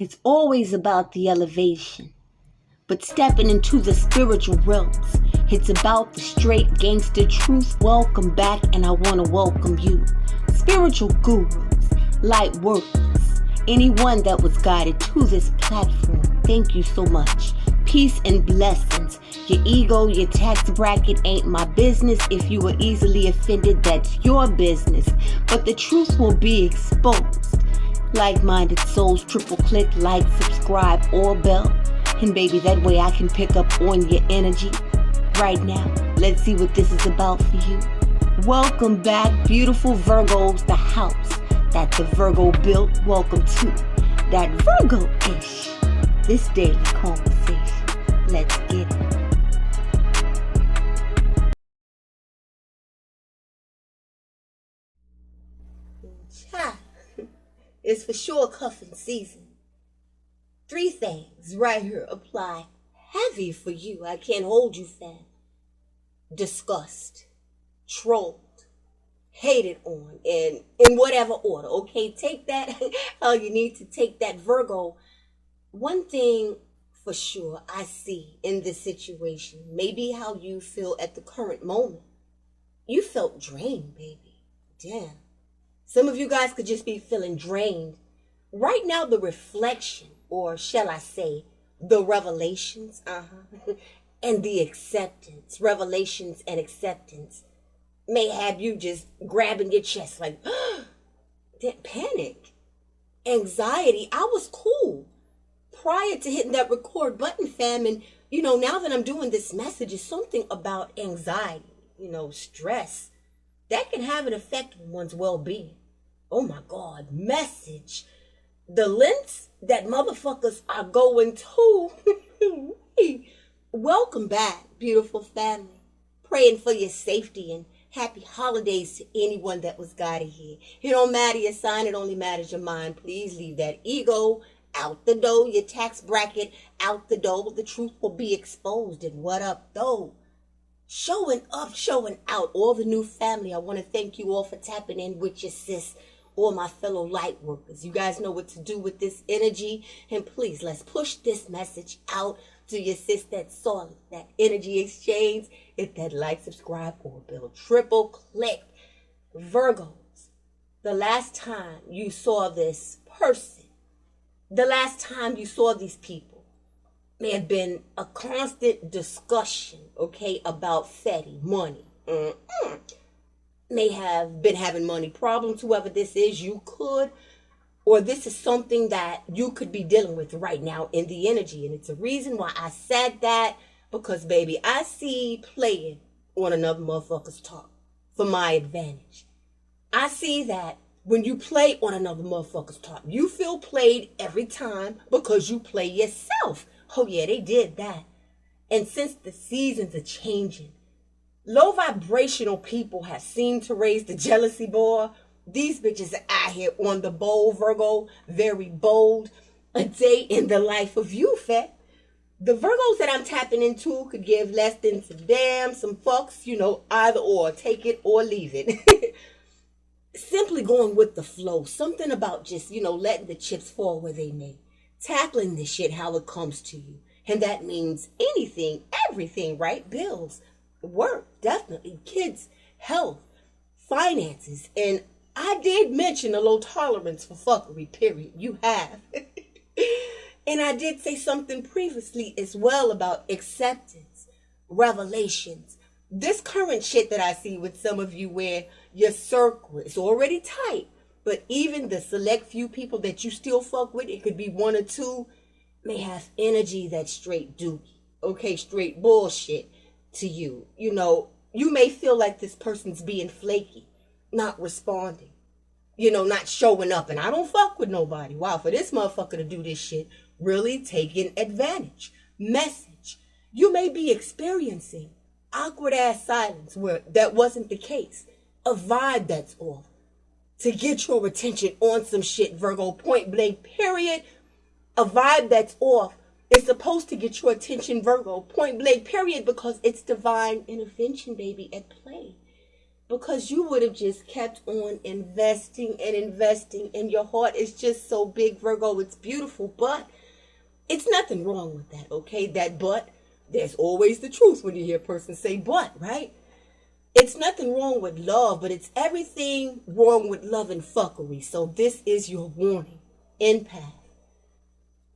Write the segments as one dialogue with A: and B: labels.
A: It's always about the elevation. But stepping into the spiritual realms, it's about the straight gangster truth. Welcome back, and I want to welcome you. Spiritual gurus, light workers, anyone that was guided to this platform, thank you so much. Peace and blessings. Your ego, your tax bracket ain't my business. If you were easily offended, that's your business. But the truth will be exposed. Like-minded souls, triple click, like, subscribe, or bell. And baby, that way I can pick up on your energy. Right now, let's see what this is about for you. Welcome back, beautiful Virgos, the house that the Virgo built. Welcome to that Virgo-ish. This daily conversation. Let's get it. Child, it's for sure cuffing season. 3 things right here apply heavy for you. I can't hold you, fam. Disgust, trolled, hated on, and in whatever order. Okay, take that how you need to take that, Virgo. One thing for sure I see in this situation, maybe how you feel at the current moment. You felt drained, baby. Damn. Some of you guys could just be feeling drained. Right now, the reflection, or shall I say, the revelations, and the acceptance, revelations and acceptance, may have you just grabbing your chest like, that panic, anxiety. I was cool prior to hitting that record button, fam. And, now that I'm doing this message, is something about anxiety, stress. That can have an effect on one's well-being. Oh my God, message. The lengths that motherfuckers are going to. Welcome back, beautiful family. Praying for your safety and happy holidays to anyone that was guided here. It don't matter your sign, it only matters your mind. Please leave that ego out the door, your tax bracket out the door. The truth will be exposed. And what up, though? Showing up, showing out. All the new family, I want to thank you all for tapping in with your sis. All my fellow light workers. You guys know what to do with this energy. And please, let's push this message out to your sis that's solid. That energy exchange. Hit that like, subscribe, or bell. Triple click. Virgos, the last time you saw this person, the last time you saw these people, may have been a constant discussion, okay, about fetty, money. May have been having money problems, whoever this is, you could, or this is something that you could be dealing with right now in the energy. And it's a reason why I said that, because baby, I see playing on another motherfucker's talk for my advantage. I see that when you play on another motherfucker's talk, you feel played every time because you play yourself. Oh yeah, they did that. And since the seasons are changing, low vibrational people have seemed to raise the jealousy bar. These bitches are out here on the bold, Virgo, very bold. A day in the life of you, fat. The Virgos that I'm tapping into could give less than some damn, some fucks, either or. Take it or leave it. Simply going with the flow. Something about just, letting the chips fall where they may. Tackling this shit how it comes to you. And that means anything, everything, right? Bills. Work, definitely, kids, health, finances, and I did mention a low tolerance for fuckery, period. You have. And I did say something previously as well about acceptance, revelations. This current shit that I see with some of you where your circle is already tight, but even the select few people that you still fuck with, it could be 1 or 2, may have energy that's straight dookie, okay, straight bullshit. To you, you may feel like this person's being flaky, not responding, not showing up. And I don't fuck with nobody. Wow, for this motherfucker to do this shit, really taking advantage. Message. You may be experiencing awkward ass silence where that wasn't the case. A vibe that's off. To get your attention on some shit, Virgo, point blank, period. A vibe that's off. It's supposed to get your attention, Virgo, point blank, period, because it's divine intervention, baby, at play. because you would have just kept on investing and investing, and your heart is just so big, Virgo. It's beautiful, but it's nothing wrong with that, okay? That but, there's always the truth when you hear a person say but, right? It's nothing wrong with love, but it's everything wrong with love and fuckery. So this is your warning, empath.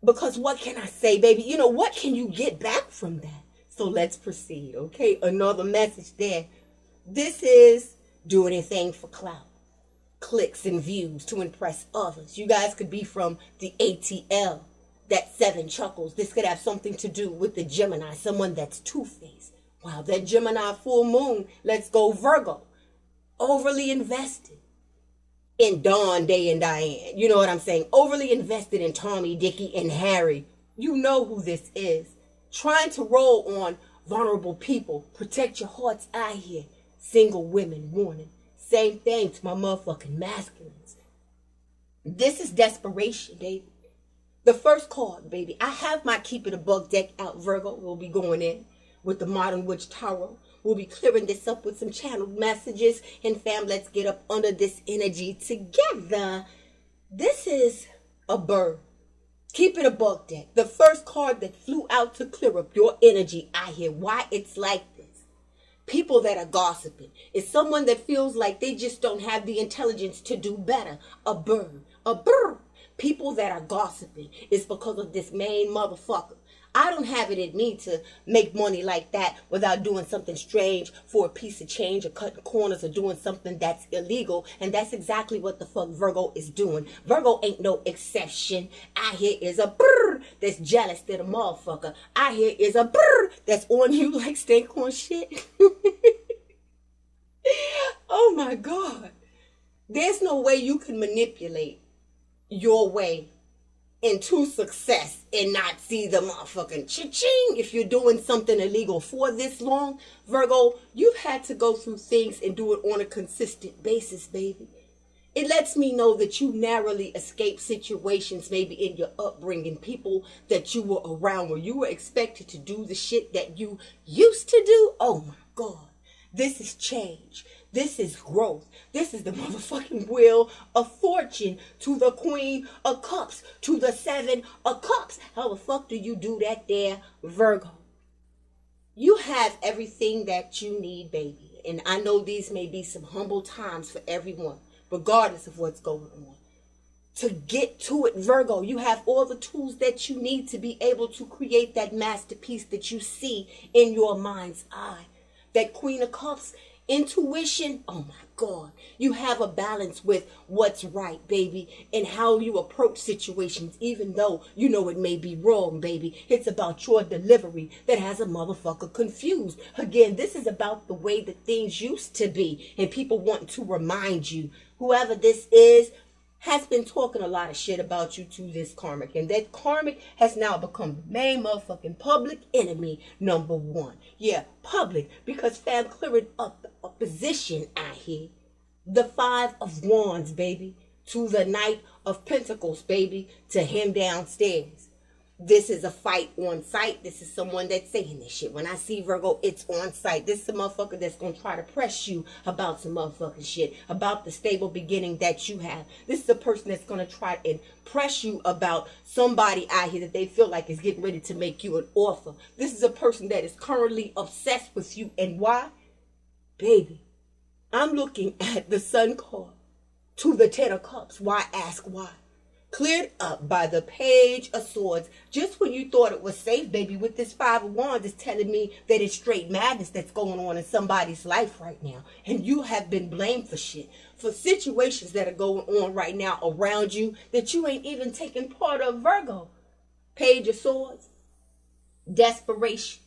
A: Because what can I say, baby? You know, what can you get back from that? So let's proceed, okay? Another message there. This is do anything for clout, clicks and views to impress others. You guys could be from the ATL, that 7 chuckles. This could have something to do with the Gemini, someone that's two-faced. Wow, that Gemini full moon, let's go Virgo. Overly invested in Dawn, Day, and Diane. You know what I'm saying? Overly invested in Tommy, Dickie, and Harry. You know who this is. Trying to roll on vulnerable people. Protect your heart's eye here. Single women warning. Same thing to my motherfucking masculines. This is desperation, baby. The first card, baby. I have my Keep It a Buck deck out, Virgo. We'll be going in with the Modern Witch Tarot. We'll be clearing this up with some channeled messages. And fam, let's get up under this energy together. This is a bird. Keep It a Buck deck. The first card that flew out to clear up your energy. I hear why it's like this. People that are gossiping. It's someone that feels like they just don't have the intelligence to do better. A bird. A bird. People that are gossiping. It's because of this main motherfucker. I don't have it in me to make money like that without doing something strange for a piece of change or cutting corners or doing something that's illegal. And that's exactly what the fuck Virgo is doing. Virgo ain't no exception. I hear is a brrr that's jealous to the motherfucker. I hear is a brrr that's on you like stank on shit. Oh my God. There's no way you can manipulate your way into success and not see the motherfucking cha-ching. If you're doing something illegal for this long, Virgo, you've had to go through things and do it on a consistent basis, baby. It lets me know that you narrowly escaped situations maybe in your upbringing, people that you were around where you were expected to do the shit that you used to do. Oh my God. This is change. This is growth. This is the motherfucking Wheel of Fortune to the Queen of Cups, to the 7 of Cups. How the fuck do you do that there, Virgo? You have everything that you need, baby. And I know these may be some humble times for everyone, regardless of what's going on. To get to it, Virgo, you have all the tools that you need to be able to create that masterpiece that you see in your mind's eye. That Queen of Cups, intuition, oh my God. You have a balance with what's right, baby, and how you approach situations, even though you know it may be wrong, baby. It's about your delivery that has a motherfucker confused. Again, this is about the way that things used to be, and people want to remind you, whoever this is, has been talking a lot of shit about you to this karmic. And that karmic has now become the main motherfucking public enemy #1. Yeah, public. Because fam, clearing up the opposition out here. The 5 of Wands, baby. To the Knight of Pentacles, baby. To him downstairs. This is a fight on sight. This is someone that's saying this shit. When I see Virgo, it's on sight. This is a motherfucker that's going to try to press you about some motherfucking shit. About the stable beginning that you have. This is a person that's going to try and press you about somebody out here that they feel like is getting ready to make you an offer. This is a person that is currently obsessed with you. And why? Baby, I'm looking at the Sun card to the 10 of Cups. Why? Ask why. Cleared up by the Page of Swords. Just when you thought it was safe, baby, with this 5 of Wands, is telling me that it's straight madness that's going on in somebody's life right now. And you have been blamed for shit. For situations that are going on right now around you that you ain't even taking part of, Virgo. Page of Swords. Desperation.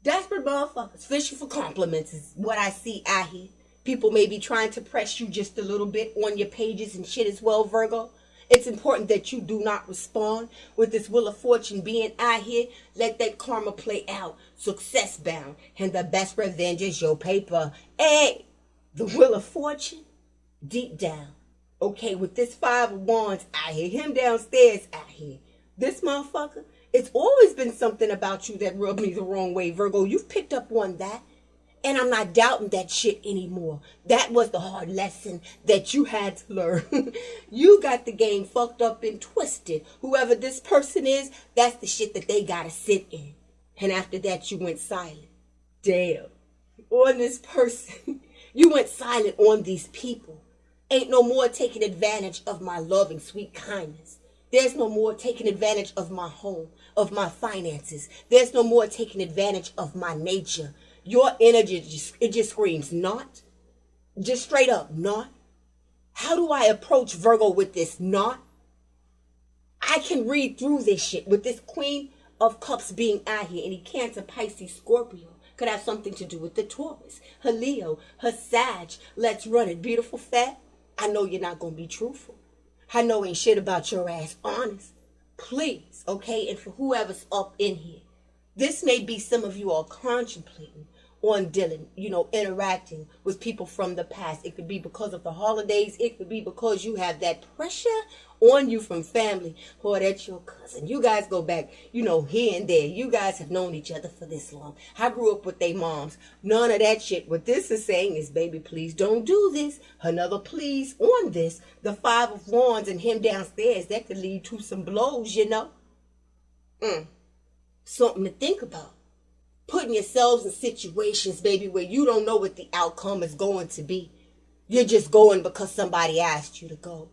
A: Desperate motherfuckers. Fishing for compliments is what I see out here. People may be trying to press you just a little bit on your pages and shit as well, Virgo. It's important that you do not respond with this Wheel of Fortune being out here. Let that karma play out. Success bound. And the best revenge is your paper. Hey, the Wheel of Fortune, deep down. Okay, with this 5 of Wands out here, him downstairs out here. This motherfucker, it's always been something about you that rubbed me the wrong way, Virgo. You've picked up on that. And I'm not doubting that shit anymore. That was the hard lesson that you had to learn. You got the game fucked up and twisted. Whoever this person is, that's the shit that they gotta sit in. And after that, you went silent. Damn. On this person. You went silent on these people. Ain't no more taking advantage of my loving, sweet kindness. There's no more taking advantage of my home, of my finances. There's no more taking advantage of my nature. Your energy, it just screams not. Just straight up not. How do I approach Virgo with this not? I can read through this shit with this Queen of Cups being out here. Any Cancer, Pisces, Scorpio. Could have something to do with the Taurus. Her Leo, her Sag. Let's run it. Beautiful fat. I know you're not going to be truthful. I know ain't shit about your ass honest. Please, okay? And for whoever's up in here. This may be some of you all contemplating on dealing, interacting with people from the past. It could be because of the holidays. It could be because you have that pressure on you from family, or that's your cousin. You guys go back, here and there. You guys have known each other for this long. I grew up with their moms. None of that shit. What this is saying is, baby, please don't do this. Another please on this. The Five of Wands and him downstairs, that could lead to some blows, Something to think about. Putting yourselves in situations, baby, where you don't know what the outcome is going to be. You're just going because somebody asked you to go.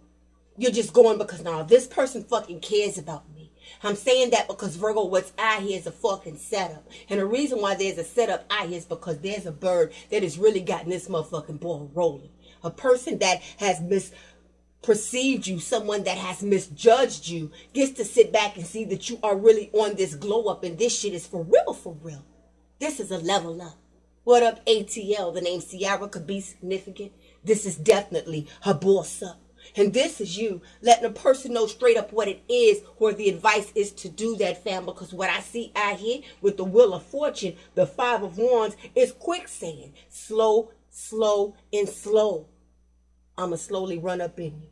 A: You're just going because, now this person fucking cares about me. I'm saying that because, Virgo, what's out here is a fucking setup. And the reason why there's a setup out here is because there's a bird that has really gotten this motherfucking ball rolling. A person that has misperceived you, someone that has misjudged you, gets to sit back and see that you are really on this glow up, and this shit is for real, for real. This is a level up. What up, ATL? The name Ciara could be significant. This is definitely her boss up. And this is you letting a person know straight up what it is, or the advice is to do that, fam. Because what I see out here with the Wheel of Fortune, the Five of Wands, is quicksand. Slow, slow, and slow. I'ma slowly run up in you.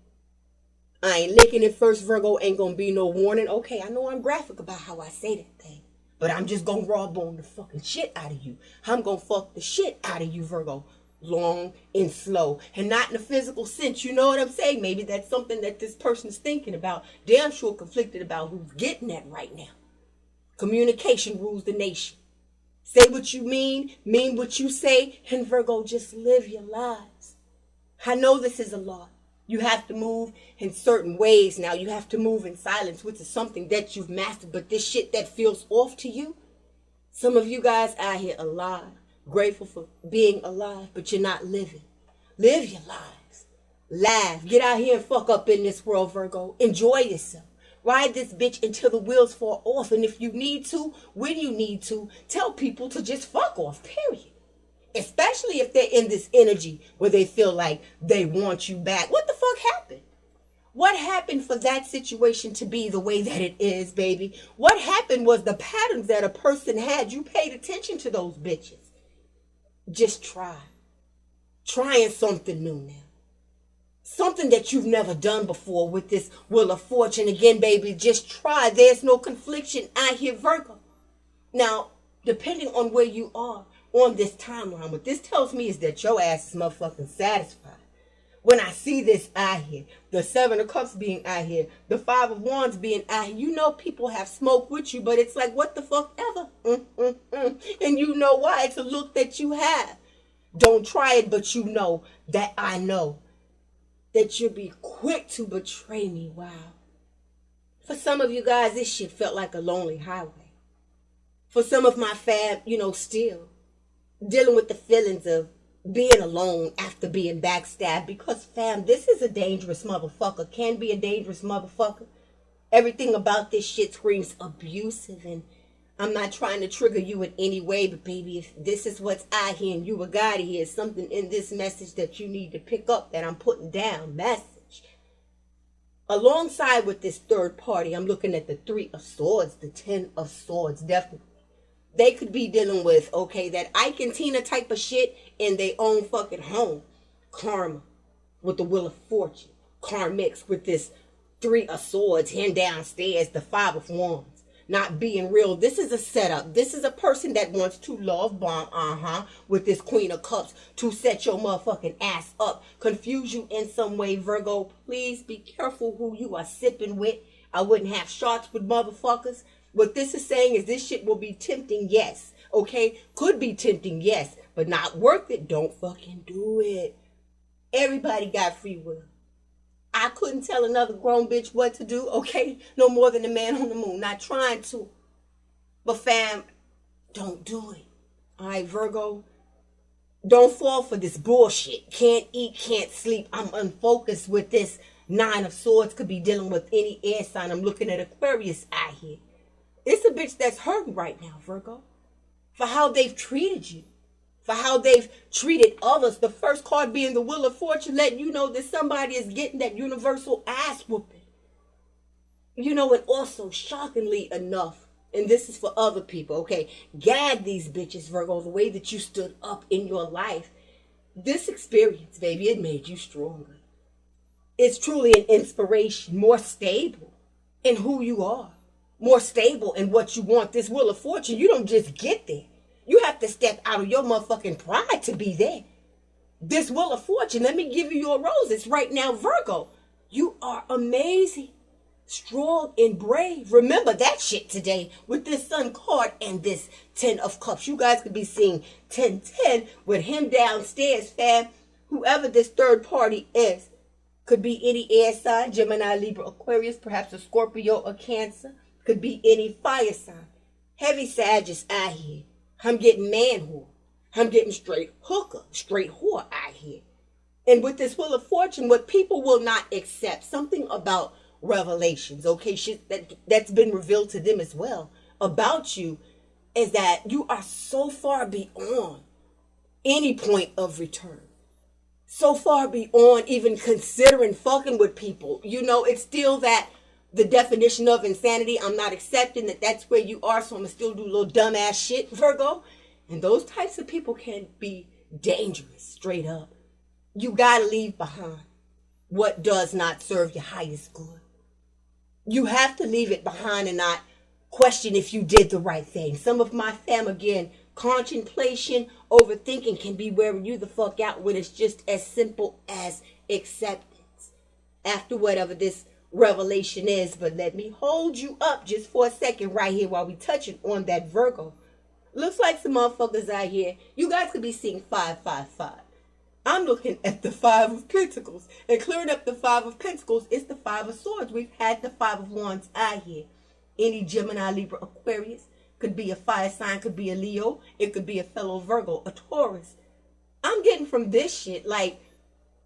A: I ain't licking it first, Virgo. Ain't gonna be no warning. Okay, I know I'm graphic about how I say that thing. But I'm just gonna raw bone the fucking shit out of you. I'm gonna fuck the shit out of you, Virgo. Long and slow. And not in a physical sense. You know what I'm saying? Maybe that's something that this person's thinking about. Damn sure conflicted about who's getting that right now. Communication rules the nation. Say what you mean what you say, and Virgo, just live your lives. I know this is a lot. You have to move in certain ways now. You have to move in silence, which is something that you've mastered. But this shit that feels off to you, some of you guys out here alive, grateful for being alive, but you're not living. Live your lives. Laugh. Get out here and fuck up in this world, Virgo. Enjoy yourself. Ride this bitch until the wheels fall off. And if you need to, when you need to, tell people to just fuck off, period. Especially if they're in this energy where they feel like they want you back. What the fuck happened? What happened for that situation to be the way that it is, baby? What happened was the patterns that a person had. You paid attention to those bitches. Just try. Trying something new now. Something that you've never done before with this Wheel of Fortune. Again, baby, just try. There's no confliction out here, Virgo. Now, depending on where you are on this timeline, what this tells me is that your ass is motherfucking satisfied. When I see this out here, the Seven of Cups being out here, the Five of Wands being out here, you know people have smoke with you, but it's like, what the fuck ever? And you know why? It's a look that you have. Don't try it, but you know that I know that you'll be quick to betray me. Wow. For some of you guys, this shit felt like a lonely highway. For some of my fam, still dealing with the feelings of being alone after being backstabbed, because fam, this is a dangerous motherfucker. Can be a dangerous motherfucker. Everything about this shit screams abusive, and I'm not trying to trigger you in any way, but baby, if this is what's out here and you a guy here, something in this message that you need to pick up that I'm putting down. Message. Alongside with this third party, I'm looking at the Three of Swords, the Ten of Swords, definitely. They could be dealing with, that Ike and Tina type of shit in their own fucking home. Karma with the Wheel of Fortune. Karmics with this Three of Swords, him downstairs, the Five of Wands. not being real. This is a setup. This is a person that wants to love bomb, with this Queen of Cups to set your motherfucking ass up, confuse you in some way, Virgo. Please be careful who you are sipping with. I wouldn't have shots with motherfuckers. What this is saying is this shit will be tempting, yes. Okay? Could be tempting, yes. But not worth it. Don't fucking do it. Everybody got free will. I couldn't tell another grown bitch what to do, okay? No more than the man on the moon. Not trying to. But fam, don't do it. All right, Virgo? Don't fall for this bullshit. Can't eat, can't sleep. I'm unfocused with this 9 of Swords. Could be dealing with any air sign. I'm looking at Aquarius out here. It's a bitch that's hurting right now, Virgo. For how they've treated you. For how they've treated others. The first card being the Wheel of Fortune, letting you know that somebody is getting that universal ass whooping. You know, and also, shockingly enough, and this is for other people, okay, gag these bitches, Virgo, the way that you stood up in your life. This experience, baby, it made you stronger. It's truly an inspiration, more stable in who you are. More stable in what you want. This Wheel of Fortune, you don't just get there. You have to step out of your motherfucking pride to be there. This Wheel of Fortune, let me give you your roses right now, Virgo. You are amazing, strong, and brave. Remember that shit today with this Sun card and this 10 of Cups. You guys could be seeing 10-10 with him downstairs, fam. Whoever this third party is. Could be any air sign, Gemini, Libra, Aquarius, perhaps a Scorpio or Cancer. Could be any fire sign. Heavy Sagittarius out here. I'm getting man whore. I'm getting straight hooker, straight whore out here. And with this Wheel of Fortune, what people will not accept, something about revelations, okay, shit that's been revealed to them as well, about you, is that you are so far beyond any point of return. So far beyond even considering fucking with people. You know, it's still that the definition of insanity. I'm not accepting that that's where you are, so I'm going to still do little dumbass shit, Virgo. And those types of people can be dangerous, straight up. You got to leave behind what does not serve your highest good. You have to leave it behind and not question if you did the right thing. Some of my fam, again, contemplation, overthinking can be wearing you the fuck out when it's just as simple as acceptance. After whatever this revelation is, but let me hold you up just for a second right here while we touching on that Virgo. Looks like some motherfuckers out here. You guys could be seeing 555. I'm looking at the 5 of Pentacles, and clearing up the 5 of Pentacles is the 5 of Swords. We've had the 5 of Wands out here. Any Gemini, Libra, Aquarius, could be a fire sign, could be a Leo, it could be a fellow Virgo, a Taurus. I'm getting from this shit, like,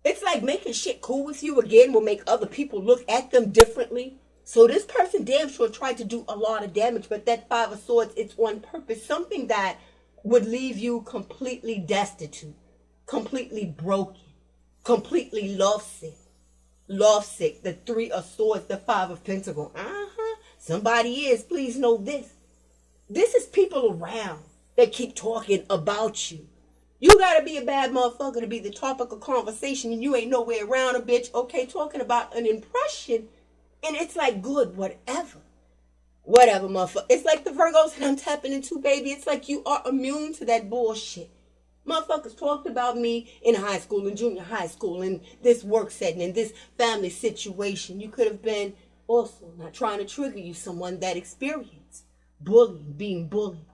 A: it's like making shit cool with you again will make other people look at them differently. So this person damn sure tried to do a lot of damage, but that 5 of Swords, it's on purpose. Something that would leave you completely destitute, completely broken, completely lovesick. Lovesick, the 3 of Swords, the 5 of Pentacles. Somebody is, please know this. This is people around that keep talking about you. You gotta be a bad motherfucker to be the topic of conversation and you ain't nowhere around a bitch, okay, talking about an impression. And it's like, good, whatever. Whatever, motherfucker. It's like the Virgos that I'm tapping into, baby. It's like you are immune to that bullshit. Motherfuckers talked about me in high school and junior high school, in this work setting, in this family situation. You could have been also, not trying to trigger you, someone that experienced bullying, being bullied,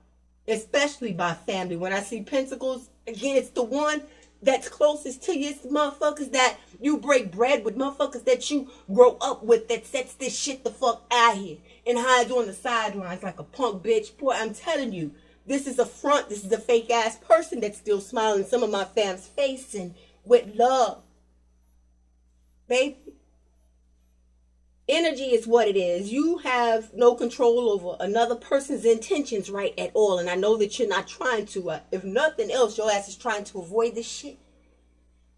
A: especially by family. When I see Pentacles, again, it's the one that's closest to you. It's the motherfuckers that you break bread with, motherfuckers that you grow up with, that sets this shit the fuck out here and hides on the sidelines like a punk bitch. Boy, I'm telling you, this is a front. This is a fake ass person that's still smiling in some of my fam's face and with love. Baby, energy is what it is. You have no control over another person's intentions right at all. And I know that you're not trying to, if nothing else, your ass is trying to avoid this shit.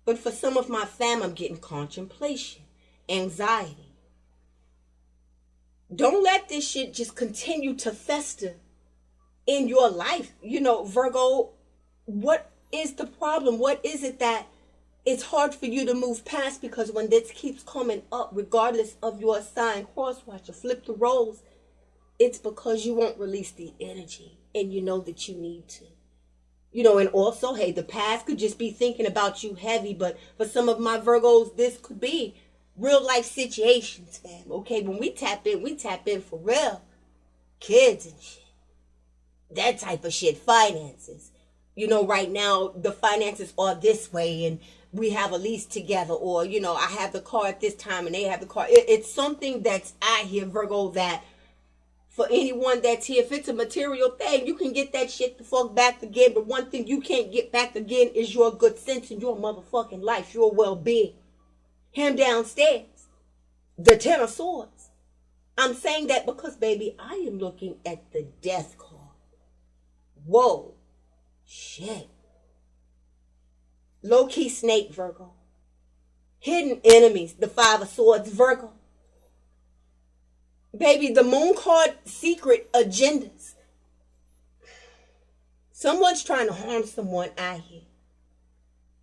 A: But for some of my fam, I'm getting contemplation, anxiety. Don't let this shit just continue to fester in your life. You know, Virgo, what is the problem? What is it that it's hard for you to move past? Because when this keeps coming up, regardless of your sign, cross watcher, flip the roles, it's because you won't release the energy and you know that you need to. You know, and also, hey, the past could just be thinking about you heavy, but for some of my Virgos, this could be real life situations, fam. Okay, when we tap in for real. Kids and shit. That type of shit. Finances. You know, right now, the finances are this way, and we have a lease together, or, you know, I have the car at this time, and they have the car. It's something that's out here, Virgo, that for anyone that's here, if it's a material thing, you can get that shit the fuck back again. But one thing you can't get back again is your good sense and your motherfucking life, your well-being. Him downstairs, the Ten of Swords. I'm saying that because, baby, I am looking at the Death card. Whoa. Shit. Low-key snake, Virgo. Hidden enemies, the Five of Swords, Virgo. Baby, the Moon card, secret agendas. Someone's trying to harm someone out here.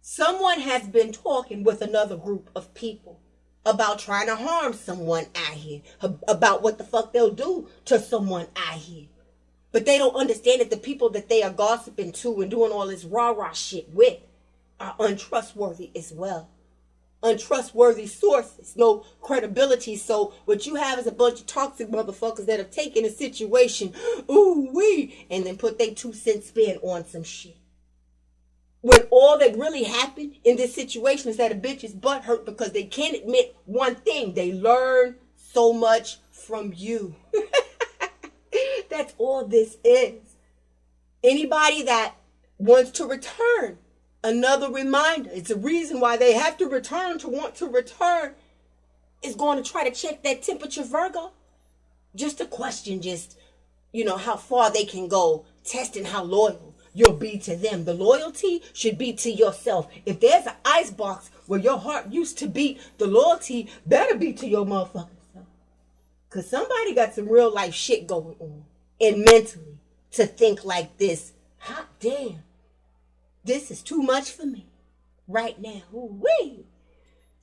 A: Someone has been talking with another group of people about trying to harm someone out here. About what the fuck they'll do to someone out here. But they don't understand that the people that they are gossiping to and doing all this rah-rah shit with are untrustworthy as well. Untrustworthy sources, no credibility. So what you have is a bunch of toxic motherfuckers that have taken a situation, ooh-wee, and then put their 2 cent spin on some shit. When all that really happened in this situation is that a bitch is butthurt because they can't admit one thing. They learn so much from you. That's all this is. Anybody that wants to return, another reminder, it's a reason why they have to return, to want to return, is going to try to check that temperature, Virgo. Just a question, just, you know, how far they can go, testing how loyal you'll be to them. The loyalty should be to yourself. If there's an icebox where your heart used to beat, the loyalty better be to your motherfucking self. Because somebody got some real life shit going on. And mentally, to think like this, hot damn, this is too much for me right now. Ooh-wee.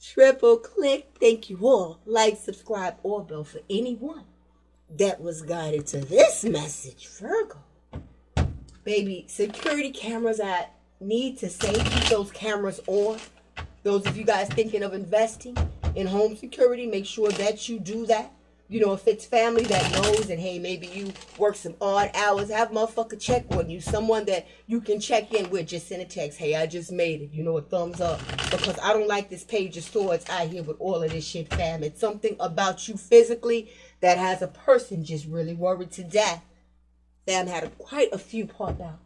A: Triple click. Thank you all. Like, subscribe, or bell for anyone that was guided to this message, Virgo. Baby, security cameras, I need to say, keep those cameras on. Those of you guys thinking of investing in home security, make sure that you do that. You know, if it's family that knows, and hey, maybe you work some odd hours, have motherfucker check on you. Someone that you can check in with, just send a text. Hey, I just made it. You know, a thumbs up. Because I don't like this Page of Swords out here with all of this shit, fam. It's something about you physically that has a person just really worried to death. Fam had quite a few pop out.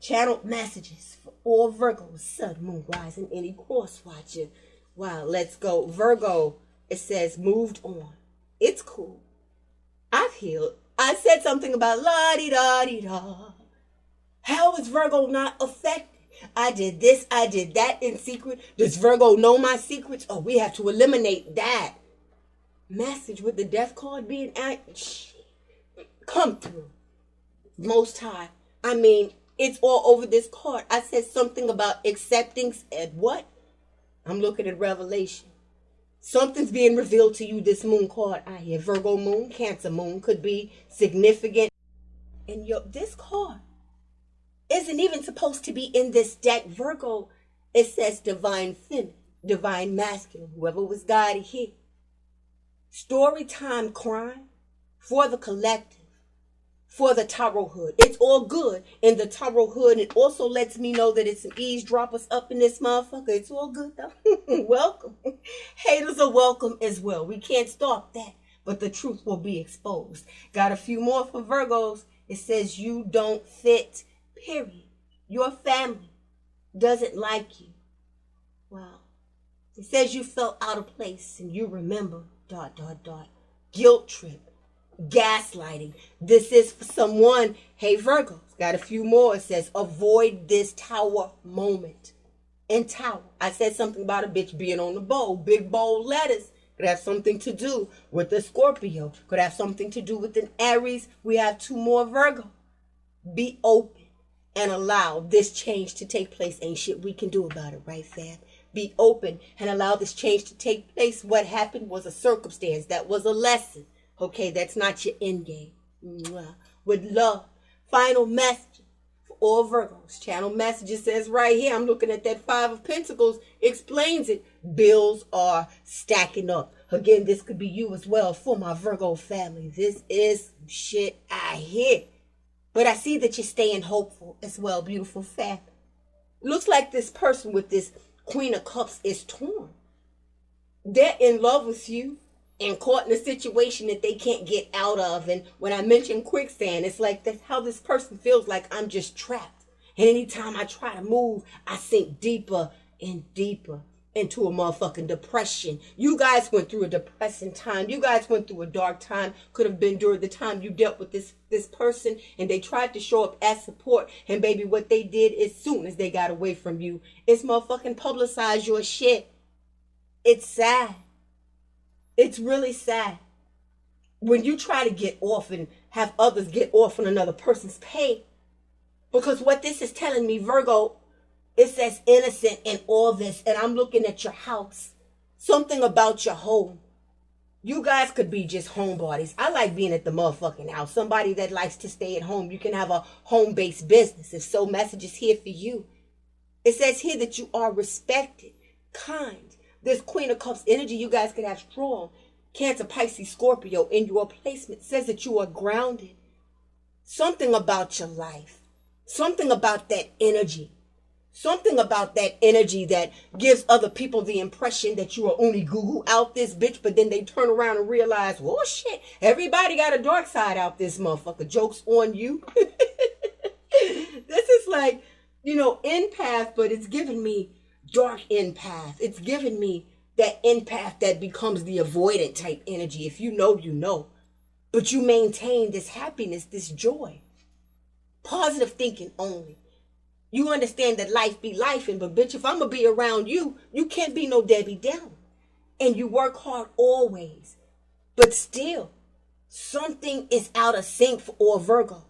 A: Channeled messages for all Virgos, Sun, Moon, Rising, any cross watcher. Wow, let's go. Virgo, it says moved on. It's cool. I've healed. I said something about la-di-da-di-da. How is Virgo not affected? I did this, I did that in secret. Does Virgo know my secrets? Oh, we have to eliminate that. Message with the Death card being come through. Most High. I mean, it's all over this card. I said something about acceptance and what? I'm looking at Revelation. Something's being revealed to you, this moon card out here. Virgo moon, Cancer moon could be significant. And this card isn't even supposed to be in this deck, Virgo. It says divine feminine, divine masculine, whoever was guided here. Story time crime for the collective, for the tarot hood. It's all good in the tarot hood. It also lets me know that it's some eavesdroppers up in this motherfucker. It's all good though. Welcome. Haters are welcome as well. We can't stop that, but the truth will be exposed. Got a few more for Virgos. It says you don't fit, period. Your family doesn't like you. Wow. It says you felt out of place and you remember, ... guilt trip. Gaslighting. This is for someone. Hey, Virgos. Got a few more. It says avoid this tower moment. And tower. I said something about a bitch being on the bowl. Big bold letters. Could have something to do with the Scorpio. Could have something to do with an Aries. We have 2 more Virgo. Be open and allow this change to take place. Ain't shit we can do about it, right, fam? Be open and allow this change to take place. What happened was a circumstance. That was a lesson. Okay, that's not your end game. Mwah. With love. Final message for all Virgos. Channel messages says right here, I'm looking at that Five of Pentacles, explains it. Bills are stacking up. Again, this could be you as well for my Virgo family. This is shit I hear. But I see that you're staying hopeful as well, beautiful family. Looks like this person with this Queen of Cups is torn. They're in love with you and caught in a situation that they can't get out of. And when I mention quicksand, it's like that's how this person feels, like I'm just trapped. And anytime I try to move, I sink deeper and deeper into a motherfucking depression. You guys went through a depressing time. You guys went through a dark time. Could have been during the time you dealt with this person and they tried to show up as support. And baby, what they did as soon as they got away from you is motherfucking publicize your shit. It's sad. It's really sad. When you try to get off and have others get off on another person's pay. Because what this is telling me, Virgo, it says innocent in all this. And I'm looking at your house. Something about your home. You guys could be just homebodies. I like being at the motherfucking house. Somebody that likes to stay at home. You can have a home-based business. If so, message is here for you. It says here that you are respected, kind. This Queen of Cups energy you guys could have strong. Cancer, Pisces, Scorpio in your placement says that you are grounded. Something about your life. Something about that energy. Something about that energy that gives other people the impression that you are only Google out this bitch, but then they turn around and realize, oh shit, everybody got a dark side out this motherfucker. Joke's on you. This is like, you know, empath, but it's giving me dark empath. It's giving me that empath that becomes the avoidant type energy. If you know, you know. But you maintain this happiness, this joy. Positive thinking only. You understand that life be lifing, but bitch, if I'm going to be around you, you can't be no Debbie Downer. And you work hard always. But still, something is out of sync for all Virgos.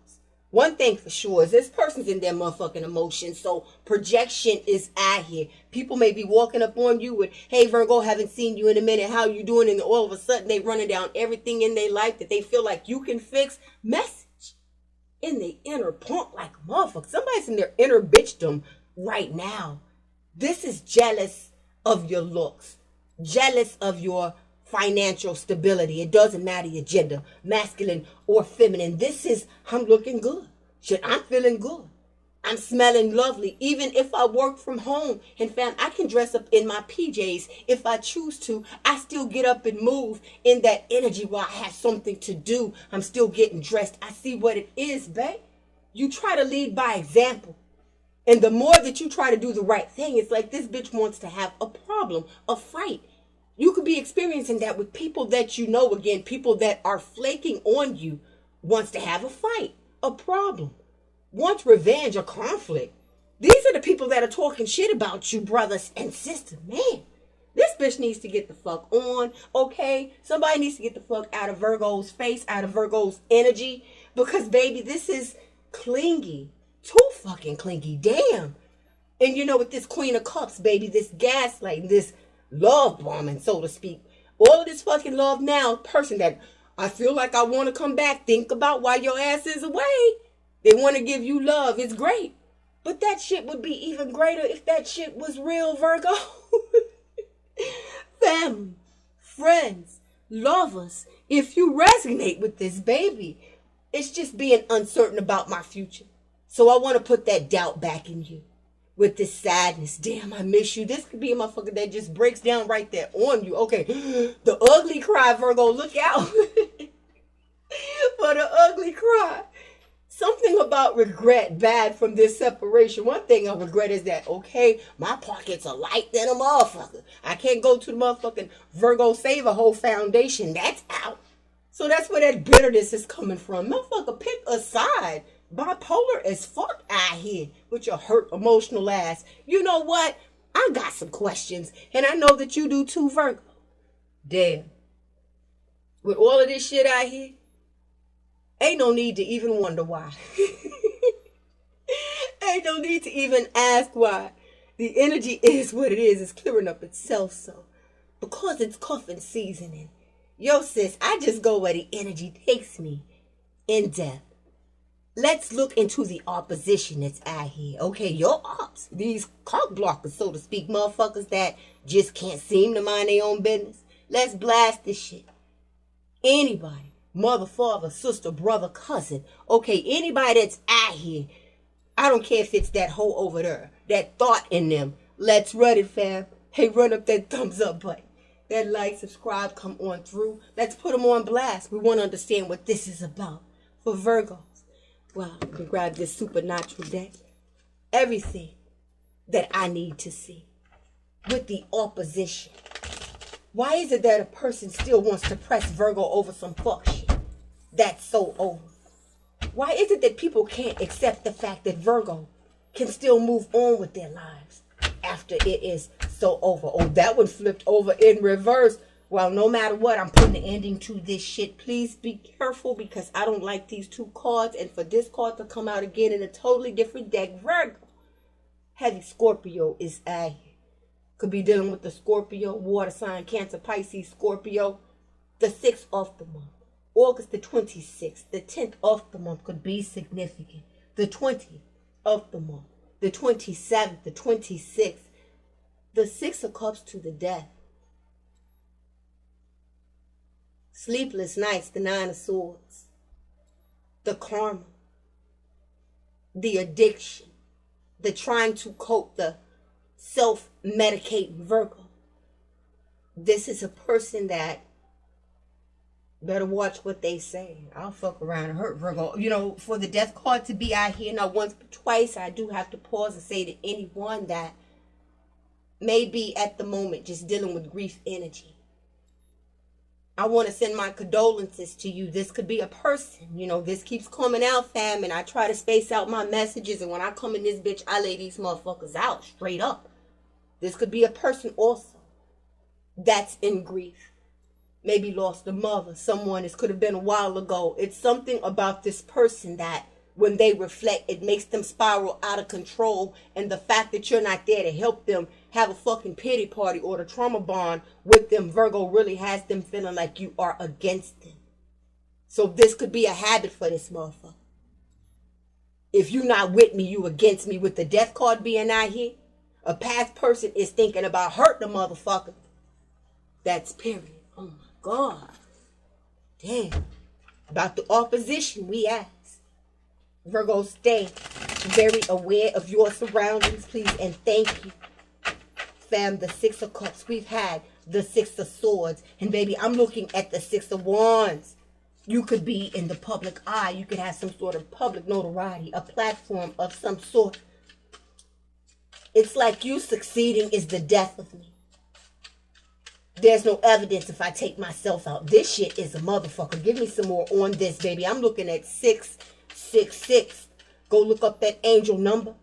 A: One thing for sure is this person's in their motherfucking emotions, so projection is out here. People may be walking up on you with, hey Virgo, haven't seen you in a minute, how you doing? And all of a sudden they running down everything in their life that they feel like you can fix. Message in the inner punk like motherfucker. Somebody's in their inner bitchdom right now. This is jealous of your looks, jealous of your financial stability. It doesn't matter your gender, masculine or feminine. This is, I'm looking good. Shit, I'm feeling good. I'm smelling lovely. Even if I work from home and fam, I can dress up in my PJs if I choose to. I still get up and move in that energy while I have something to do. I'm still getting dressed. I see what it is, babe. You try to lead by example. And the more that you try to do the right thing, it's like this bitch wants to have a problem, a fight. You could be experiencing that with people that you know, again, people that are flaking on you, wants to have a fight, a problem, wants revenge or conflict. These are the people that are talking shit about you, brothers and sisters. Man, this bitch needs to get the fuck on, okay? Somebody needs to get the fuck out of Virgo's face, out of Virgo's energy, because, baby, this is clingy. Too fucking clingy, damn. And you know, with this Queen of Cups, baby, this gaslighting, this love bombing, so to speak. All of this fucking love now, person that I feel like I want to come back. Think about why your ass is away. They want to give you love. It's great. But that shit would be even greater if that shit was real, Virgo. Family, friends, lovers, if you resonate with this, baby, it's just being uncertain about my future. So I want to put that doubt back in you. With this sadness, damn, I miss you. This could be a motherfucker that just breaks down right there on you. Okay, the ugly cry, Virgo, look out for the ugly cry. Something about regret bad from this separation. One thing I regret is that, okay, my pockets are light than a motherfucker. I can't go to the motherfucking Virgo Save a Whole Foundation. That's out. So that's where that bitterness is coming from. Motherfucker, pick a side. Bipolar as fuck out here with your hurt emotional ass. You know what? I got some questions, and I know that you do too, Virgo. Damn. With all of this shit out here, ain't no need to even wonder why. Ain't no need to even ask why. The energy is what it is. It's clearing up itself, so. Because it's cuffing season. And yo, sis, I just go where the energy takes me. in depth. Let's look into the opposition that's out here. Okay, your ops, these cock blockers, so to speak, motherfuckers that just can't seem to mind their own business. Let's blast this shit. Anybody, mother, father, sister, brother, cousin, okay, anybody that's out here, I don't care if it's that hoe over there, that thought in them. Let's run it, fam. Hey, run up that thumbs up button. That like, subscribe, come on through. Let's put them on blast. We want to understand what this is about for Virgos. Well, you can grab this supernatural deck. Everything that I need to see with the opposition. Why is it that a person still wants to press Virgo over some fuck shit that's so over? Why is it that people can't accept the fact that Virgo can still move on with their lives after it is so over? Oh, that one flipped over in reverse. Well, no matter what, I'm putting an ending to this shit. Please be careful because I don't like these two cards. And for this card to come out again in a totally different deck, Virgo, heavy Scorpio is out here. Could be dealing with the Scorpio, water sign, Cancer, Pisces, Scorpio. The 6th of the month, August the 26th, the 10th of the month could be significant. The 20th of the month, the 27th, the 26th, the 6 of Cups to the death. Sleepless nights, the 9 of Swords, the karma, the addiction, the trying to cope, the self-medicate Virgo. This is a person that better watch what they say. I'll fuck around and hurt Virgo. You know, for the death card to be out here not once but twice, I do have to pause and say to anyone that may be at the moment just dealing with grief energy, I want to send my condolences to you. This could be a person. You know, this keeps coming out, fam, and I try to space out my messages, and when I come in this bitch, I lay these motherfuckers out straight up. This could be a person also that's in grief. Maybe lost a mother, someone. This could have been a while ago. It's something about this person that when they reflect, it makes them spiral out of control. And the fact that you're not there to help them have a fucking pity party or the trauma bond with them, Virgo, really has them feeling like you are against them. So this could be a habit for this motherfucker. If you're not with me, you against me. With the death card being out here, a past person is thinking about hurting the motherfucker. That's period. Oh my God. Damn. About the opposition, we ask. Virgo, stay very aware of your surroundings, please, and thank you. Fam, the 6 of Cups. We've had the 6 of Swords. And baby, I'm looking at the 6 of Wands. You could be in the public eye. You could have some sort of public notoriety, a platform of some sort. It's like you succeeding is the death of me. There's no evidence if I take myself out. This shit is a motherfucker. Give me some more on this, baby. I'm looking at 666. Go look up that angel number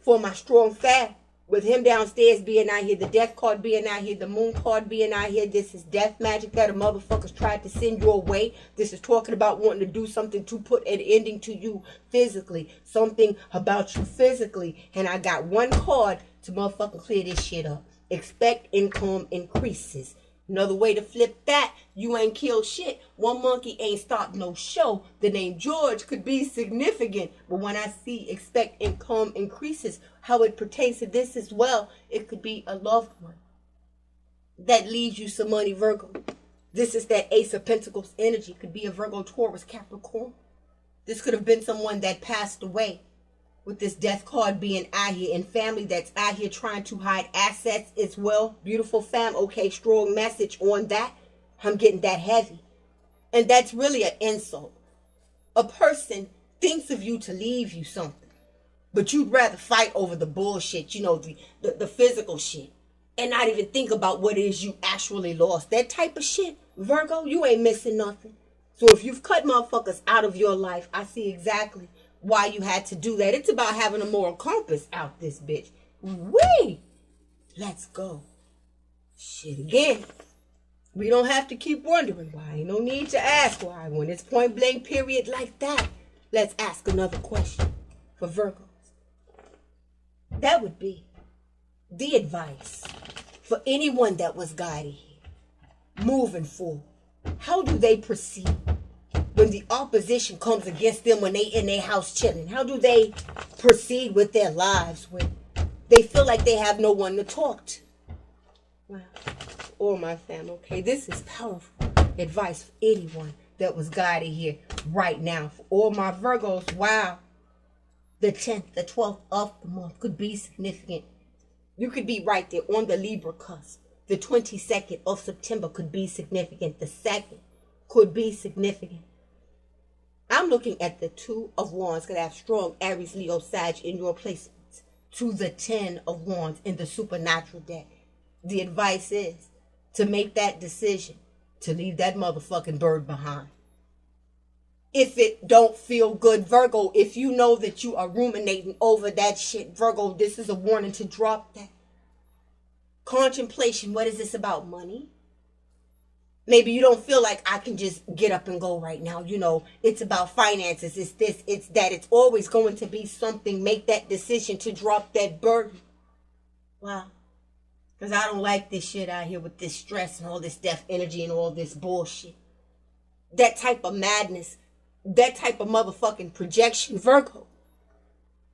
A: for my strong fat. With him downstairs being out here, the death card being out here, the moon card being out here. This is death magic that a motherfucker's tried to send your way. This is talking about wanting to do something to put an ending to you physically. Something about you physically. And I got one card to motherfucking clear this shit up. Expect income increases. Another way to flip that, you ain't killed shit. One monkey ain't stopped no show. The name George could be significant. But when I see expect income increases, how it pertains to this as well, it could be a loved one that leaves you some money, Virgo. This is that Ace of Pentacles energy. Could be a Virgo, Taurus, Capricorn. This could have been someone that passed away. With this death card being out here, and family that's out here trying to hide assets as well. Beautiful fam. Okay, strong message on that. I'm getting that heavy. And that's really an insult. A person thinks of you to leave you something, but you'd rather fight over the bullshit, you know, the physical shit, and not even think about what it is you actually lost. That type of shit, Virgo, you ain't missing nothing. So if you've cut motherfuckers out of your life, I see exactly why you had to do that. It's about having a moral compass out this bitch. Wee! Let's go. Shit again. We don't have to keep wondering why. Ain't no need to ask why. When it's point blank period like that, let's ask another question for Virgos. That would be the advice for anyone that was guided here. Moving forward. How do they proceed when the opposition comes against them when they in their house chilling? How do they proceed with their lives when they feel like they have no one to talk to? Wow. Oh, my family. Okay, this is powerful advice for anyone that was guided here right now. For all my Virgos, wow. The 10th, the 12th of the month could be significant. You could be right there on the Libra cusp. The 22nd of September could be significant. The 2nd could be significant. I'm looking at the 2 of Wands, because I have strong Aries, Leo, Sag in your placements. To the 10 of Wands in the supernatural deck. The advice is to make that decision to leave that motherfucking bird behind. If it don't feel good, Virgo, if you know that you are ruminating over that shit, Virgo, this is a warning to drop that. Contemplation, what is this about? Money? Maybe you don't feel like I can just get up and go right now. You know, it's about finances. It's this, it's that. It's always going to be something. Make that decision to drop that burden. Wow. Because I don't like this shit out here with this stress and all this death energy and all this bullshit. That type of madness. That type of motherfucking projection, Virgo.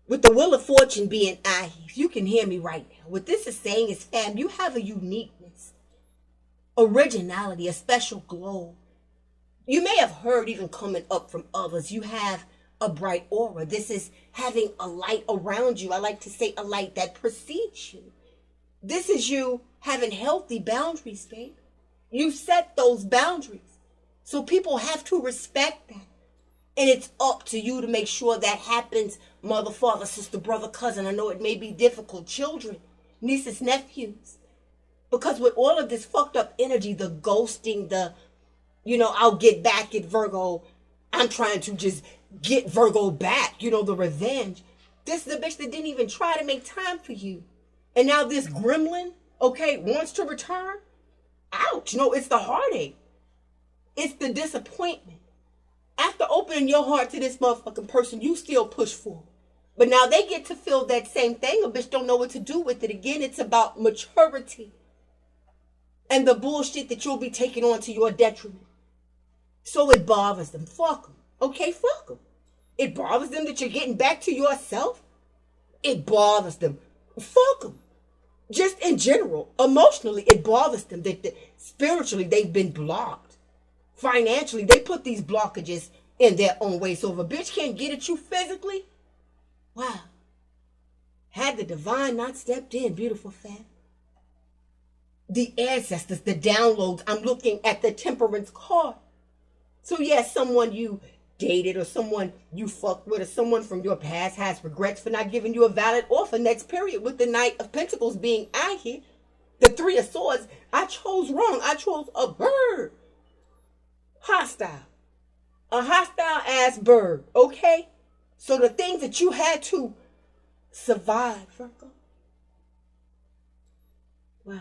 A: With the Wheel of Fortune being out here, if you can hear me right now, what this is saying is, fam, you have a uniqueness, originality, a special glow. You may have heard even coming up from others, you have a bright aura. This is having a light around you. I like to say a light that precedes you. This is you having healthy boundaries, babe. You set those boundaries. So people have to respect that. And it's up to you to make sure that happens, mother, father, sister, brother, cousin. I know it may be difficult. Children, nieces, nephews. Because with all of this fucked up energy, the ghosting, the, I'll get back at Virgo. I'm trying to just get Virgo back, the revenge. This is the bitch that didn't even try to make time for you. And now this gremlin, wants to return. Ouch. No, it's the heartache. It's the disappointment. After opening your heart to this motherfucking person, you still push forward. But now they get to feel that same thing. A bitch don't know what to do with it. Again, it's about maturity. And the bullshit that you'll be taking on to your detriment. So it bothers them. Fuck them. Okay, fuck them. It bothers them that you're getting back to yourself. It bothers them. Fuck them. Just in general, emotionally, it bothers them that spiritually they've been blocked. Financially, they put these blockages in their own way. So if a bitch can't get at you physically, wow. Had the divine not stepped in, beautiful fam. The ancestors, the downloads, I'm looking at the temperance card. So yes, someone you dated or someone you fucked with or someone from your past has regrets for not giving you a valid offer next period with the Knight of Pentacles being out here. The Three of Swords, I chose wrong. I chose a bird. Hostile. A hostile ass bird, okay? So the things that you had to survive, Virgo. Wow.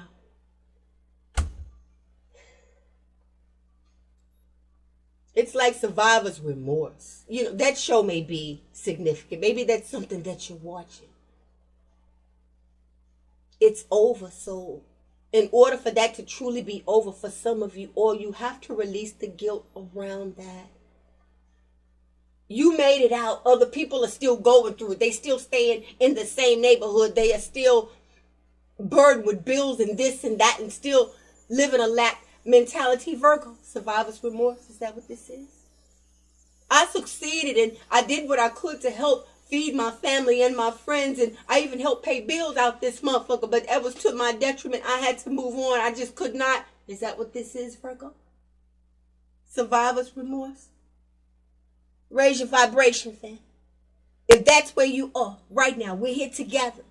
A: It's like survivor's remorse. That show may be significant. Maybe that's something that you're watching. It's over, so in order for that to truly be over for some of you, or you have to release the guilt around that. You made it out. Other people are still going through it. They still staying in the same neighborhood. They are still burdened with bills and this and that and still living a lack mentality. Virgo, survivor's remorse. Is that what this is? I succeeded and I did what I could to help feed my family and my friends, and I even helped pay bills out this motherfucker, but that was to my detriment. I had to move on. I just could not. Is that what this is, Virgo? Survivor's remorse? Raise your vibration, fam. If that's where you are right now, we're here together.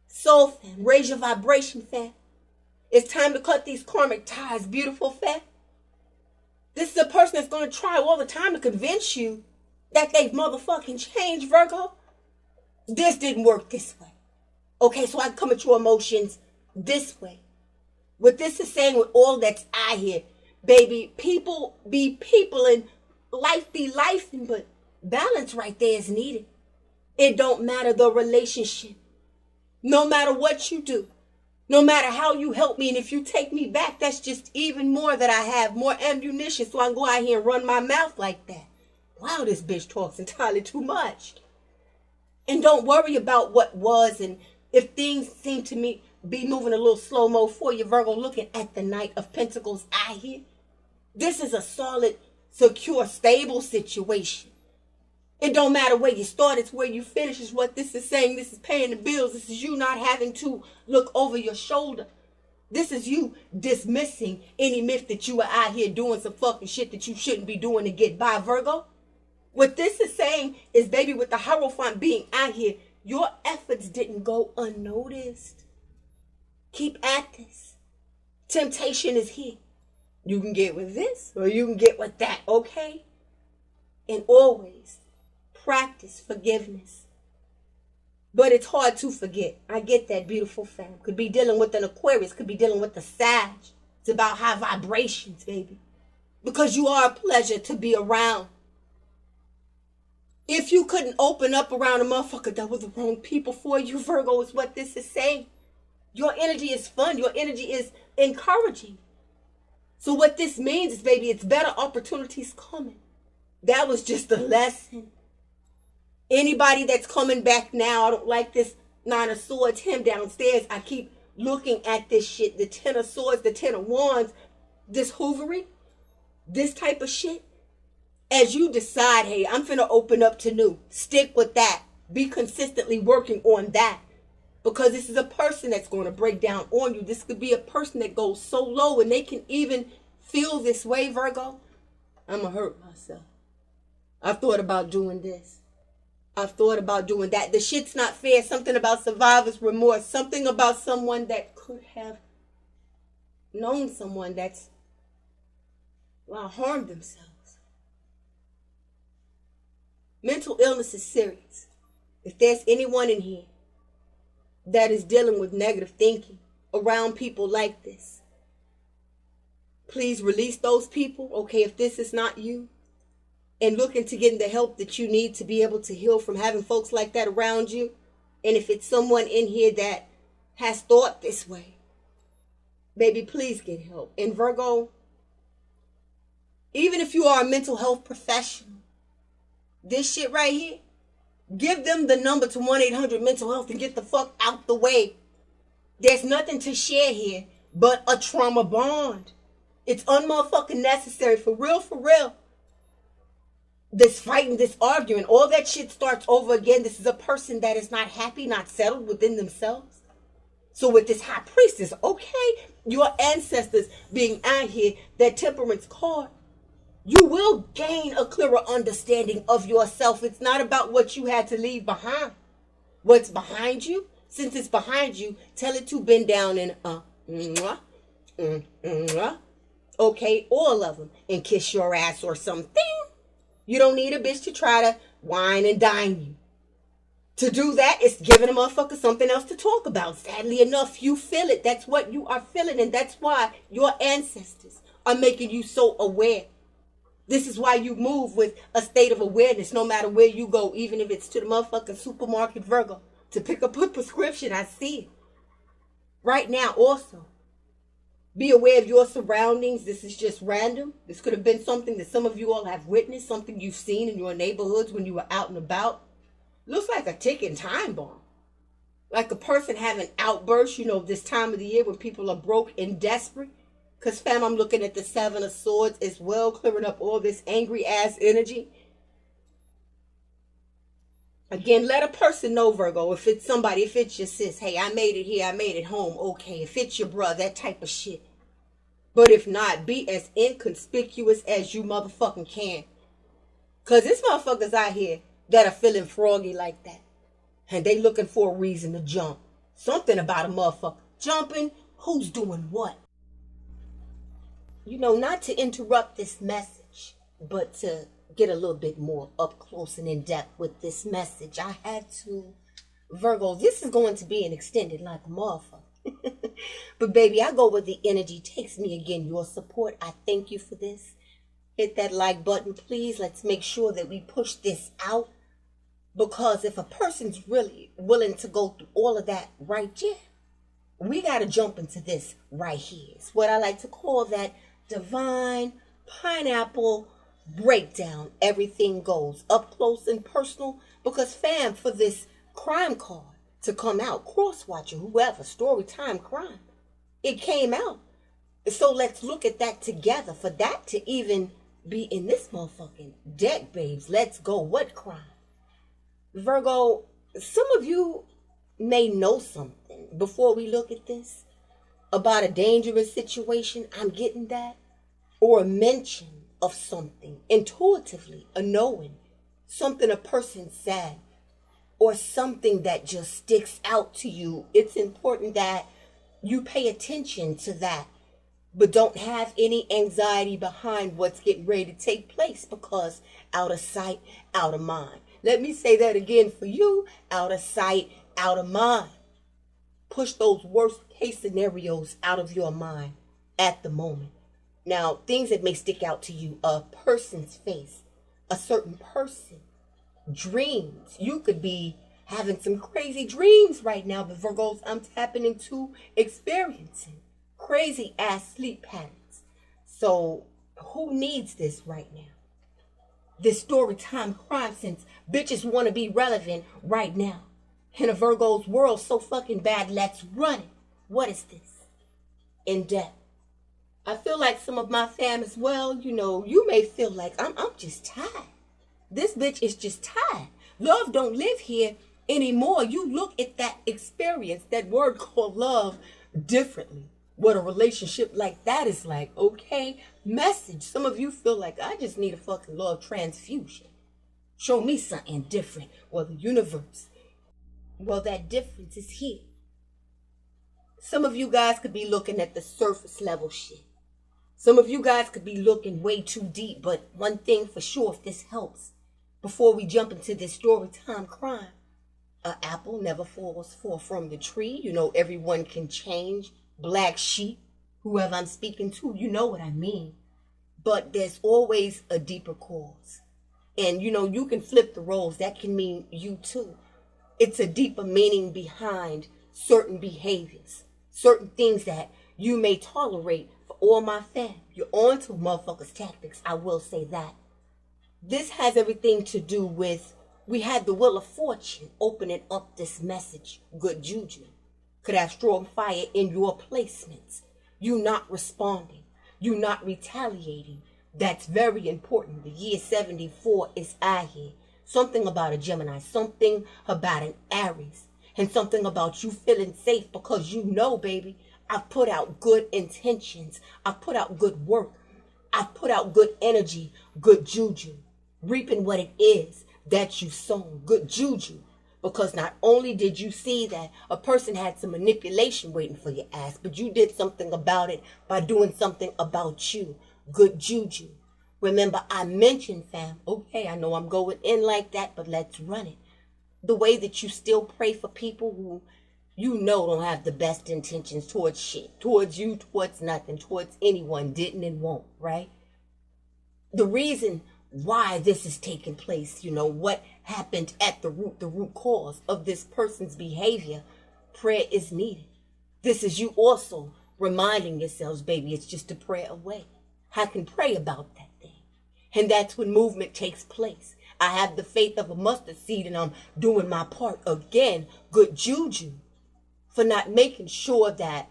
A: Soul fam, raise your vibration, fam. It's time to cut these karmic ties, beautiful fam. This is a person that's going to try all the time to convince you that they've motherfucking changed, Virgo. This didn't work this way. Okay, so I come at your emotions this way. What this is saying with all that's out here, baby, people be people and life be life, but balance right there is needed. It don't matter the relationship. No matter what you do. No matter how you help me, and if you take me back, that's just even more that I have, more ammunition, so I can go out here and run my mouth like that. wow, this bitch talks entirely too much. And don't worry about what was, and if things seem to me be moving a little slow-mo for you, Virgo, looking at the Knight of Pentacles out here. This is a solid, secure, stable situation. It don't matter where you start, it's where you finish is what this is saying. This is paying the bills. This is you not having to look over your shoulder. This is you dismissing any myth that you are out here doing some fucking shit that you shouldn't be doing to get by, Virgo. What this is saying is, baby, with the Hierophant being out here, your efforts didn't go unnoticed. Keep at this. Temptation is here. You can get with this or you can get with that, okay? And always practice forgiveness. But it's hard to forget. I get that, beautiful fam. Could be dealing with an Aquarius. Could be dealing with a Sag. It's about high vibrations, baby. Because you are a pleasure to be around. If you couldn't open up around a motherfucker that was the wrong people for you, Virgo, is what this is saying. Your energy is fun. Your energy is encouraging. So what this means is, baby, it's better opportunities coming. That was just a lesson. Anybody that's coming back now, I don't like this Nine of Swords, him downstairs. I keep looking at this shit. The Ten of Swords, the Ten of Wands, this hoovery, this type of shit. As you decide, hey, I'm finna open up to new. Stick with that. Be consistently working on that. Because this is a person that's going to break down on you. This could be a person that goes so low and they can even feel this way, Virgo. I'm going to hurt myself. I've thought about doing this. I've thought about doing that. The shit's not fair. Something about survivor's remorse. Something about someone that could have known someone that's harmed themselves. Mental illness is serious. If there's anyone in here that is dealing with negative thinking around people like this, please release those people, okay, if this is not you, and look into getting the help that you need to be able to heal from having folks like that around you. And if it's someone in here that has thought this way, baby, please get help. And Virgo, even if you are a mental health professional, this shit right here, give them the number to 1-800-MENTAL-HEALTH and get the fuck out the way. There's nothing to share here but a trauma bond. It's unmotherfucking necessary. For real, for real. This fighting, this arguing, all that shit starts over again. This is a person that is not happy, not settled within themselves. So with this High Priestess, okay, your ancestors being out here, that temperance card, you will gain a clearer understanding of yourself. It's not about what you had to leave behind. What's behind you? Since it's behind you, tell it to bend down and okay, all of them, and kiss your ass or something. You don't need a bitch to try to wine and dine you. To do that, it's giving a motherfucker something else to talk about. Sadly enough, you feel it. That's what you are feeling, and that's why your ancestors are making you so aware. This is why you move with a state of awareness no matter where you go, even if it's to the motherfucking supermarket, Virgo, to pick up a prescription. I see it. Right now also, be aware of your surroundings. This is just random. This could have been something that some of you all have witnessed, something you've seen in your neighborhoods when you were out and about. Looks like a ticking time bomb. Like a person having outbursts, this time of the year when people are broke and desperate. Because, fam, I'm looking at the Seven of Swords as well, clearing up all this angry-ass energy. Again, let a person know, Virgo, if it's somebody, if it's your sis, hey, I made it here, I made it home, okay. If it's your brother, that type of shit. But if not, be as inconspicuous as you motherfucking can. Because there's motherfuckers out here that are feeling froggy like that. And they looking for a reason to jump. Something about a motherfucker jumping, who's doing what? Not to interrupt this message, but to get a little bit more up close and in depth with this message, I had to, Virgo, this is going to be an extended like a motherfucker. But baby, I go where the energy takes me. Again, your support, I thank you for this. Hit that like button, please. Let's make sure that we push this out. Because if a person's really willing to go through all of that right here, we got to jump into this right here. It's what I like to call that divine pineapple breakdown. Everything goes up close and personal because, fam, for this crime card to come out, cross-watcher, whoever, story time crime, it came out. So let's look at that together. For that to even be in this motherfucking deck, babes, let's go. What crime? Virgo, some of you may know something before we look at this about a dangerous situation. I'm getting that. Or a mention of something intuitively, a knowing, something a person said, or something that just sticks out to you. It's important that you pay attention to that, but don't have any anxiety behind what's getting ready to take place, because out of sight, out of mind. Let me say that again for you. Out of sight, out of mind. Push those worst case scenarios out of your mind at the moment. Now, things that may stick out to you, a person's face, a certain person, dreams. You could be having some crazy dreams right now, but Virgos, I'm tapping into experiencing crazy ass sleep patterns. So who needs this right now? This story time crime, since bitches want to be relevant right now. In a Virgo's world so fucking bad, let's run it. What is this? In depth. I feel like some of my fam as well, you know, you may feel like I'm just tired. This bitch is just tired. Love don't live here anymore. You look at that experience, that word called love, differently. What a relationship like that is like. Okay, message. Some of you feel like I just need a fucking love transfusion. Show me something different. Well, the universe, well, that difference is here. Some of you guys could be looking at the surface level shit. Some of you guys could be looking way too deep, but one thing for sure, if this helps, before we jump into this story time crime, an apple never falls far from the tree. You know, everyone can change. Black sheep, whoever I'm speaking to, you know what I mean. But there's always a deeper cause. And, you know, you can flip the roles. That can mean you too. It's a deeper meaning behind certain behaviors, certain things that you may tolerate. For all my fam, you're on to motherfuckers' tactics. I will say that. This has everything to do with, we had the Wheel of Fortune opening up this message. Good juju. Could have strong fire in your placements. You not responding. You not retaliating. That's very important. The year 74 is out here. Something about a Gemini. Something about an Aries. And something about you feeling safe because you know, baby, I've put out good intentions. I've put out good work. I've put out good energy. Good juju. Reaping what it is that you sown. Good juju. Because not only did you see that a person had some manipulation waiting for your ass, but you did something about it by doing something about you. Good juju. Remember, I mentioned, fam, okay, I know I'm going in like that, but let's run it. The way that you still pray for people who you know don't have the best intentions towards shit, towards you, towards nothing, towards anyone, didn't and won't, right? The reason why this is taking place, you know, what happened at the root cause of this person's behavior, prayer is needed. This is you also reminding yourselves, baby, it's just a prayer away. I can pray about that thing. And that's when movement takes place. I have the faith of a mustard seed and I'm doing my part. Again, good juju for not making sure that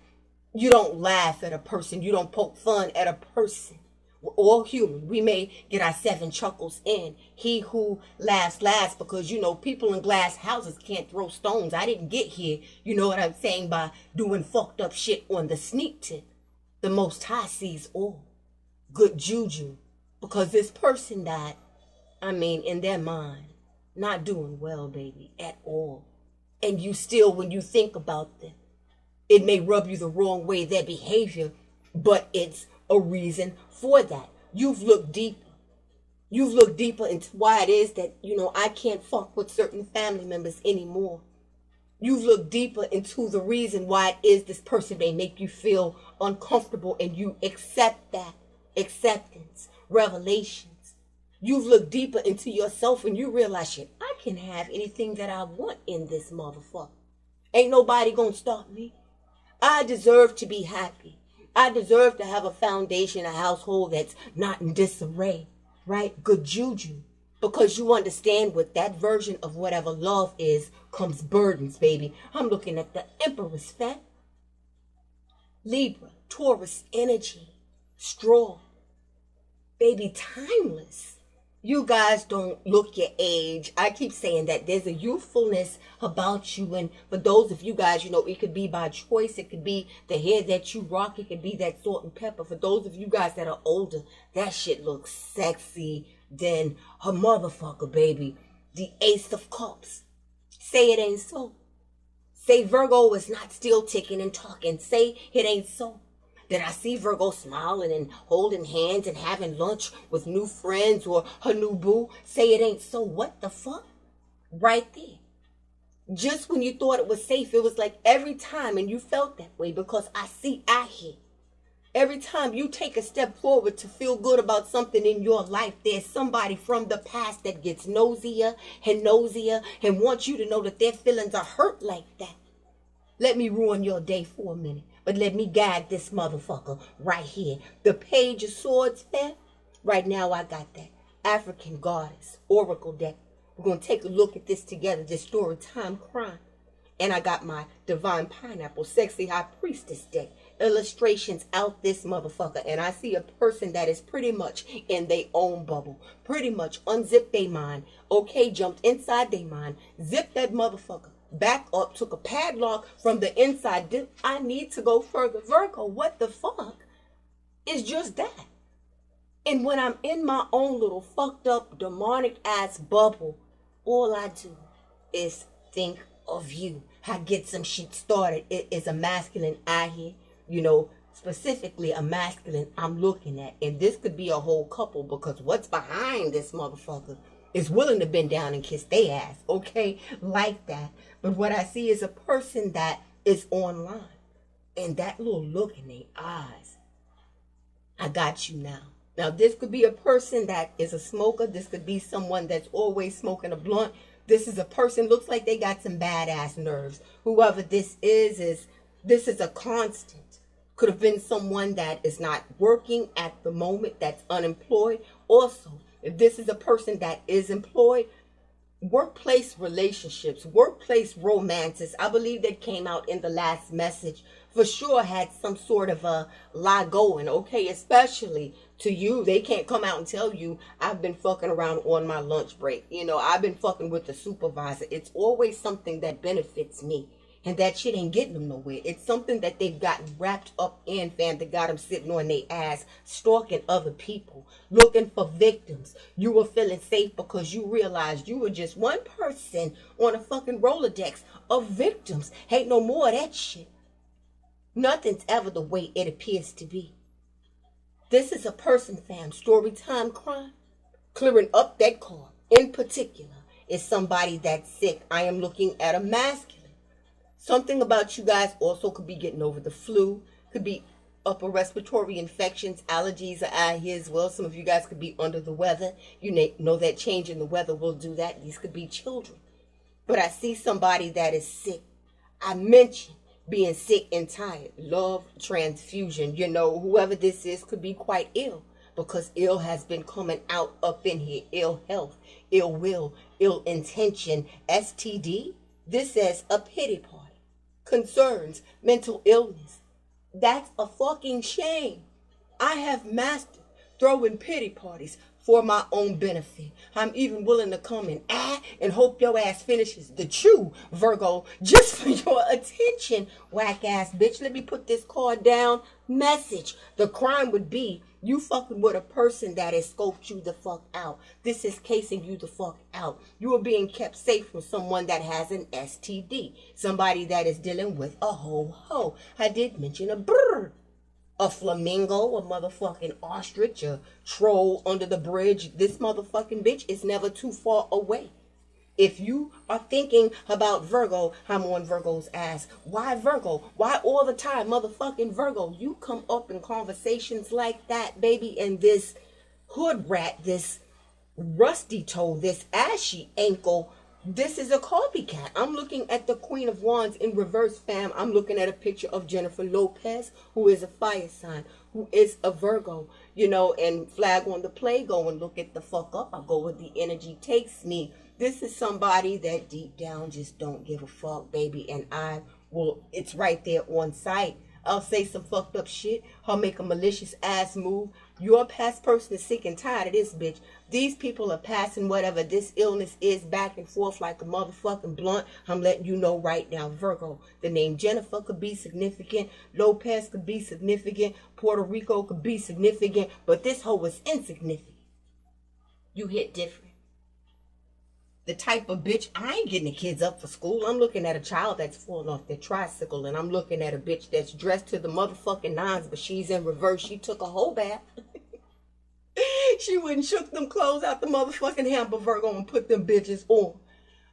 A: you don't laugh at a person. You don't poke fun at a person. We're all human. We may get our 7 chuckles in. He who laughs last, because, you know, people in glass houses can't throw stones. I didn't get here, you know what I'm saying, by doing fucked up shit on the sneak tip. The Most High sees all. Good juju. Because this person that, I mean, in their mind, not doing well, baby, at all. And you still, when you think about them, it may rub you the wrong way, their behavior, but it's a reason for that. You've looked deeper. You've looked deeper into why it is that, you know, I can't fuck with certain family members anymore. You've looked deeper into the reason why it is this person may make you feel uncomfortable, and you accept that. Acceptance. Revelations. You've looked deeper into yourself and you realize, shit, I can have anything that I want in this motherfucker. Ain't nobody gonna stop me. I deserve to be happy. I deserve to have a foundation, a household that's not in disarray. right? Good juju. Because you understand with that version of whatever love is comes burdens, baby. I'm looking at the Empress, fat. Libra, Taurus energy, strong, baby, timeless. You guys don't look your age. I keep saying that there's a youthfulness about you. And for those of you guys, you know, it could be by choice. It could be the hair that you rock. It could be that salt and pepper. For those of you guys that are older, that shit looks sexy than a motherfucker, baby. The Ace of Cups. Say it ain't so. Say Virgo is not still ticking and talking. Say it ain't so. Did I see Virgo smiling and holding hands and having lunch with new friends or her new boo? Say it ain't so. What the fuck? Right there. Just when you thought it was safe, it was like every time, and you felt that way because I hear. Every time you take a step forward to feel good about something in your life, there's somebody from the past that gets nosier and wants you to know that their feelings are hurt like that. Let me ruin your day for a minute. But let me gag this motherfucker right here. The Page of Swords, fam. Right now I got that African Goddess Oracle deck. We're going to take a look at this together. This story time crime. And I got my Divine Pineapple Sexy High Priestess deck. Illustrations out this motherfucker. And I see a person that is pretty much in their own bubble. Pretty much unzipped their mind. Okay, jumped inside their mind. Zipped that motherfucker back up, took a padlock from the inside. I need to go further. Virgo, what the fuck is just that? And when I'm in my own little fucked up demonic ass bubble, all I do is think of you. I get some shit started. It is a masculine I here, you know, specifically a masculine I'm looking at. And this could be a whole couple because what's behind this motherfucker is willing to bend down and kiss their ass, okay? Like that. But what I see is a person that is online. And that little look in their eyes. I got you now. Now, this could be a person that is a smoker. This could be someone that's always smoking a blunt. This is a person, looks like they got some badass nerves. Whoever this is this is a constant. Could have been someone that is not working at the moment, that's unemployed. Also, if this is a person that is employed, workplace relationships, workplace romances, I believe that came out in the last message, for sure had some sort of a lie going, okay? Especially to you. They can't come out and tell you, I've been fucking around on my lunch break. You know, I've been fucking with the supervisor. It's always something that benefits me. And that shit ain't getting them nowhere. It's something that they've gotten wrapped up in, fam, that got them sitting on their ass, stalking other people, looking for victims. You were feeling safe because you realized you were just one person on a fucking Rolodex of victims. Ain't no more of that shit. Nothing's ever the way it appears to be. This is a person, fam, story time crime, clearing up that card. In particular, is somebody that's sick. I am looking at a masculine. Something about you guys also could be getting over the flu. Could be upper respiratory infections. Allergies are out here as well. Some of you guys could be under the weather. You know that change in the weather will do that. These could be children. But I see somebody that is sick. I mentioned being sick and tired. Love transfusion. You know, whoever this is could be quite ill. Because ill has been coming out up in here. Ill health, ill will, ill intention. STD. This says a pity party. Concerns, mental illness. That's a fucking shame. I have mastered throwing pity parties for my own benefit. I'm even willing to come and hope your ass finishes the chew, Virgo, just for your attention, whack ass bitch. Let me put this card down. Message. The crime would be you fucking with a person that has scoped you the fuck out. This is casing you the fuck out. You are being kept safe from someone that has an STD. Somebody that is dealing with a ho-ho. I did mention a bird. A flamingo, a motherfucking ostrich, a troll under the bridge. This motherfucking bitch is never too far away. If you are thinking about Virgo, I'm on Virgo's ass. Why Virgo? Why all the time, motherfucking Virgo? You come up in conversations like that, baby, and this hood rat, this rusty toe, this ashy ankle This is a copycat. I'm looking at the Queen of Wands in reverse, fam. I'm looking at a picture of Jennifer Lopez, who is a fire sign, who is a Virgo, you know, and flag on the play, go and look it the fuck up. I go where the energy takes me. This is somebody that deep down just don't give a fuck, baby. And I will, it's right there on site. I'll say some fucked up shit. I'll make a malicious ass move. Your past person is sick and tired of this bitch. These people are passing whatever this illness is back and forth like a motherfucking blunt. I'm letting you know right now, Virgo. The name Jennifer could be significant. Lopez could be significant. Puerto Rico could be significant. But this hoe was insignificant. You hit different. The type of bitch, I ain't getting the kids up for school. I'm looking at a child that's falling off their tricycle, and I'm looking at a bitch that's dressed to the motherfucking nines, but she's in reverse. She took a whole bath. She went and shook them clothes out the motherfucking hamper, Virgo, and put them bitches on.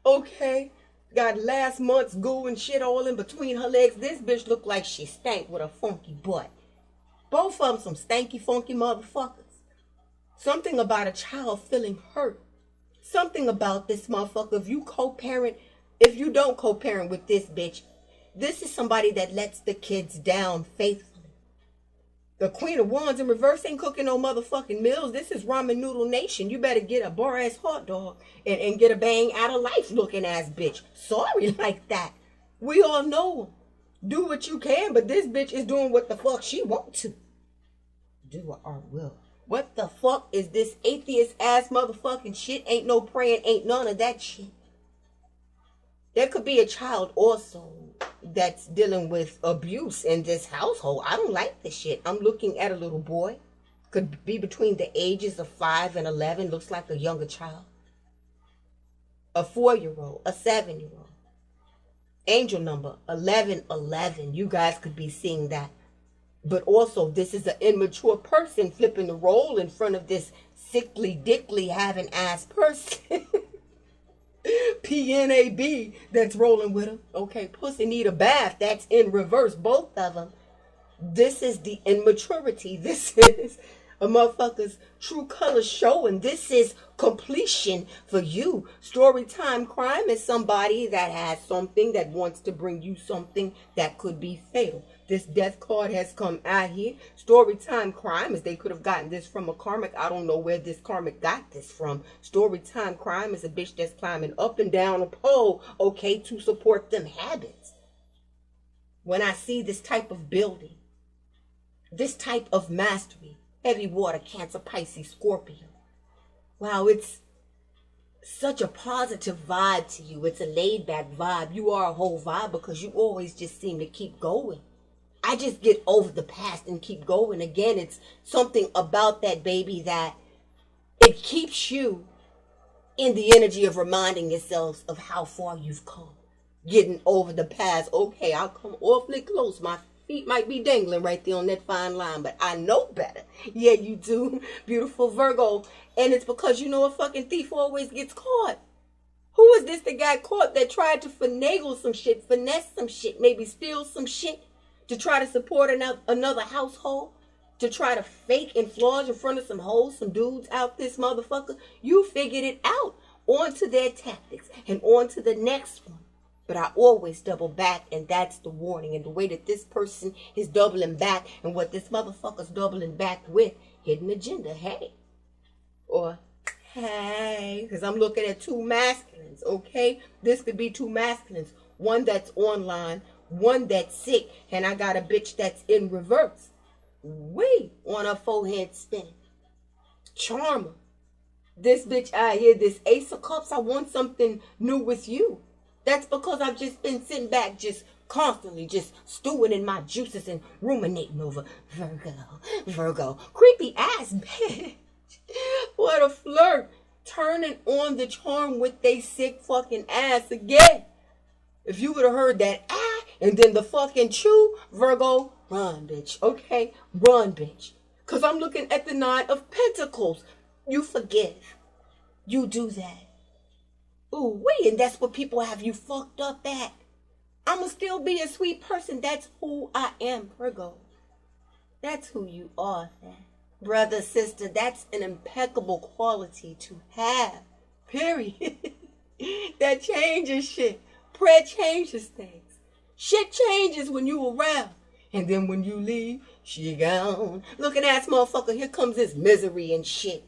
A: Okay? Got last month's goo and shit all in between her legs. This bitch looked like she stank with a funky butt. Both of them some stanky, funky motherfuckers. Something about a child feeling hurt. Something about this motherfucker. If you co-parent, if you don't co-parent with this bitch, this is somebody that lets the kids down faithfully. The Queen of Wands in reverse ain't cooking no motherfucking meals. This is ramen noodle nation. You better get a bar-ass hot dog and get a bang out of life looking ass bitch. Sorry like that. We all know. Do what you can, but this bitch is doing what the fuck she wants to. Do our will. What the fuck is this atheist ass motherfucking shit? Ain't no praying, ain't none of that shit. There could be a child also that's dealing with abuse in this household. I don't like this shit. I'm looking at a little boy. Could be between the ages of 5 and 11. Looks like a younger child. A 4-year-old. A 7-year-old. Angel number 1111. You guys could be seeing that. But also, this is an immature person flipping the role in front of this sickly, dickly, having ass person. PNAB that's rolling with him. Okay, pussy need a bath. That's in reverse, both of them. This is the immaturity. This is a motherfucker's true color showing. This is completion for you. Storytime crime is somebody that has something that wants to bring you something that could be fatal. This death card has come out here. Storytime crime is they could have gotten this from a karmic. I don't know where this karmic got this from. Storytime crime is a bitch that's climbing up and down a pole, okay, to support them habits. When I see this type of building, this type of mastery, heavy water, Cancer, Pisces, Scorpio. Wow, it's such a positive vibe to you. It's a laid back vibe. You are a whole vibe because you always just seem to keep going. I just get over the past and keep going. Again, it's something about that, baby, that it keeps you in the energy of reminding yourselves of how far you've come. Getting over the past. Okay, I'll come awfully close. My feet might be dangling right there on that fine line, but I know better. Yeah, you do, beautiful Virgo. And it's because you know a fucking thief always gets caught. Who is this that got caught that tried to finagle some shit, finesse some shit, maybe steal some shit to try to support another household, to try to fake and flaunt in front of some hoes, some dudes out this motherfucker? You figured it out. On to their tactics and on to the next one. But I always double back, and that's the warning. And the way that this person is doubling back and what this motherfucker's doubling back with, hidden agenda, hey. Or, hey, because I'm looking at two masculines, okay? This could be two masculines. One that's online, one that's sick, and I got a bitch that's in reverse. Wait, on her forehead spinning. Charmer. This bitch out here, this Ace of Cups, I want something new with you. That's because I've just been sitting back, just constantly just stewing in my juices and ruminating over Virgo. Creepy ass bitch. What a flirt. Turning on the charm with they sick fucking ass again. If you would have heard that and then the fucking chew, Virgo, run, bitch. Okay? Run, bitch. Because I'm looking at the 9 of Pentacles. You forgive. You do that. Ooh, wait, and that's what people have you fucked up at. I'ma still be a sweet person. That's who I am, Virgo. That's who you are, man. Brother, sister, that's an impeccable quality to have. Period. That changes shit. Prayer changes things. Shit changes when you around. And then when you leave, she gone. Looking ass motherfucker, here comes this misery and shit.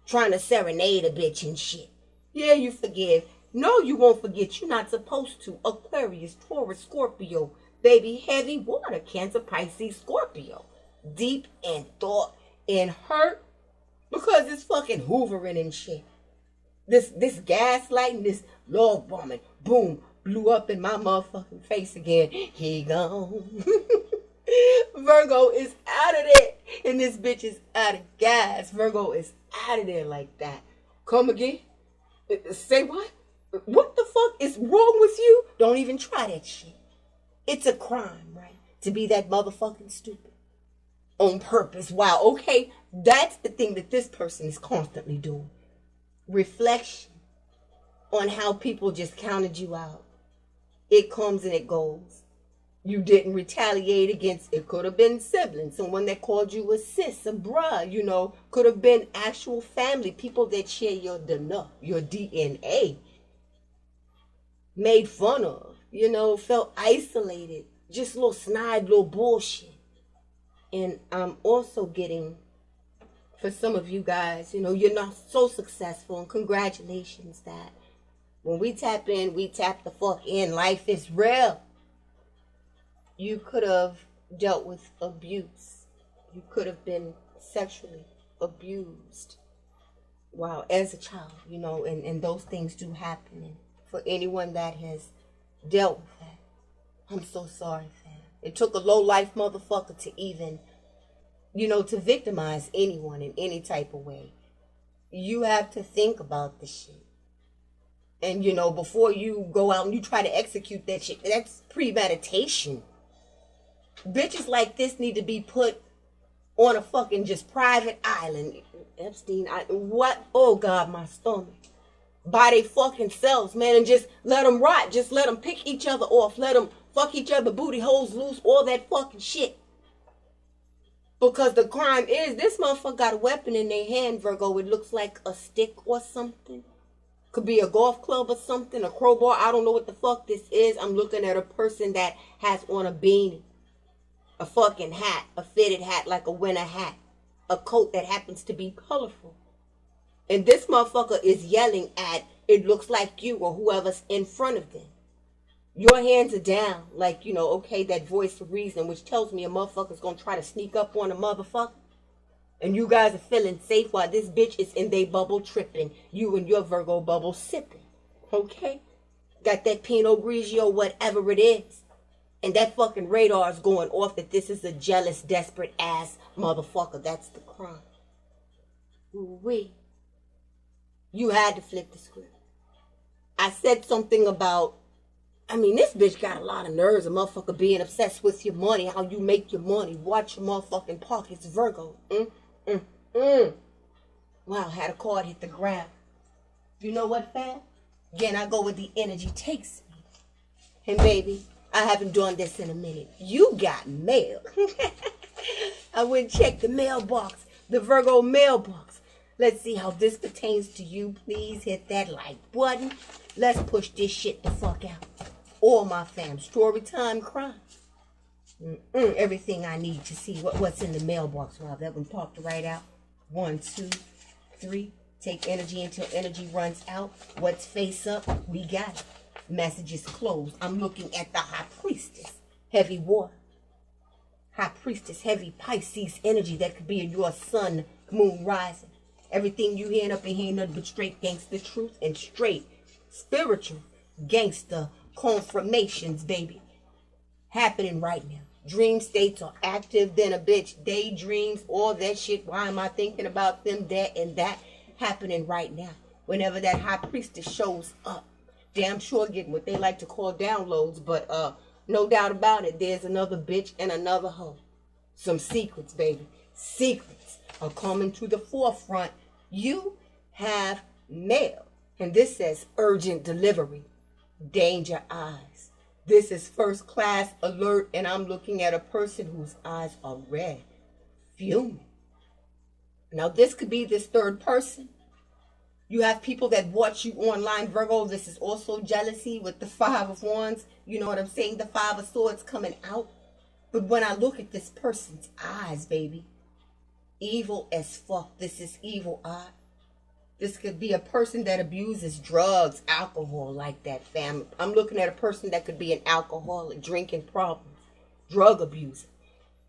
A: Trying to serenade a bitch and shit. Yeah, you forgive. No, you won't forget. You're not supposed to. Aquarius, Taurus, Scorpio. Baby, heavy water. Cancer, Pisces, Scorpio. Deep in thought and hurt. Because it's fucking hoovering and shit. This gaslighting, this love bombing. Boom. Blew up in my motherfucking face again. He gone. Virgo is out of there. And this bitch is out of gas. Virgo is out of there like that. Come again? Say what? What the fuck is wrong with you? Don't even try that shit. It's a crime, right? To be that motherfucking stupid. On purpose. Wow, okay. That's the thing that this person is constantly doing. Reflection on how people just counted you out. It comes and it goes. You didn't retaliate against, it could have been siblings, someone that called you a sis, a bruh, you know, could have been actual family, people that share your DNA. Made fun of, you know, felt isolated, just a little snide, little bullshit. And I'm also getting, for some of you guys, you know, you're not so successful, and congratulations that when we tap in, we tap the fuck in. Life is real. You could have dealt with abuse. You could have been sexually abused. Wow, as a child, you know, and those things do happen. And for anyone that has dealt with that, I'm so sorry, fam. It took a low-life motherfucker to even, you know, to victimize anyone in any type of way. You have to think about the shit. And, you know, before you go out and you try to execute that shit, that's premeditation. Bitches like this need to be put on a fucking just private island. Epstein, what? Oh, God, my stomach. By they fucking selves, man, and just let them rot. Just let them pick each other off. Let them fuck each other, booty holes loose, all that fucking shit. Because the crime is, this motherfucker got a weapon in their hand, Virgo. It looks like a stick or something. Could be a golf club or something, a crowbar. I don't know what the fuck this is. I'm looking at a person that has on a beanie. A fucking hat. A fitted hat like a winter hat. A coat that happens to be colorful. And this motherfucker is yelling at, it looks like you or whoever's in front of them. Your hands are down. Like, you know, okay, that voice of reason, which tells me a motherfucker's gonna try to sneak up on a motherfucker. And you guys are feeling safe while this bitch is in they bubble tripping. You and your Virgo bubble sipping. Okay? Got that Pinot Grigio, whatever it is. And that fucking radar is going off that this is a jealous, desperate ass motherfucker. That's the crime. Ooh-wee. You had to flip the script. I said something about, I mean, this bitch got a lot of nerves. A motherfucker being obsessed with your money, how you make your money. Watch your motherfucking pockets, Virgo. Wow, had a card hit the ground. You know what, fam? Again, I go where the energy takes me. And baby, I haven't done this in a minute. You got mail. I went and checked the mailbox, the Virgo mailbox. Let's see how this pertains to you. Please hit that like button. Let's push this shit the fuck out. All my fam, story time crime. Everything I need to see what's in the mailbox. Wow, that one popped right out. 1, 2, 3. Take energy until energy runs out. What's face up? We got it. Message is closed. I'm looking at the High Priestess. Heavy water. High Priestess, heavy Pisces energy. That could be in your sun, moon rising. Everything you hearing up in here, nothing but straight gangster truth and straight spiritual gangster confirmations, baby. Happening right now. Dream states are active, then a bitch daydreams, all that shit. Why am I thinking about them, that, and that? Happening right now. Whenever that High Priestess shows up. Damn sure getting what they like to call downloads, but no doubt about it, there's another bitch and another hoe. Some secrets, baby. Secrets are coming to the forefront. You have mail. And this says urgent delivery. Danger eyes. This is first class alert, and I'm looking at a person whose eyes are red. Fuming. Now this could be this third person. You have people that watch you online, Virgo. This is also jealousy with the Five of Wands. You know what I'm saying? The Five of Swords coming out. But when I look at this person's eyes, baby, evil as fuck. This is evil eye. This could be a person that abuses drugs, alcohol, like that, fam. I'm looking at a person that could be an alcoholic, drinking problems, drug abuser.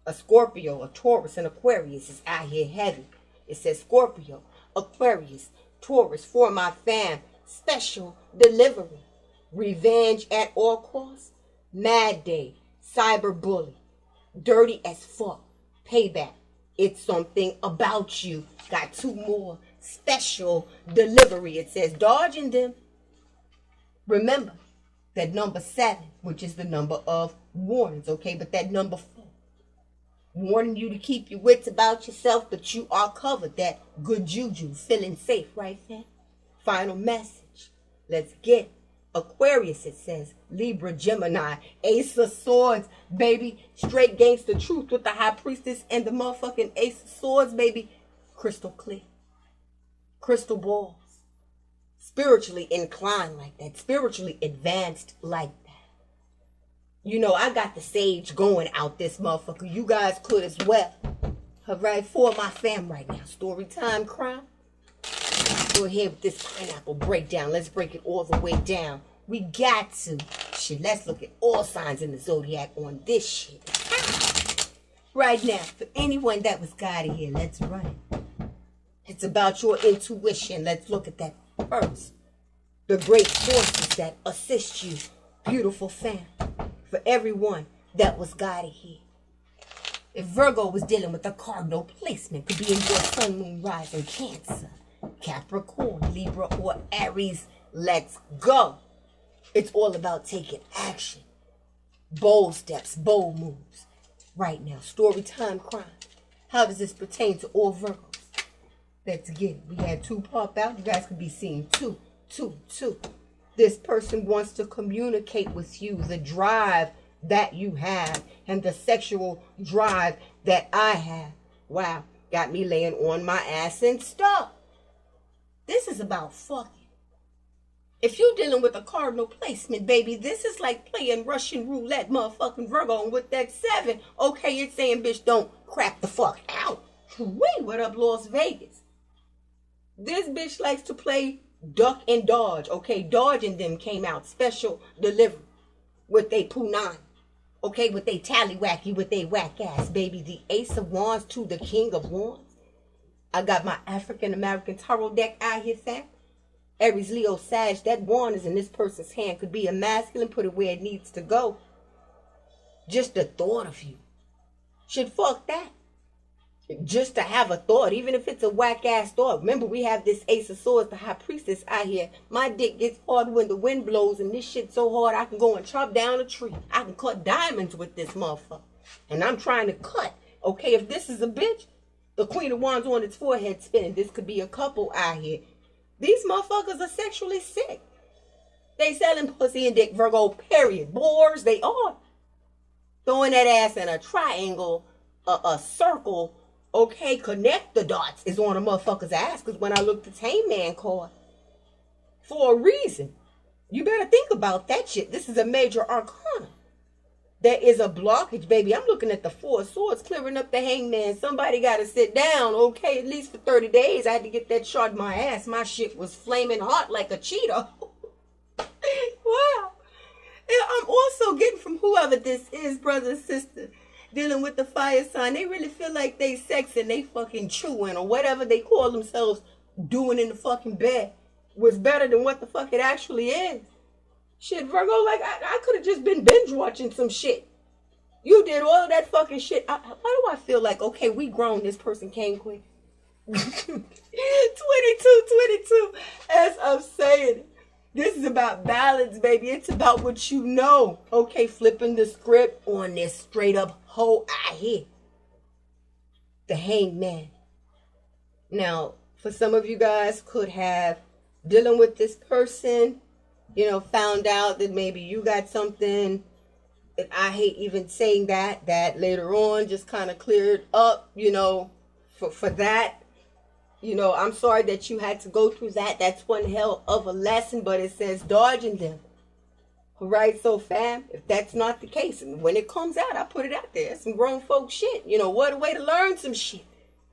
A: A Scorpio, a Taurus, an Aquarius is out here heavy. It says Scorpio, Aquarius, Taurus, for my fam. Special delivery. Revenge at all costs. Mad day. Cyberbully. Dirty as fuck. Payback. It's something about you. Got two more. Special delivery. It says dodging them. Remember that number 7, which is the number of warnings, okay? But that number 4, warning you to keep your wits about yourself, but you are covered. That good juju, feeling safe, right, fam? Final message. Let's get it. Aquarius, it says. Libra, Gemini, Ace of Swords, baby. Straight gangster truth with the High Priestess and the motherfucking Ace of Swords, baby. Crystal clear. Crystal balls. Spiritually inclined like that. Spiritually advanced like that. You know, I got the sage going out this motherfucker. You guys could as well. All right, for my fam right now. Story time, crime. Go ahead with this pineapple breakdown. Let's break it all the way down. We got to. Shit, let's look at all signs in the zodiac on this shit. Right now, for anyone that was guided here, let's run it. It's about your intuition. Let's look at that first. The great forces that assist you, beautiful fam. For everyone that was guided here. If Virgo was dealing with a cardinal placement, could be in your sun, moon, rising, Cancer, Capricorn, Libra, or Aries. Let's go. It's all about taking action. Bold steps, bold moves. Right now, story time, crime. How does this pertain to all Virgos? Let's get it. We had 2 pop out. You guys could be seeing 2, 2, 2. This person wants to communicate with you the drive that you have and the sexual drive that I have. Wow. Got me laying on my ass and stuff. This is about fucking. If you're dealing with a cardinal placement, baby, this is like playing Russian roulette, motherfucking Virgo. And with that 7, okay, it's saying, bitch, don't crap the fuck out. Wait, what up, Las Vegas? This bitch likes to play duck and dodge, okay? Dodging them came out. Special delivery with they punani, okay? With they tallywhacky, with they whack ass, baby. The Ace of Wands to the King of Wands. I got my African American tarot deck out here, fam. Aries, Leo, Sag. That wand is in this person's hand. Could be a masculine. Put it where it needs to go. Just the thought of you. Should fuck that. Just to have a thought, even if it's a whack-ass thought. Remember, we have this Ace of Swords, the High Priestess out here. My dick gets hard when the wind blows, and this shit so hard I can go and chop down a tree. I can cut diamonds with this motherfucker. And I'm trying to cut. Okay, if this is a bitch, the Queen of Wands on its forehead spinning. This could be a couple out here. These motherfuckers are sexually sick. They selling pussy and dick, Virgo, period. Boars, they are. Throwing that ass in a triangle, a circle. Okay, connect the dots is on a motherfucker's ass. Because when I looked at Hangman card, for a reason. You better think about that shit. This is a major arcana. There is a blockage, baby. I'm looking at the 4 of Swords clearing up the Hangman. Somebody got to sit down, okay? At least for 30 days. I had to get that shot in my ass. My shit was flaming hot like a Cheeto. Wow. And I'm also getting from whoever this is, brother and sister, dealing with the fire sign. They really feel like they sexing, they fucking chewing, or whatever they call themselves doing in the fucking bed was better than what the fuck it actually is. Shit, Virgo, like, I could have just been binge watching some shit. You did all of that fucking shit. Why do I feel like, okay, we grown, this person came quick? 22, as I'm saying, this is about balance, baby. It's about what you know. Okay, flipping the script on this straight up hoe out here. The Hangman. Now, for some of you guys could have dealing with this person, you know, found out that maybe you got something, and I hate even saying that later on just kind of cleared up, you know, for that. You know, I'm sorry that you had to go through that. That's one hell of a lesson, but it says dodging them. All right, so fam, if that's not the case, and when it comes out, I put it out there. It's some grown folk shit. You know, what a way to learn some shit.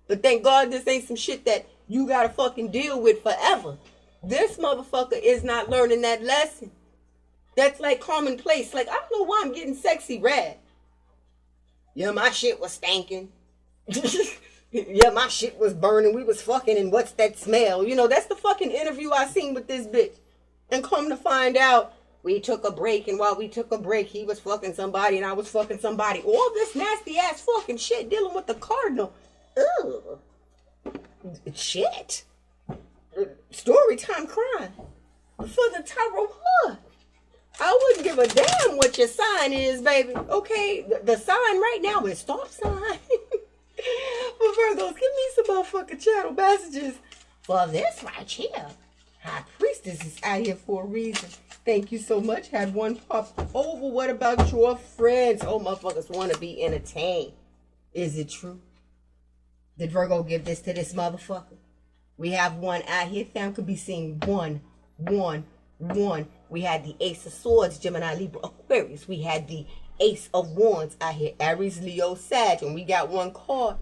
A: But thank God this ain't some shit that you gotta fucking deal with forever. This motherfucker is not learning that lesson. That's like commonplace. Like, I don't know why I'm getting sexy red. Yeah, my shit was stanking. Yeah, my shit was burning. We was fucking, and what's that smell? You know, that's the fucking interview I seen with this bitch. And come to find out, we took a break, and while we took a break, he was fucking somebody, and I was fucking somebody. All this nasty ass fucking shit dealing with the cardinal. Ugh. Shit. Story time crime. For the tarot hood. I wouldn't give a damn what your sign is, baby. Okay, the sign right now is stop sign. But Virgos, give me some motherfucking channel messages for this right here. High Priestess is out here for a reason. Thank you so much. Had one pop over. What about your friends? Oh, motherfuckers want to be entertained. Is it true? Did Virgo give this to this motherfucker? We have one out here. Fam could be seeing one. We had the Ace of Swords, Gemini, Libra, Aquarius. We had the Ace of Wands out here, Aries, Leo, Sag. And we got one card.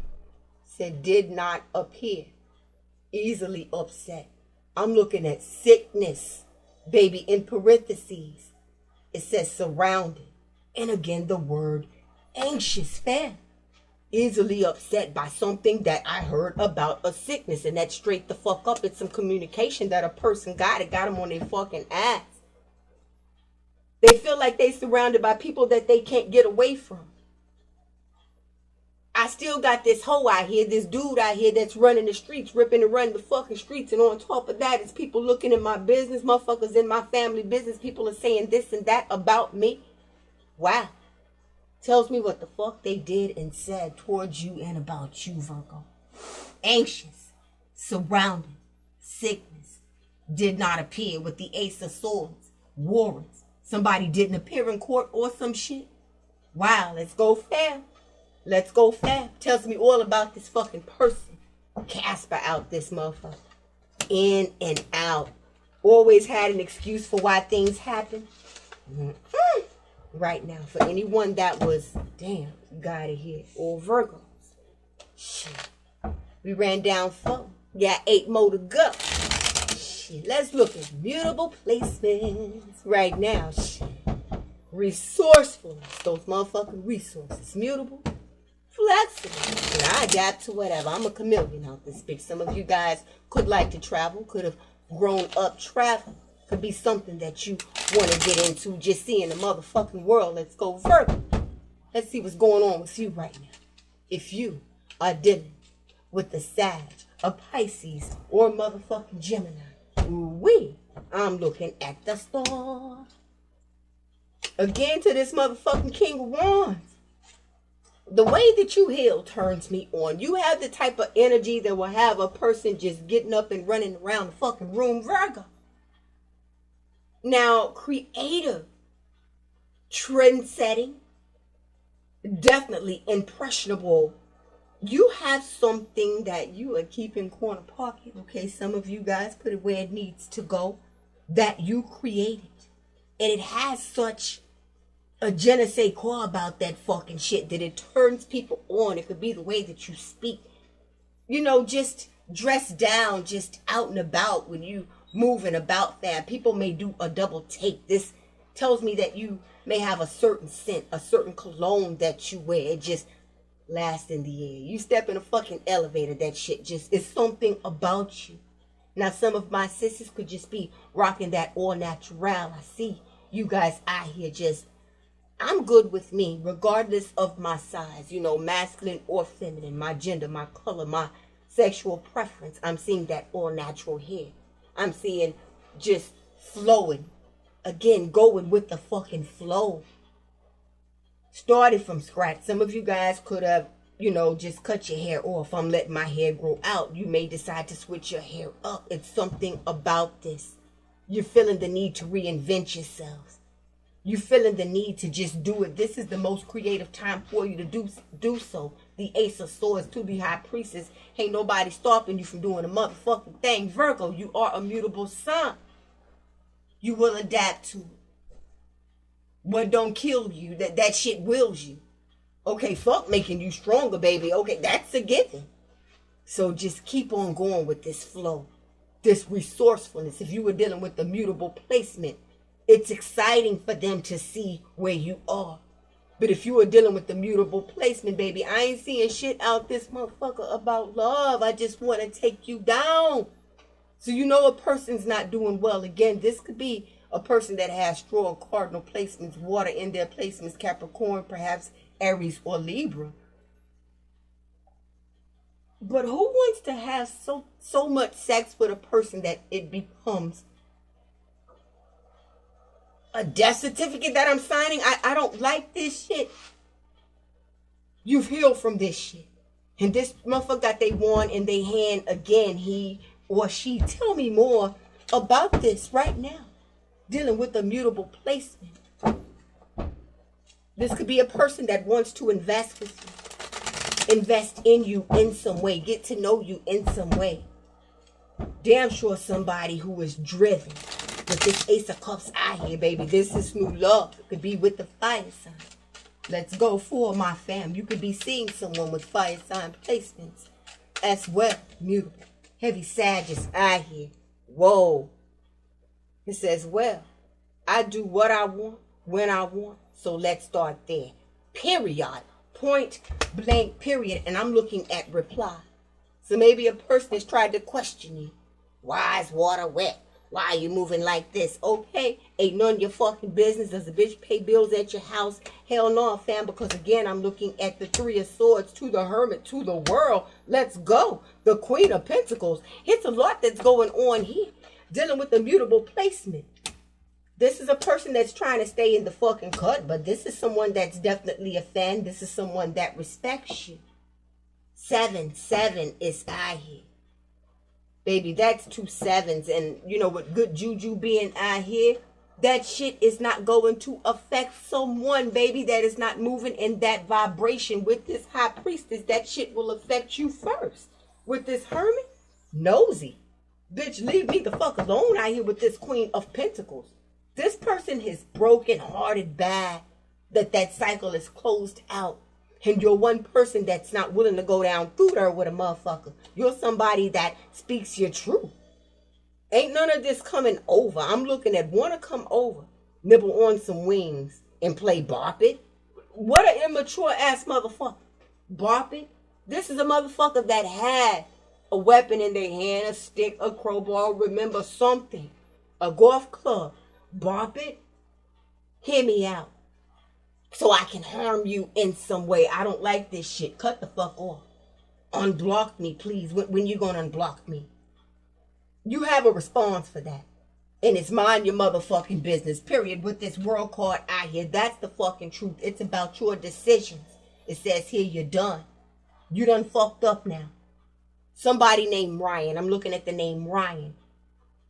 A: Said did not appear. Easily upset. I'm looking at sickness. Baby, in parentheses, it says surrounded. And again, the word anxious, fam. Easily upset by something that I heard about a sickness. And that's straight the fuck up. It's some communication that a person got. It got them on their fucking ass. They feel like they surrounded by people that they can't get away from. I still got this hoe out here, this dude out here that's running the streets, ripping and running the fucking streets. And on top of that is people looking at my business, motherfuckers in my family business. People are saying this and that about me. Wow. Tells me what the fuck they did and said towards you and about you, Virgo. Anxious, surrounded, sickness, did not appear with the Ace of Swords, warrants. Somebody didn't appear in court or some shit. Wow, let's go fam. Let's go fam. Tells me all about this fucking person. Casper out this motherfucker. In and out. Always had an excuse for why things happen. Right now. For anyone that was, damn, you got it here. All Virgos. Shit. We ran down 4. Got 8 more to go. Shit. Let's look at mutable placements right now. Shit. Resourcefulness. Those motherfucking resources. Mutable. Flexible. And I adapt to whatever. I'm a chameleon out this bitch. Some of you guys could like to travel. Could have grown up traveling. Could be something that you want to get into. Just seeing the motherfucking world. Let's go Virgo. Let's see what's going on with you right now. If you are dealing with the Sag, a Pisces, or motherfucking Gemini. I'm looking at the star. Again to this motherfucking King of Wands. The way that you heal turns me on. You have the type of energy that will have a person just getting up and running around the fucking room, Virgo. Now, creative, trend-setting, definitely impressionable. You have something that you are keeping corner pocket. Okay, some of you guys put it where it needs to go. That you created. And it has such a je ne sais quoi about that fucking shit that it turns people on. It could be the way that you speak. You know, just dressed down, just out and about when you moving about, fam. People may do a double take. This tells me that you may have a certain scent, a certain cologne that you wear. It just lasts in the air. You step in a fucking elevator, that shit just is something about you. Now, some of my sisters could just be rocking that all natural. I see you guys out here just, I'm good with me, regardless of my size, you know, masculine or feminine, my gender, my color, my sexual preference. I'm seeing that all natural hair. I'm seeing just flowing. Again, going with the fucking flow. Started from scratch. Some of you guys could have, you know, just cut your hair off. I'm letting my hair grow out. You may decide to switch your hair up. It's something about this. You're feeling the need to reinvent yourselves. You feeling the need to just do it. This is the most creative time for you to do so. The Ace of Swords to the High Priestess. Ain't nobody stopping you from doing a motherfucking thing. Virgo, you are a mutable sign. You will adapt to it. What don't kill you, that shit wills you. Okay, fuck making you stronger, baby. Okay, that's a given. So just keep on going with this flow. This resourcefulness. If you were dealing with the mutable placement, it's exciting for them to see where you are. But if you were dealing with the mutable placement, baby, I ain't seeing shit out this motherfucker about love. I just want to take you down. So you know a person's not doing well. Again, this could be a person that has strong cardinal placements, water in their placements, Capricorn, perhaps Aries or Libra. But who wants to have so much sex with a person that it becomes a death certificate that I'm signing? I don't like this shit. You've healed from this shit. And this motherfucker got they wand in their hand again, he or she. Tell me more about this right now. Dealing with a mutable placement. This could be a person that wants to invest with you. Invest in you in some way. Get to know you in some way. Damn sure somebody who is driven. With this Ace of Cups out here, baby. This is new love. It could be with the fire sign. Let's go for my fam. You could be seeing someone with fire sign placements as well. Mutable. Heavy Sagittarius out here. Whoa. It says, well, I do what I want, when I want. So let's start there. Period. Point blank period. And I'm looking at reply. So maybe a person has tried to question you. Why is water wet? Why are you moving like this? Okay, ain't none of your fucking business. Does a bitch pay bills at your house? Hell no, fam, because again, I'm looking at the Three of Swords to the Hermit, to the world. Let's go. The Queen of Pentacles. It's a lot that's going on here. Dealing with the mutable placement. This is a person that's trying to stay in the fucking cut, but this is someone that's definitely a fan. This is someone that respects you. 7 is out here. Baby, that's 2 sevens. And, you know, with good juju being out here, that shit is not going to affect someone, baby, that is not moving in that vibration. With this High Priestess, that shit will affect you first. With this Hermit, nosy. Bitch, leave me the fuck alone out here with this Queen of Pentacles. This person is broken-hearted bad, that cycle is closed out. And you're one person that's not willing to go down through there with a motherfucker. You're somebody that speaks your truth. Ain't none of this coming over. I'm looking at want to come over, nibble on some wings, and play Bop It. What an immature ass motherfucker. Bop It. This is a motherfucker that had a weapon in their hand, a stick, a crowbar, remember something. A golf club. Bop It. Hear me out. So I can harm you in some way. I don't like this shit. Cut the fuck off. Unblock me, please. When you gonna unblock me? You have a response for that. And it's mind your motherfucking business. Period. With this world card out here. That's the fucking truth. It's about your decisions. It says here you're done. You done fucked up now. Somebody named Ryan. I'm looking at the name Ryan.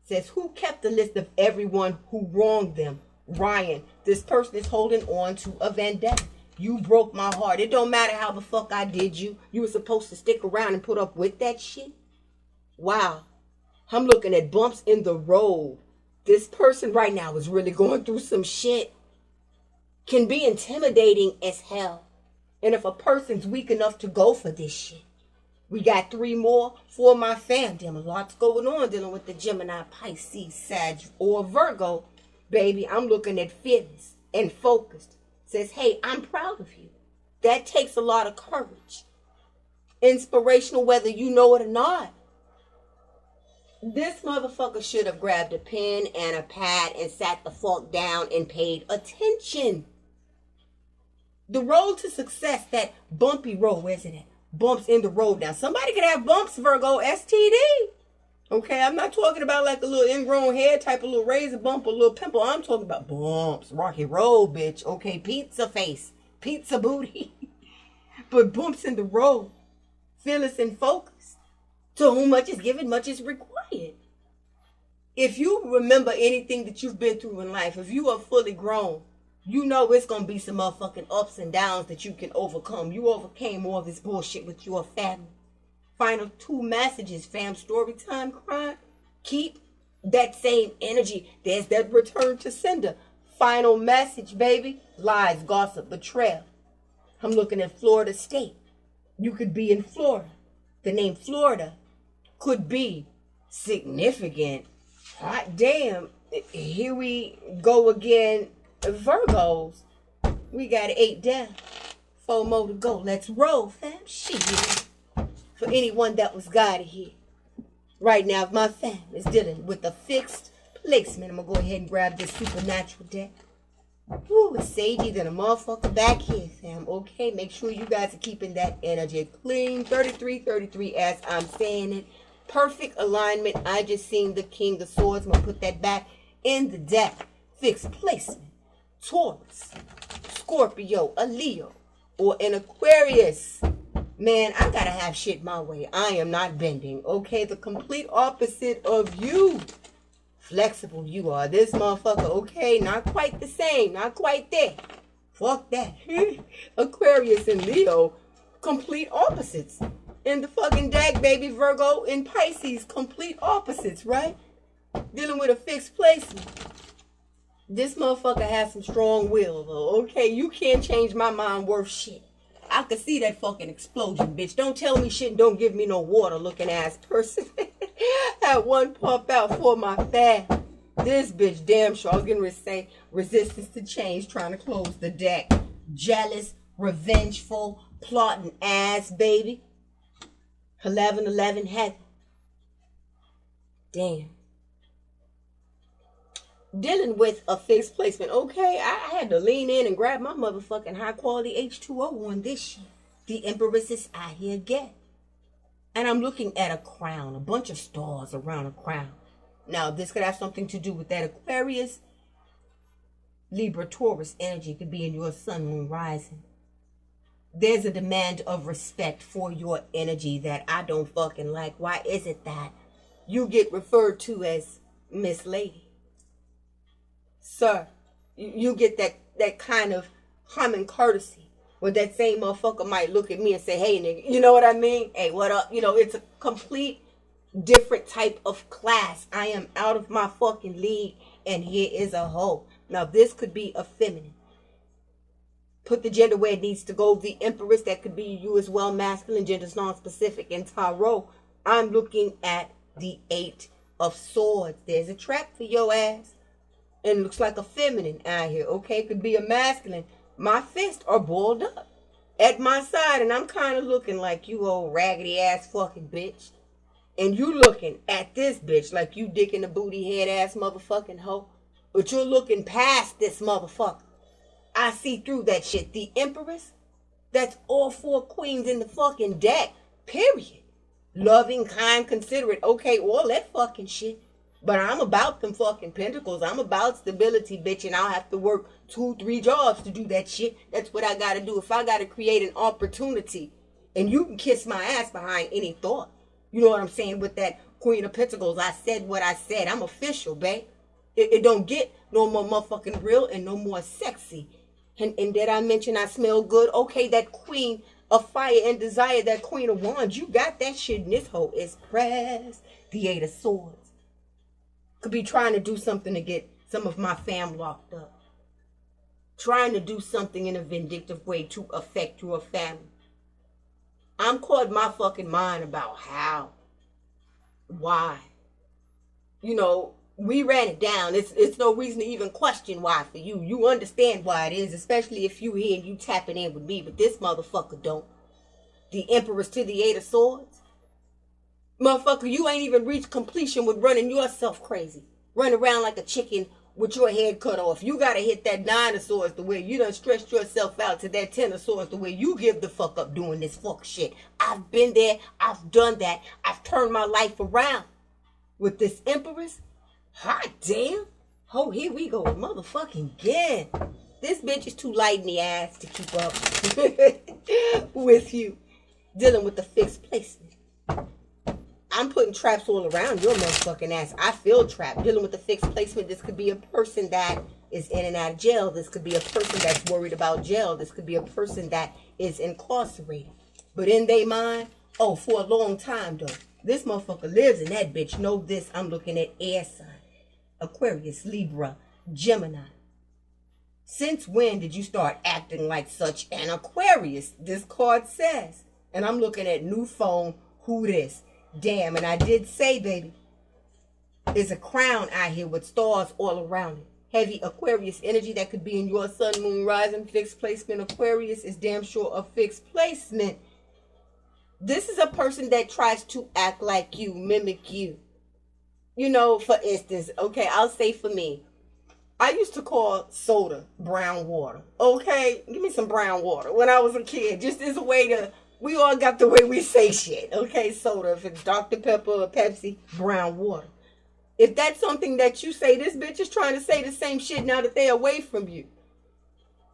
A: It says who kept the list of everyone who wronged them? Ryan. This person is holding on to a vendetta. You broke my heart. It don't matter how the fuck I did you. You were supposed to stick around and put up with that shit. Wow. I'm looking at bumps in the road. This person right now is really going through some shit. Can be intimidating as hell. And if a person's weak enough to go for this shit. We got 3 more for my fandom. A lot's going on dealing with the Gemini, Pisces, Sag, or Virgo. Baby, I'm looking at fitness and focused. Says, hey, I'm proud of you. That takes a lot of courage. Inspirational, whether you know it or not. This motherfucker should have grabbed a pen and a pad and sat the fuck down and paid attention. The road to success, that bumpy road, isn't it? Bumps in the road. Now, somebody could have bumps, Virgo, STD. Okay, I'm not talking about like a little ingrown hair type of little razor bump or little pimple. I'm talking about bumps, rocky road, bitch. Okay, pizza face, pizza booty. But bumps in the road, fearless and focused. To whom much is given, much is required. If you remember anything that you've been through in life, if you are fully grown, You know it's going to be some motherfucking ups and downs that you can overcome. You overcame all this bullshit with your family. Final 2 messages, fam. Story time, crime. Keep that same energy. There's that return to sender. Final message, baby. Lies, gossip, betrayal. I'm looking at Florida State. You could be in Florida. The name Florida could be significant. Hot damn. Here we go again. Virgos. We got 8 down. 4 more to go. Let's roll, fam. Shit. For anyone that was guided here. Right now, my fam is dealing with a fixed placement. I'm going to go ahead and grab this supernatural deck. Ooh, it's sagey than a motherfucker back here, fam. Okay, make sure you guys are keeping that energy clean. 33, as I'm saying it. Perfect alignment. I just seen the King of Swords. I'm going to put that back in the deck. Fixed placement. Taurus, Scorpio, a Leo, or an Aquarius. Man, I gotta have shit my way. I am not bending. Okay, the complete opposite of you. Flexible you are. This motherfucker, okay, not quite the same. Not quite there. Fuck that. Aquarius and Leo, complete opposites. In the fucking deck, baby. Virgo and Pisces, complete opposites, right? Dealing with a fixed placement. This motherfucker has some strong will, though. Okay, you can't change my mind worth shit. I could see that fucking explosion, bitch. Don't tell me shit and don't give me no water looking ass person. Had one pump out for my fam. This bitch damn sure. I was gonna say resistance to change, trying to close the deck. Jealous, revengeful, plotting ass, baby. 11 heaven. Damn. Dealing with a fixed placement. Okay, I had to lean in and grab my motherfucking high quality H2O on this shit. The Empress is out here again. And I'm looking at a crown, a bunch of stars around a crown. Now, this could have something to do with that Aquarius, Libra, Taurus energy. Could be in your sun, moon, rising. There's a demand of respect for your energy that I don't fucking like. Why is it that you get referred to as Miss Lady? Sir, you get that kind of common courtesy where that same motherfucker might look at me and say, hey, nigga, you know what I mean? Hey, what up? You know, it's a complete different type of class. I am out of my fucking league, and here is a hoe. Now, this could be a feminine. Put the gender where it needs to go. The Empress, that could be you as well, masculine, gender's non-specific. In Tarot, I'm looking at the 8 of Swords. There's a trap for your ass. And it looks like a feminine out here. Okay, could be a masculine. My fists are balled up at my side, and I'm kind of looking like you old raggedy ass fucking bitch. And you looking at this bitch like you dick in the booty head ass motherfucking hoe. But you're looking past this motherfucker. I see through that shit. The Empress, that's all 4 queens in the fucking deck. Period. Loving, kind, considerate. Okay, all that fucking shit. But I'm about them fucking pentacles. I'm about stability, bitch. And I'll have to work 2-3 jobs to do that shit. That's what I got to do. If I got to create an opportunity. And you can kiss my ass behind any thought. You know what I'm saying? With that Queen of Pentacles, I said what I said. I'm official, babe. It don't get no more motherfucking real and no more sexy. And did I mention I smell good? Okay, that Queen of Fire and Desire, that Queen of Wands, you got that shit in this hoe. It's pressed. The 8 of Swords. Could be trying to do something to get some of my fam locked up. Trying to do something in a vindictive way to affect your family. I'm caught my fucking mind about how. Why. You know, we ran it down. It's no reason to even question why for you. You understand why it is, especially if you here and you tapping in with me. But this motherfucker don't. The Empress to the 8 of Swords. Motherfucker, you ain't even reached completion with running yourself crazy. Run around like a chicken with your head cut off. You gotta hit that 9 of Swords the way you done stretched yourself out to that 10 of Swords the way you give the fuck up doing this fuck shit. I've been there. I've done that. I've turned my life around. With this Empress, hot damn. Oh, here we go. Motherfucking again. This bitch is too light in the ass to keep up with you. Dealing with the fixed placement. I'm putting traps all around your motherfucking ass. I feel trapped. Dealing with the fixed placement, this could be a person that is in and out of jail. This could be a person that's worried about jail. This could be a person that is incarcerated. But in their mind, oh, for a long time, though. This motherfucker lives in that bitch. Know this, I'm looking at air sign. Aquarius, Libra, Gemini. Since when did you start acting like such an Aquarius? This card says. And I'm looking at new phone, who this? Damn, and I did say, baby, there's a crown out here with stars all around it. Heavy Aquarius energy that could be in your sun, moon, rising. Fixed placement Aquarius is damn sure a fixed placement. This is a person that tries to act like you, mimic you. You know, for instance, okay, I'll say for me, I used to call soda brown water. Okay, give me some brown water when I was a kid. Just as a way to, we all got the way we say shit. Okay, soda, if it's Dr. Pepper or Pepsi, brown water. If that's something that you say, this bitch is trying to say the same shit now that they're away from you.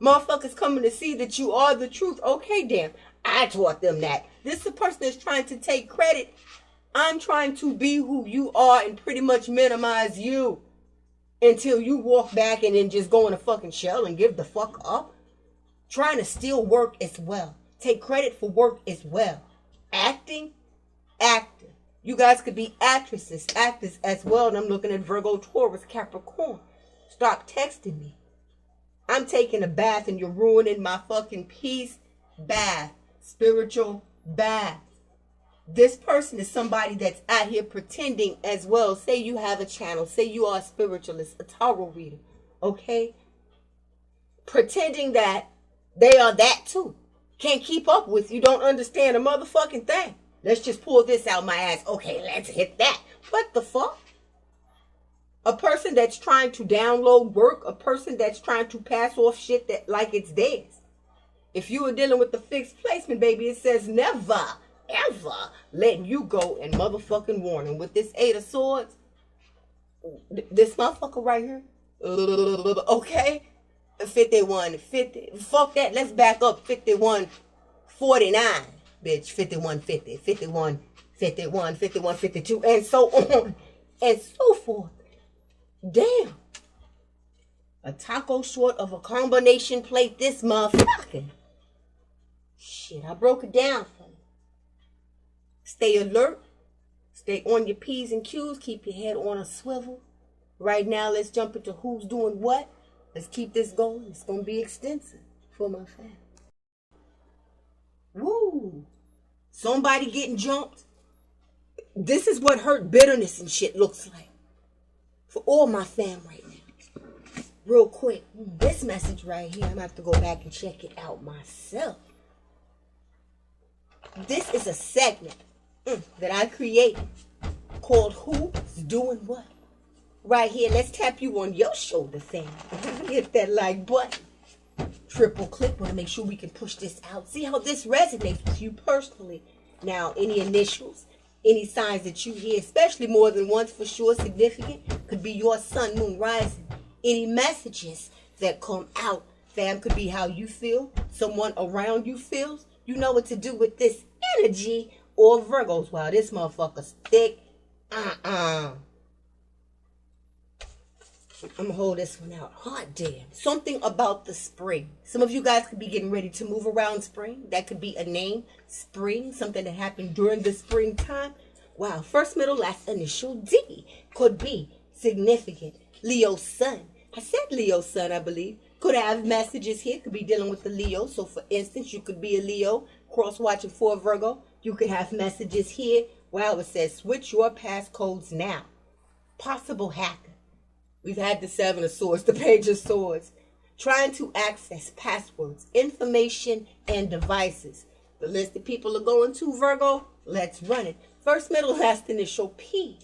A: Motherfuckers coming to see that you are the truth. Okay, damn, I taught them that. This is a person that's trying to take credit. I'm trying to be who you are and pretty much minimize you until you walk back and then just go in a fucking shell and give the fuck up. Trying to steal work as well. Take credit for work as well. Acting, actor. You guys could be actresses, actors as well. And I'm looking at Virgo, Taurus, Capricorn. Stop texting me. I'm taking a bath and you're ruining my fucking peace. Bath. Spiritual bath. This person is somebody that's out here pretending as well. Say you have a channel. Say you are a spiritualist, a tarot reader. Okay? Pretending that they are that too. Can't keep up with you. Don't understand a motherfucking thing. Let's just pull this out my ass. Okay, let's hit that. What the fuck? A person that's trying to download work. A person that's trying to pass off shit that like it's theirs. If you are dealing with the fixed placement, baby, it says never, ever letting you go and motherfucking warning. With this 8 of Swords, this motherfucker right here, okay, 5150. Fuck that. Let's back up. 5149, bitch. 5150, 5151, 5152, and so on and so forth. Damn. A taco short of a combination plate. This motherfucker. Shit, I broke it down for you. Stay alert. Stay on your P's and Q's. Keep your head on a swivel. Right now, let's jump into who's doing what. Let's keep this going. It's going to be extensive for my family. Woo. Somebody getting jumped. This is what hurt, bitterness, and shit looks like. For all my fam right now. Real quick. This message right here, I'm going to have to go back and check it out myself. This is a segment that I created called Who's Doing What. Right here, let's tap you on your shoulder, fam. Hit that like button. Triple click. Want to make sure we can push this out. See how this resonates with you personally. Now, any initials, any signs that you hear, especially more than once for sure, significant, could be your sun, moon, rising. Any messages that come out, fam, could be how you feel, someone around you feels. You know what to do with this energy or Virgos. Wow, this motherfucker's thick. I'm going to hold this one out. Hot damn. Something about the spring. Some of you guys could be getting ready to move around spring. That could be a name. Spring. Something that happened during the springtime. Wow. First, middle, last initial D. Could be significant. Leo sun. I said Leo sun, I believe. Could have messages here. Could be dealing with the Leo. So, for instance, you could be a Leo. Cross-watching for a Virgo. You could have messages here. Wow, it says switch your passcodes now. Possible hacker. We've had the 7 of Swords, the Page of Swords. Trying to access passwords, information, and devices. The list of people are going to Virgo. Let's run it. First, middle, last initial P,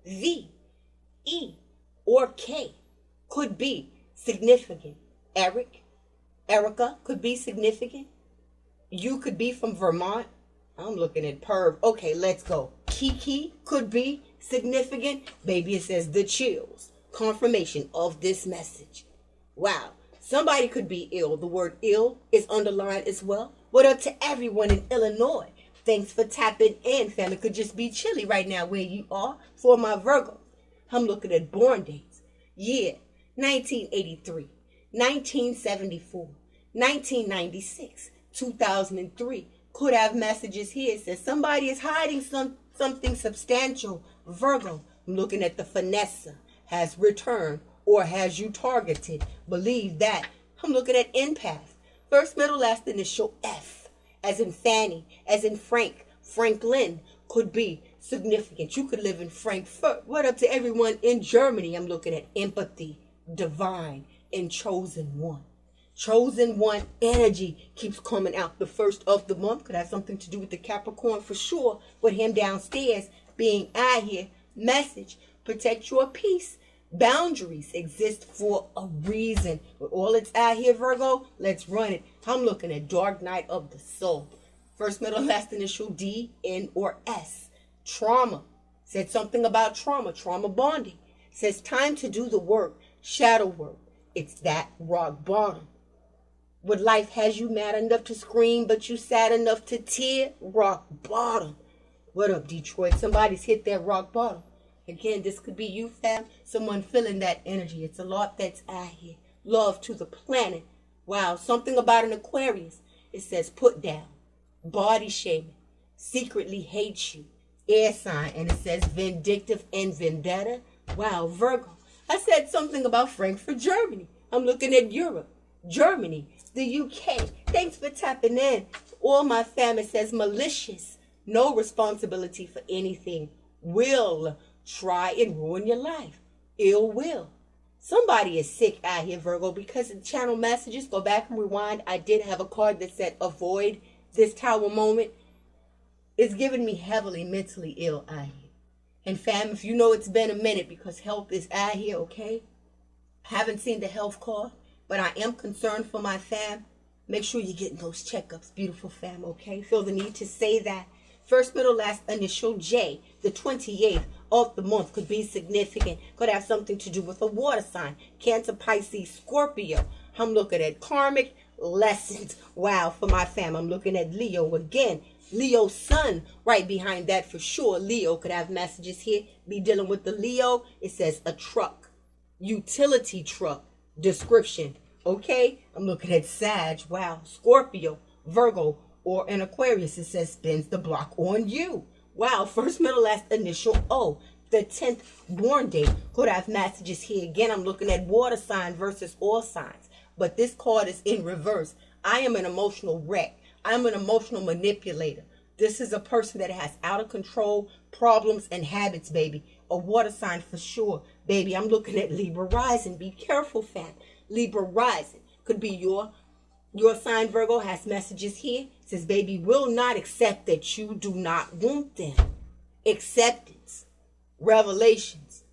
A: V, E, or K. Could be significant. Eric, Erica could be significant. You could be from Vermont. I'm looking at Perv. Okay, let's go. Kiki could be significant. Baby, it says the chills. Confirmation of this message. Wow. Somebody could be ill. The word ill is underlined as well. What up to everyone in Illinois? Thanks for tapping in, fam. It could just be chilly right now where you are. For my Virgo, I'm looking at born dates. Year 1983, 1974, 1996, 2003. Could have messages here. It says somebody is hiding something substantial. Virgo, I'm looking at the finesse. Has returned or has you targeted. Believe that. I'm looking at empath. First, middle, last initial F. As in Fanny, as in Frank. Franklin could be significant. You could live in Frankfurt. What up to everyone in Germany? I'm looking at empathy, divine, and chosen one. Chosen one energy keeps coming out. The first of the month could have something to do with the Capricorn for sure. With him downstairs being out here. Message, protect your peace. Boundaries exist for a reason. With all it's out here, Virgo, let's run it. I'm looking at dark night of the soul. First, middle, last initial D, N, or S. Trauma. Said something about trauma. Trauma bonding. Says time to do the work. Shadow work. It's that rock bottom. What life has you mad enough to scream, but you sad enough to tear? Rock bottom. What up, Detroit? Somebody's hit that rock bottom. Again, this could be you, fam. Someone feeling that energy. It's a lot that's out here. Love to the planet. Wow, something about an Aquarius. It says put down. Body shaming. Secretly hates you. Air sign. And it says vindictive and vendetta. Wow, Virgo. I said something about Frankfurt, Germany. I'm looking at Europe. Germany. The UK. Thanks for tapping in. All my fam, it says malicious. No responsibility for anything. Will try and ruin your life. Ill will. Somebody is sick out here, Virgo, because in channel messages, go back and rewind. I did have a card that said avoid this tower moment. It's giving me heavily mentally ill out here. And fam, if you know it's been a minute because health is out here, okay? Haven't seen the health card, but I am concerned for my fam. Make sure you're getting those checkups, beautiful fam, okay? Feel the need to say that. First, middle, last initial J. The 28th of the month could be significant. Could have something to do with a water sign. Cancer, Pisces, Scorpio. I'm looking at karmic lessons. Wow, for my fam. I'm looking at Leo again. Leo sun right behind that for sure. Leo could have messages here. Be dealing with the Leo. It says a truck. Utility truck. Description. Okay. I'm looking at Sag. Wow. Scorpio. Virgo. Or an Aquarius, it says spins the block on you. Wow, first, middle, last initial O. The 10th born date could have messages here. Again, I'm looking at water sign versus all signs. But this card is in reverse. I am an emotional wreck. I'm an emotional manipulator. This is a person that has out of control problems and habits, baby. A water sign for sure. Baby, I'm looking at Libra rising. Be careful, fam. Libra rising could be your sign, Virgo, has messages here. It says, baby, will not accept that you do not want them. Acceptance. Revelations.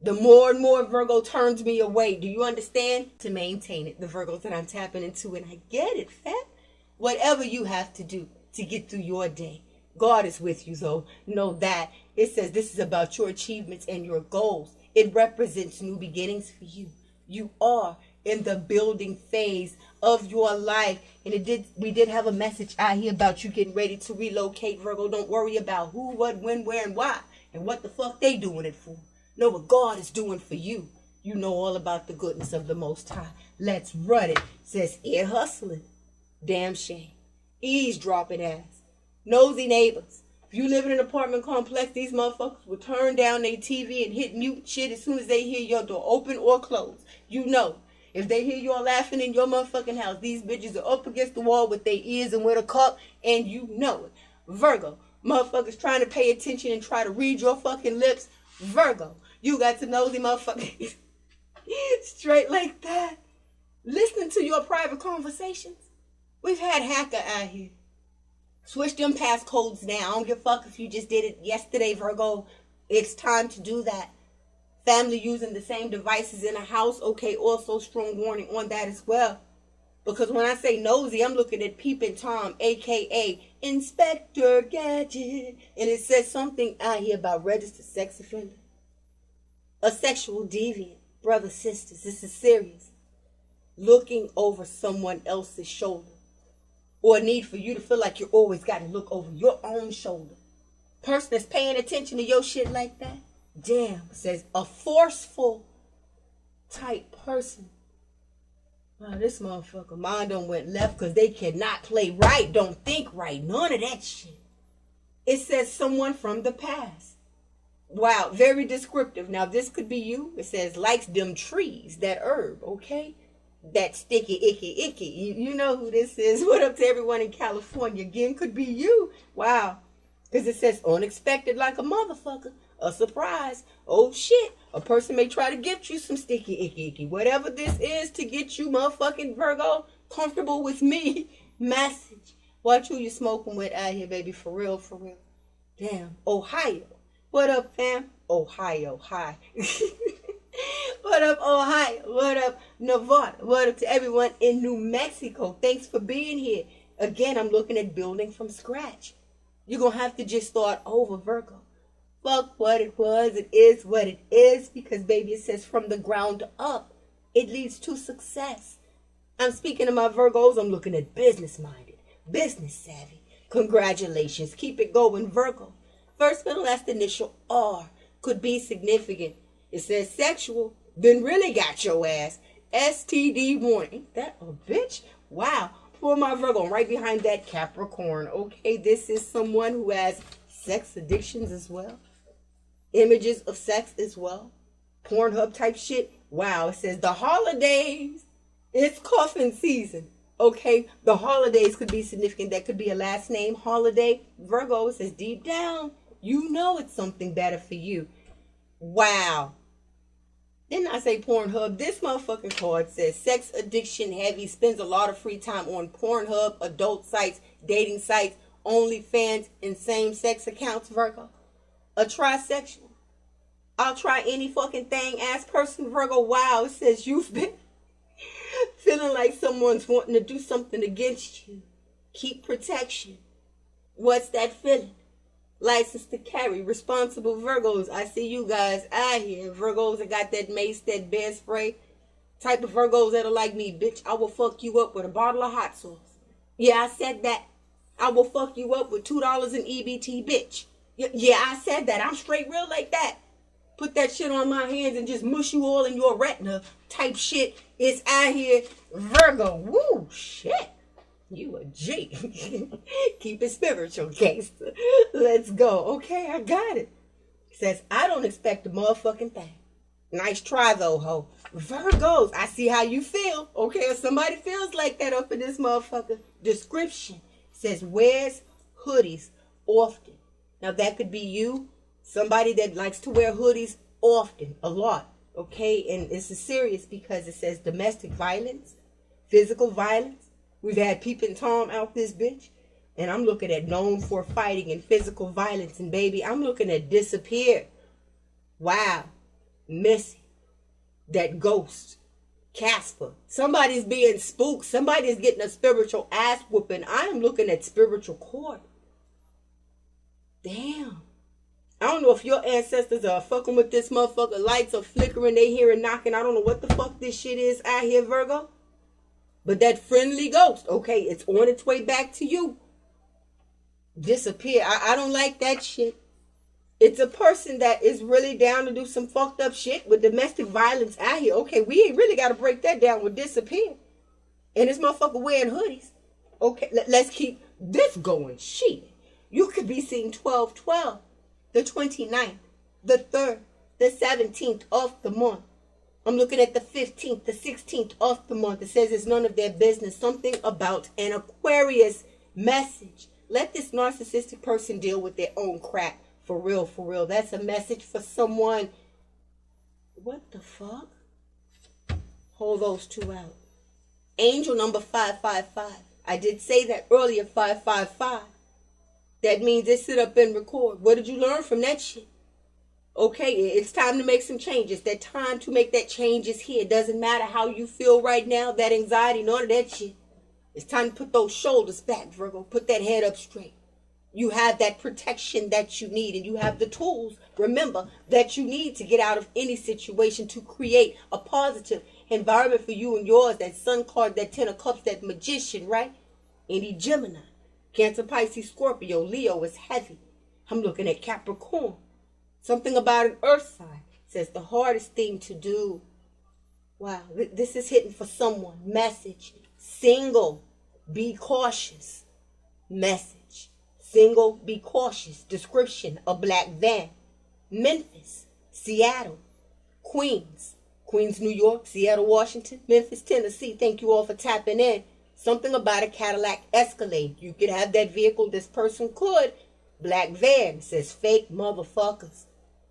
A: The more and more Virgo turns me away. Do you understand? To maintain it. The Virgos that I'm tapping into. And I get it, fam. Whatever you have to do to get through your day. God is with you, though. Know that. It says this is about your achievements and your goals. It represents new beginnings for you. You are in the building phase of your life. And we did have a message out here about you getting ready to relocate, Virgo. Don't worry about who, what, when, where, and why. And what the fuck they doing it for. Know what God is doing for you. You know all about the goodness of the Most High. Let's run it. Says ear hustling. Damn shame. Eavesdropping ass. Nosy neighbors. If you live in an apartment complex, these motherfuckers will turn down their TV and hit mute shit as soon as they hear your door open or close. You know. If they hear you all laughing in your motherfucking house, these bitches are up against the wall with their ears and with a cup, and you know it. Virgo, motherfuckers trying to pay attention and try to read your fucking lips. Virgo, you got to nosy motherfuckers straight like that. Listening to your private conversations. We've had hacker out here. Switch them passcodes now. I don't give a fuck if you just did it yesterday, Virgo. It's time to do that. Family using the same devices in a house. Okay, also strong warning on that as well. Because when I say nosy, I'm looking at Peeping Tom, a.k.a. Inspector Gadget. And it says something out here about registered sex offender. A sexual deviant. Brothers, sisters, this is serious. Looking over someone else's shoulder. or a need for you to feel like you always got to look over your own shoulder. Person that's paying attention to your shit like that, damn, says a forceful type person. Wow, this motherfucker mind done went left because they cannot play right, don't think right, none of that shit. It says someone from the past. Wow, very descriptive. Now this could be you. It says likes them trees, that herb, okay? That sticky, icky. You know who this is. What up to everyone in California? Again, could be you. Wow. Because it says unexpected like a motherfucker. A surprise. Oh shit. A person may try to gift you some sticky, icky. Whatever this is to get you motherfucking Virgo comfortable with me. Message. Watch who you smoking with out here, baby. For real, for real. Damn. Ohio. What up, fam? Ohio. Hi. What up, Ohio? What up, Nevada? What up to everyone in New Mexico? Thanks for being here. Again, I'm looking at building from scratch. You're going to have to just start over, Virgo. Fuck what it was. It is what it is. Because, baby, it says from the ground up, it leads to success. I'm speaking to my Virgos. I'm looking at business-minded, business savvy. Congratulations. Keep it going, Virgo. First, middle, last initial R could be significant. It says sexual, then really got your ass. STD warning. Ain't that a bitch? Wow. For my Virgo, right behind that Capricorn. Okay, this is someone who has sex addictions as well. Images of sex as well. Pornhub type shit. Wow, it says the holidays. It's coffin season. Okay, the holidays could be significant. That could be a last name holiday. Virgo, it says deep down, you know it's something better for you. Wow. Didn't I say Pornhub? This motherfucking card says sex addiction heavy, spends a lot of free time on Pornhub, adult sites, dating sites, OnlyFans, and same-sex accounts, Virgo. A trisexual. I'll try any fucking thing ass person, Virgo. Wow, it says you've been feeling like someone's wanting to do something against you. Keep protection. What's that feeling? License to carry. Responsible Virgos. I see you guys out here. Virgos that got that mace, that bear spray. Type of Virgos that are like me. Bitch, I will fuck you up with a bottle of hot sauce. Yeah, I said that. I will fuck you up with $2 in EBT, bitch. Yeah, I said that. I'm straight real like that. Put that shit on my hands and just mush you all in your retina type shit. It's out here. Virgo. Woo, shit. You a G. Keep it spiritual, gangster. Let's go. Okay, I got it. It says, I don't expect a motherfucking thing. Nice try, though, ho. Virgos, I see how you feel. Okay, if somebody feels like that up in this motherfucker. Description. It says, wears hoodies often. Now, that could be you. Somebody that likes to wear hoodies often, a lot. Okay, and this is serious because it says domestic violence, physical violence. We've had Peeping Tom out this bitch. And I'm looking at known for fighting and physical violence. And baby, I'm looking at disappear. Wow. Missing. That ghost. Casper. Somebody's being spooked. Somebody's getting a spiritual ass whooping. I am looking at spiritual court. Damn. I don't know if your ancestors are fucking with this motherfucker. Lights are flickering. They hearing knocking. I don't know what the fuck this shit is out here, Virgo. But that friendly ghost, okay, it's on its way back to you. Disappear. I don't like that shit. It's a person that is really down to do some fucked up shit with domestic violence out here. Okay, we ain't really got to break that down with disappear. And this motherfucker wearing hoodies. Okay, let's keep this going. Shit. You could be seeing 12/12, the 29th, the 3rd, the 17th of the month. I'm looking at the 15th, the 16th of the month. It says it's none of their business. Something about an Aquarius message. Let this narcissistic person deal with their own crap. For real, for real. That's a message for someone. What the fuck? Hold those two out. Angel number 555. I did say that earlier, 555. That means they sit up and record. What did you learn from that shit? Okay, it's time to make some changes. That time to make that change is here. It doesn't matter how you feel right now, that anxiety, none of that shit. It's time to put those shoulders back, Virgo. Put that head up straight. You have that protection that you need, and you have the tools, remember, that you need to get out of any situation to create a positive environment for you and yours. That Sun card, that 10 of Cups, that Magician, right? Any Gemini, Cancer, Pisces, Scorpio, Leo is heavy. I'm looking at Capricorn. Something about an earth sign says the hardest thing to do. Wow, this is hitting for someone. Message, single, be cautious. Message, single, be cautious. Description, a black van. Memphis, Seattle, Queens, New York, Seattle, Washington, Memphis, Tennessee. Thank you all for tapping in. Something about a Cadillac Escalade. You could have that vehicle. This person could. Black van says fake motherfuckers.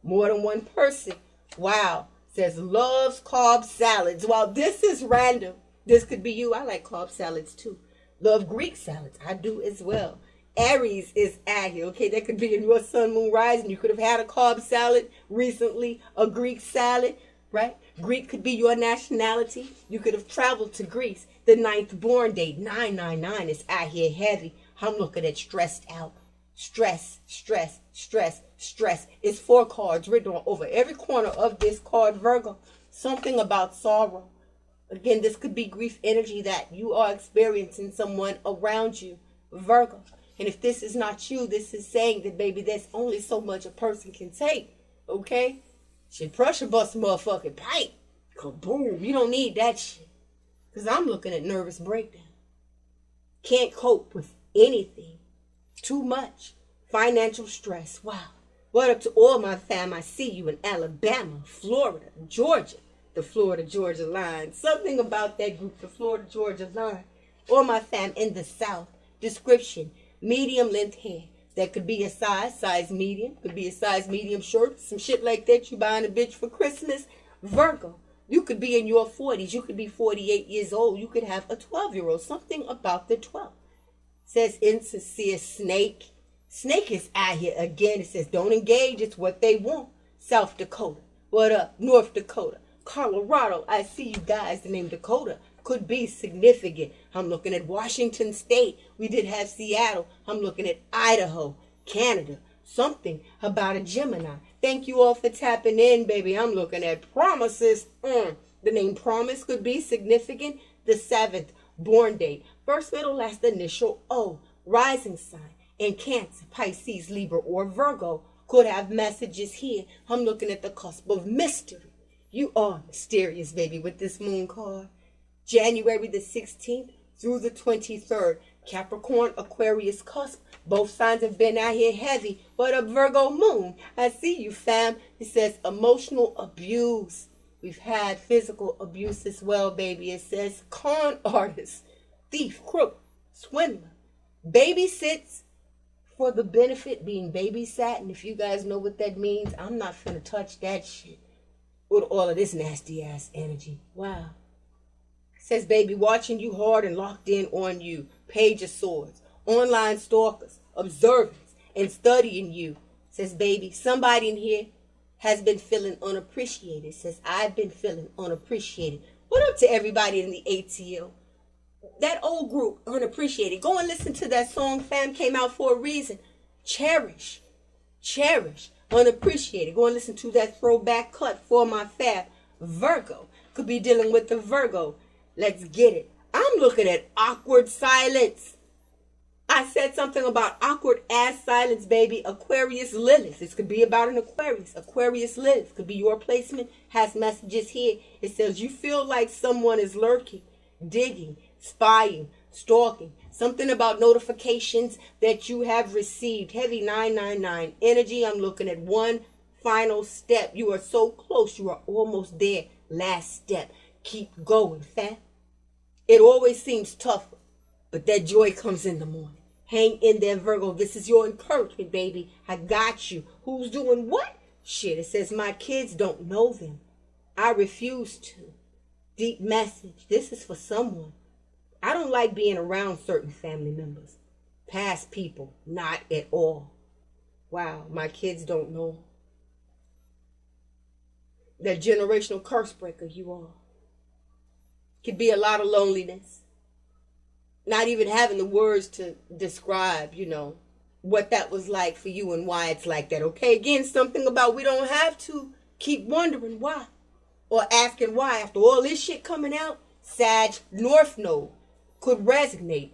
A: More than one person. Wow. Says loves carb salads. Wow, this is random. This could be you. I like carb salads too. Love Greek salads. I do as well. Aries is out here. Okay, that could be in your sun, moon, rising. You could have had a carb salad recently, a Greek salad, right? Greek could be your nationality. You could have traveled to Greece. The 9th born date, 999, is out here heavy. I'm looking at stressed out. Stress, stress, stress, stress. It's 4 cards written on over every corner of this card, Virgo. Something about sorrow. Again, this could be grief energy that you are experiencing someone around you, Virgo. And if this is not you, this is saying that, baby, there's only so much a person can take, okay? Shit, pressure bust a motherfucking pipe. Kaboom. You don't need that shit. Because I'm looking at nervous breakdown. Can't cope with anything. Too much. Financial stress. Wow. What up to all my fam? I see you in Alabama, Florida, Georgia. The Florida-Georgia line. Something about that group, the Florida-Georgia line. All my fam in the South. Description. Medium length hair. That could be a size medium. Could be a size medium short. Some shit like that. You buying a bitch for Christmas. Virgo. You could be in your 40s. You could be 48 years old. You could have a 12-year-old. Something about the 12. Says insincere snake. Snake is out here again. It says don't engage. It's what they want. South Dakota. What up? North Dakota. Colorado. I see you guys. The name Dakota could be significant. I'm looking at Washington State. We did have Seattle. I'm looking at Idaho, Canada. Something about a Gemini. Thank you all for tapping in, baby. I'm looking at promises. The name Promise could be significant. The 7th born date. First, middle, last initial O. Rising sign. And Cancer, Pisces, Libra, or Virgo could have messages here. I'm looking at the cusp of mystery. You are mysterious, baby, with this moon card. January the 16th through the 23rd. Capricorn, Aquarius cusp. Both signs have been out here heavy. What up, Virgo moon? I see you, fam. It says emotional abuse. We've had physical abuse as well, baby. It says con artist, thief, crook, swindler, babysits for the benefit being babysat. And if you guys know what that means, I'm not finna touch that shit with all of this nasty ass energy. Wow. Says, baby, watching you hard and locked in on you. Page of Swords. Online stalkers. Observers. And studying you. Says, baby, somebody in here has been feeling unappreciated. Says, I've been feeling unappreciated. What up to everybody in the ATL? That old group, Unappreciated. Go and listen to that song, fam. Came out for a reason. Cherish. Cherish. Unappreciated. Go and listen to that throwback cut for my fam. Virgo. Could be dealing with the Virgo. Let's get it. I'm looking at awkward silence. I said something about awkward ass silence, baby. Aquarius Lilith. This could be about an Aquarius. Aquarius Lilith could be your placement. Has messages here. It says you feel like someone is lurking, digging, spying, stalking. Something about notifications that you have received. Heavy 999 energy. I'm looking at one final step. You are so close. You are almost there. Last step. Keep going, fam. It always seems tougher, but that joy comes in the morning. Hang in there, Virgo. This is your encouragement, baby. I got you. Who's doing what? Shit, it says my kids don't know them. I refuse to. Deep message. This is for someone. I don't like being around certain family members. Past people, not at all. Wow, my kids don't know. That generational curse breaker you are. Could be a lot of loneliness. Not even having the words to describe, what that was like for you and why it's like that. Okay, again, something about we don't have to keep wondering why. Or asking why. After all this shit coming out, Sag North Node could resonate.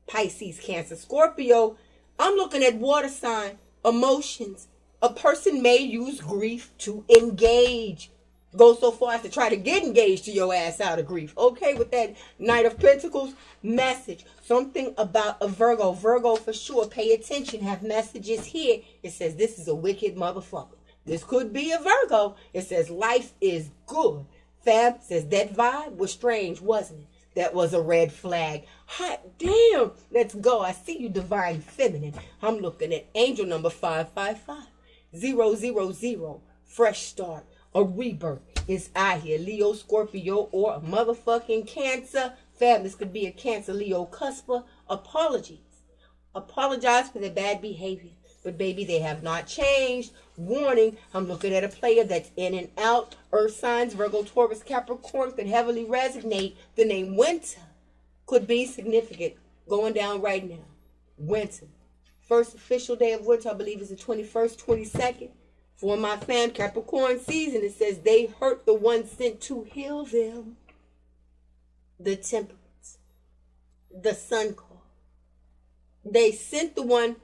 A: Pisces, Cancer, Scorpio. I'm looking at water sign, emotions. A person may use grief to engage. Go so far as to try to get engaged to your ass out of grief. Okay, with that Knight of Pentacles message. Something about a Virgo. Virgo for sure. Pay attention. Have messages here. It says this is a wicked motherfucker. This could be a Virgo. It says life is good. Fam says that vibe was strange, wasn't it? That was a red flag. Hot damn. Let's go. I see you, divine feminine. I'm looking at angel number 555. 000. Fresh start. A rebirth is out here. Leo, Scorpio, or a motherfucking Cancer. Fam, this could be a Cancer, Leo, cusper. Apologies. Apologize for their bad behavior. But baby, they have not changed. Warning, I'm looking at a player that's in and out. Earth signs, Virgo, Taurus, Capricorn could heavily resonate. The name Winter could be significant. Going down right now. Winter. First official day of winter, I believe, is the 21st, 22nd. For my fam, Capricorn season, it says they hurt the one sent to heal them. The Temperance. The Sun card. They sent someone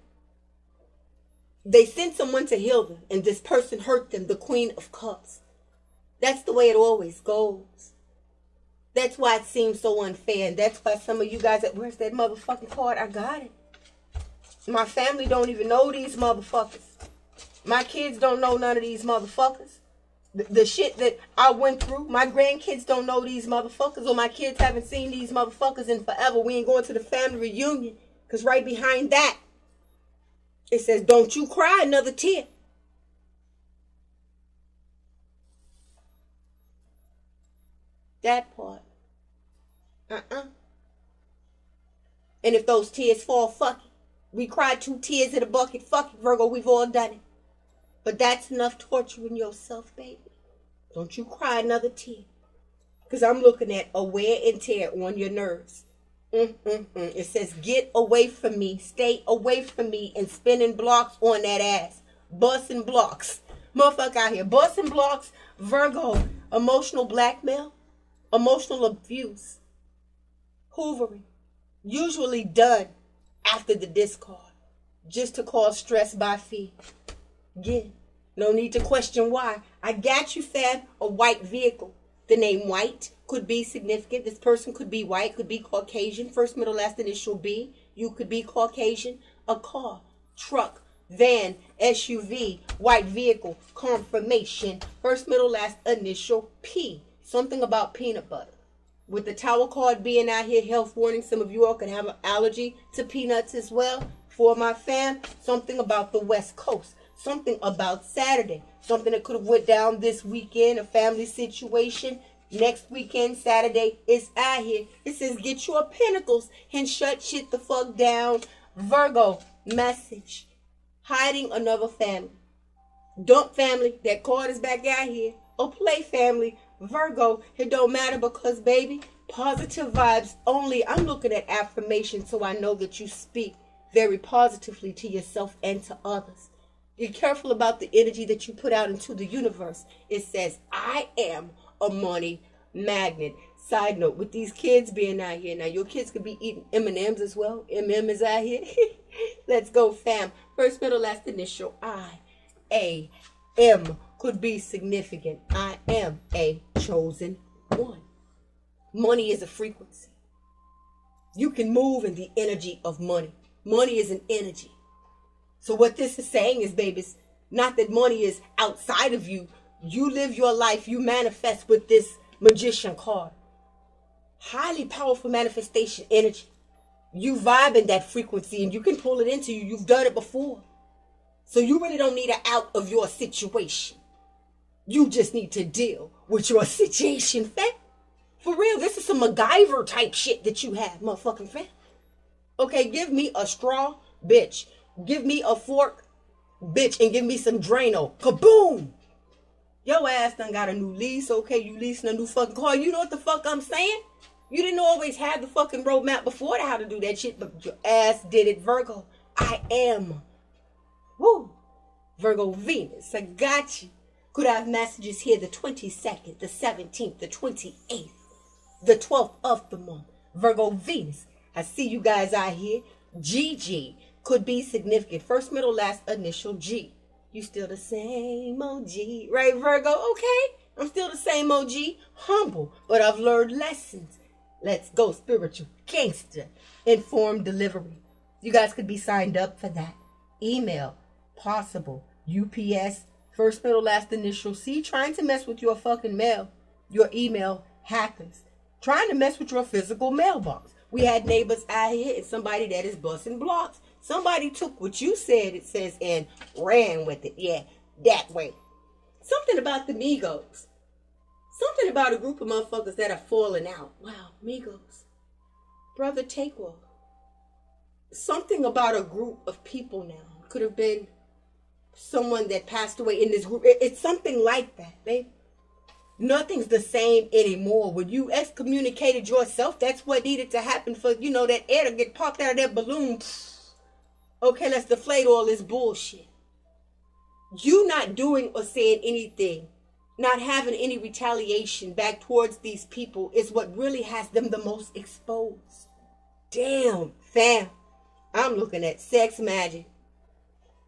A: to heal them, and this person hurt them, the Queen of Cups. That's the way it always goes. That's why it seems so unfair, and that's why some of you guys, where's that motherfucking card? I got it. My family don't even know these motherfuckers. My kids don't know none of these motherfuckers. The shit that I went through, my grandkids don't know these motherfuckers, or my kids haven't seen these motherfuckers in forever. We ain't going to the family reunion, because right behind that, it says, don't you cry another tear. That part. And if those tears fall, fuck it. We cried 2 tears in a bucket. Fuck it, Virgo. We've all done it. But that's enough torturing yourself, baby. Don't you cry another tear. Because I'm looking at a wear and tear on your nerves. It says, get away from me. Stay away from me. And spinning blocks on that ass. Busting blocks. Motherfucker out here. Busting blocks. Virgo. Emotional blackmail. Emotional abuse. Hoovering. Usually done after the discard. Just to cause stress by fear. Again, no need to question why. I got you, fam. A white vehicle. The name white could be significant. This person could be white, could be Caucasian. First, middle, last initial B. You could be Caucasian. A car, truck, van, SUV, white vehicle, confirmation. First, middle, last initial P. Something about peanut butter. With the Tower card being out here, health warning. Some of you all can have an allergy to peanuts as well. For my fam, something about the West Coast. Something about Saturday. Something that could have went down this weekend. A family situation. Next weekend, Saturday, is out here. It says, get your pentacles and shut shit the fuck down. Virgo, message. Hiding another family. Dump family. That card is back out here. Or play family. Virgo, it don't matter because, baby, positive vibes only. I'm looking at affirmation so I know that you speak very positively to yourself and to others. You're careful about the energy that you put out into the universe. It says, I am a money magnet. Side note, with these kids being out here, now your kids could be eating M&Ms as well. M&M is out here. Let's go, fam. First, middle, last initial, I, A, M could be significant. I am a chosen one. Money is a frequency. You can move in the energy of money. Money is an energy. So what this is saying is, babies, not that money is outside of you. You live your life. You manifest with this magician card. Highly powerful manifestation energy. You vibe in that frequency and you can pull it into you. You've done it before. So you really don't need an out of your situation. You just need to deal with your situation, fam. For real, this is some MacGyver type shit that you have, motherfucking fam. Okay, give me a straw, bitch. Give me a fork, bitch, and give me some Drano. Kaboom! Your ass done got a new lease, okay? You leasing a new fucking car. You know what the fuck I'm saying? You didn't always have the fucking roadmap before to how to do that shit, but your ass did it, Virgo. I am. Woo! Virgo Venus, I got you. Could have messages here the 22nd, the 17th, the 28th, the 12th of the month. Virgo Venus, I see you guys out here. GG could be significant. First, middle, last initial G. You still the same OG, right, Virgo? Okay, I'm still the same OG. Humble, but I've learned lessons. Let's go, spiritual gangster. Informed delivery. You guys could be signed up for that. Email, possible. UPS, first, middle, last initial C. Trying to mess with your fucking mail. Your email hackers. Trying to mess with your physical mailbox. We had neighbors out here and somebody that is busting blocks. Somebody took what you said, it says, and ran with it. Yeah, that way. Something about the Migos. Something about a group of motherfuckers that are falling out. Wow, Migos. Brother, take one. Something about a group of people now. Could have been someone that passed away in this group. It's something like that, babe. Nothing's the same anymore. When you excommunicated yourself, that's what needed to happen for, that air to get popped out of that balloon. Okay, let's deflate all this bullshit. You not doing or saying anything, not having any retaliation back towards these people is what really has them the most exposed. Damn, fam. I'm looking at sex magic.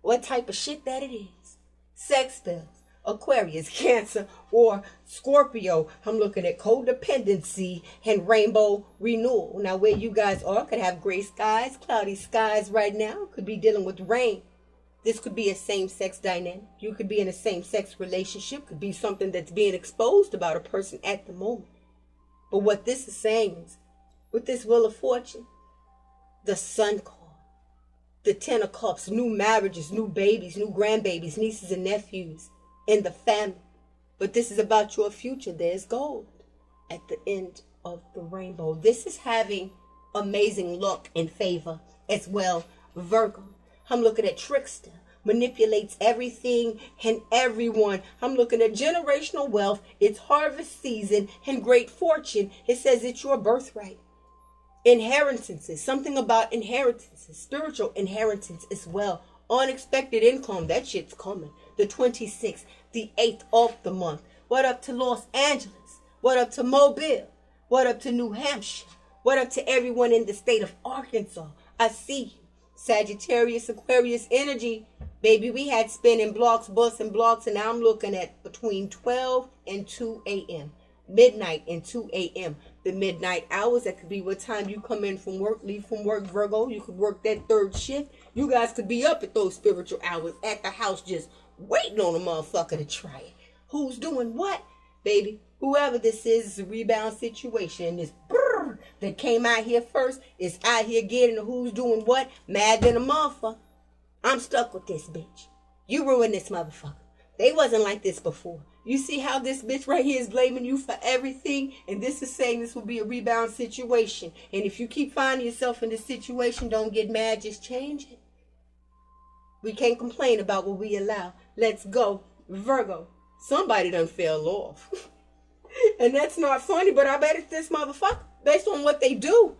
A: What type of shit that it is. Sex spells. Aquarius, Cancer, or Scorpio. I'm looking at codependency and rainbow renewal. Now, where you guys are could have gray skies, cloudy skies right now. Could be dealing with rain. This could be a same-sex dynamic. You could be in a same-sex relationship. Could be something that's being exposed about a person at the moment. But what this is saying is, with this Wheel of Fortune, the Sun card, the Ten of Cups, new marriages, new babies, new grandbabies, nieces and nephews, in the family. But this is about your future. There's gold at the end of the rainbow. This is having amazing luck and favor as well, Virgo. I'm looking at trickster, manipulates everything and everyone. I'm looking at generational wealth. It's harvest season and great fortune. It says it's your birthright. Inheritances, something about inheritances, spiritual inheritance as well. Unexpected income, that shit's coming. The 26th, the 8th of the month. What up to Los Angeles? What up to Mobile? What up to New Hampshire? What up to everyone in the state of Arkansas? I see you. Sagittarius, Aquarius energy. Baby, we had spinning blocks, busting blocks, and now I'm looking at between 12 and 2 a.m. Midnight and 2 a.m. The midnight hours, that could be what time you come in from work, leave from work, Virgo. You could work that third shift. You guys could be up at those spiritual hours at the house just waiting on a motherfucker to try it. Who's doing what? Baby, whoever this is a rebound situation. And this brrr that came out here first is out here getting the who's doing what, mad than a motherfucker. I'm stuck with this bitch. You ruined this motherfucker. They wasn't like this before. You see how this bitch right here is blaming you for everything? And this is saying this will be a rebound situation. And if you keep finding yourself in this situation, don't get mad, just change it. We can't complain about what we allow. Let's go, Virgo. Somebody done fell off. And that's not funny, but I bet it's this motherfucker based on what they do.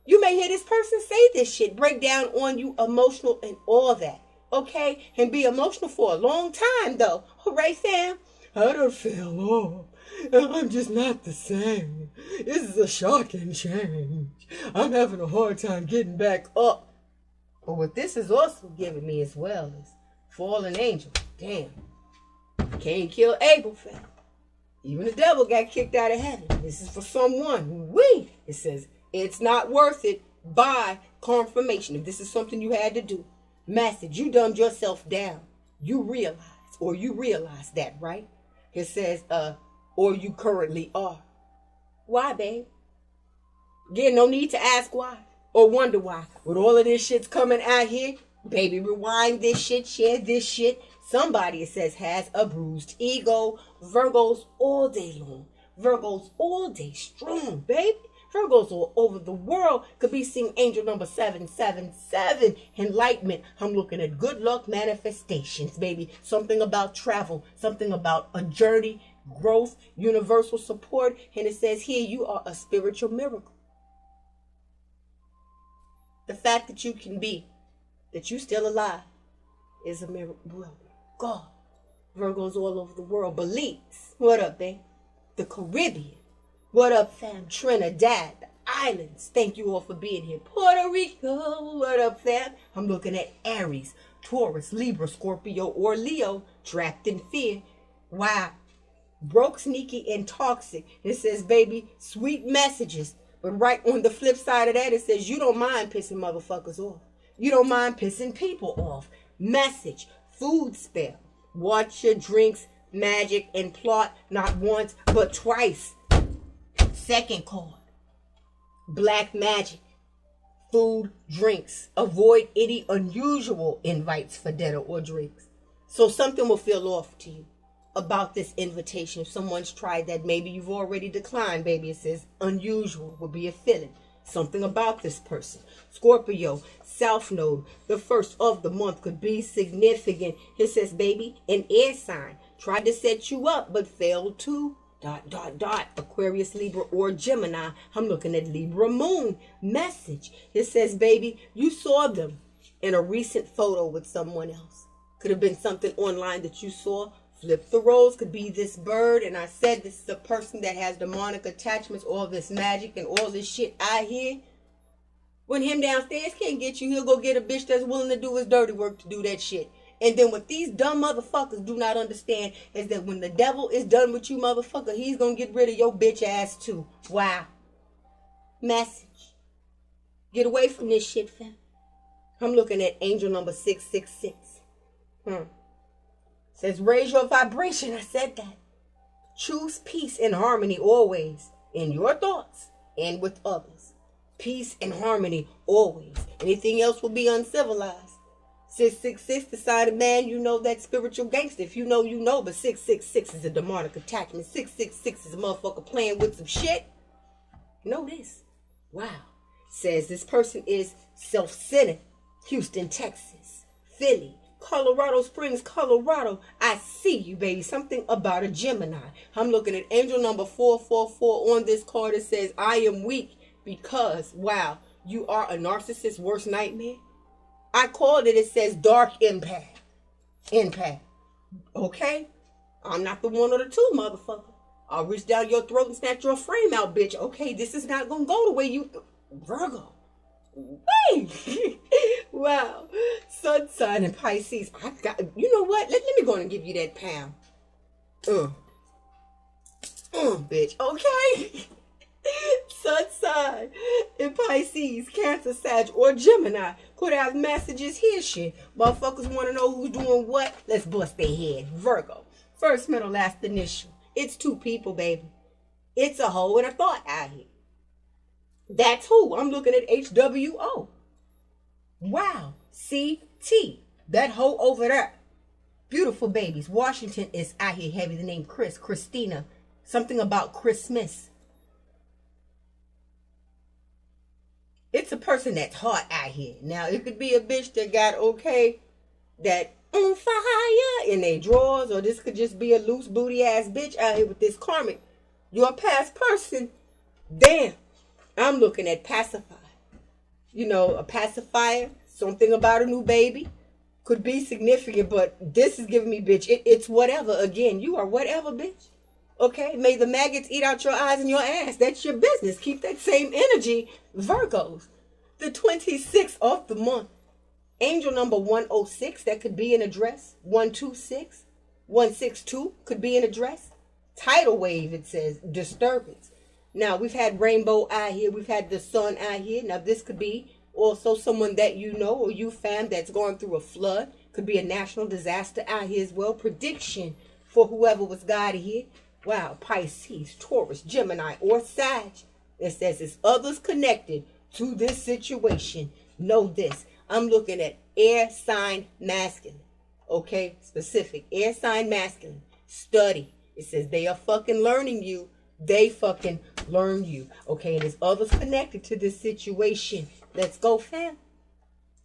A: You may hear this person say this shit, break down on you, emotional and all that. Okay? And be emotional for a long time, though. Hooray, fam. I done fell off. I'm just not the same. This is a shocking change. I'm having a hard time getting back up. But what this is also giving me as well is fallen angel. Damn. Can't kill Abel, fam. Even the devil got kicked out of heaven. This is for someone. It says, it's not worth it by confirmation. If this is something you had to do. Message, you dumbed yourself down. You realize that, right? It says, or you currently are. Why, babe? Again, no need to ask why or wonder why. With all of this shit's coming out here, baby, rewind this shit, share this shit. Somebody, it says, has a bruised ego. Virgos all day long. Virgos all day strong, baby. Virgos all over the world could be seeing angel number 777, enlightenment. I'm looking at good luck manifestations, baby. Something about travel, something about a journey, growth, universal support. And it says here, you are a spiritual miracle. The fact that you can be, that you're still alive, is a miracle. Well, God, Virgos all over the world. Belize, what up, babe? The Caribbean. What up, fam? Trinidad, the Islands. Thank you all for being here. Puerto Rico, what up, fam? I'm looking at Aries, Taurus, Libra, Scorpio, or Leo, trapped in fear. Wow. Broke, sneaky, and toxic. It says, baby, sweet messages. But right on the flip side of that, it says, you don't mind pissing motherfuckers off. You don't mind pissing people off. Message, food spell. Watch your drinks, magic, and plot not once, but twice. Second card. Black magic. Food, drinks. Avoid any unusual invites for dinner or drinks. So something will feel off to you about this invitation. If someone's tried that, maybe you've already declined, baby. It says unusual will be a feeling. Something about this person. Scorpio, South Node, the first of the month could be significant. It says, baby, an air sign tried to set you up but failed to ... Aquarius, Libra, or Gemini. I'm looking at Libra moon. Message. It says, baby, you saw them in a recent photo with someone else. Could have been something online that you saw. Flip the roles, could be this bird. And I said this is a person that has demonic attachments, all this magic and all this shit I hear. When him downstairs can't get you, he'll go get a bitch that's willing to do his dirty work to do that shit. And then what these dumb motherfuckers do not understand is that when the devil is done with you, motherfucker, he's going to get rid of your bitch ass too. Wow. Message. Get away from this shit, fam. I'm looking at angel number 666. Says, raise your vibration. I said that. Choose peace and harmony always in your thoughts and with others. Peace and harmony always. Anything else will be uncivilized. 666, the side of man, you know that spiritual gangster. If you know, you know. But 666 is a demonic attachment. 666 is a motherfucker playing with some shit. Know this. Wow. Says this person is self-centered. Houston, Texas. Philly. Colorado Springs, Colorado. I see you, baby. Something about a Gemini. I'm looking at angel number 444 on this card. It says, I am weak because, wow, you are a narcissist's worst nightmare. I called it. It says dark empath. Empath. Okay? I'm not the one or the two, motherfucker. I'll reach down your throat and snatch your frame out, bitch. Okay, this is not going to go the way you... Virgo. Wait. Wow. Sun sign and Pisces. I got... You know what? Let me go and give you that pound. Bitch. Okay? Sun sign in Pisces, Cancer, Sag, or Gemini could have messages here. Shit. Motherfuckers want to know who's doing what. Let's bust their head. Virgo. First, middle, last initial. It's two people, baby. It's a hoe and a thought out here. That's who. I'm looking at HWO. Wow. CT. That hoe over there. Beautiful babies. Washington is out here heavy. The name Chris. Christina. Something about Christmas. It's a person that's hot out here. Now, it could be a bitch that got, okay, that on fire in their drawers. Or this could just be a loose booty ass bitch out here with this karmic. You're a past person. Damn. I'm looking at pacifier. You know, a pacifier. Something about a new baby. Could be significant, but this is giving me, bitch, it's whatever. Again, you are whatever, bitch. Okay? May the maggots eat out your eyes and your ass. That's your business. Keep that same energy. Virgos. The 26th of the month. Angel number 106. That could be an address. 126. 162 could be an address. Tidal wave, it says. Disturbance. Now, we've had rainbow out here. We've had the sun out here. Now, this could be also someone that you know or you fam that's going through a flood. Could be a national disaster out here as well. Prediction for whoever was guided here. Wow, Pisces, Taurus, Gemini, or Sag. It says it's others connected to this situation. Know this. I'm looking at air sign masculine. Okay, specific. Air sign masculine. Study. It says they are fucking learning you. They fucking learn you. Okay, and there's others connected to this situation. Let's go, fam.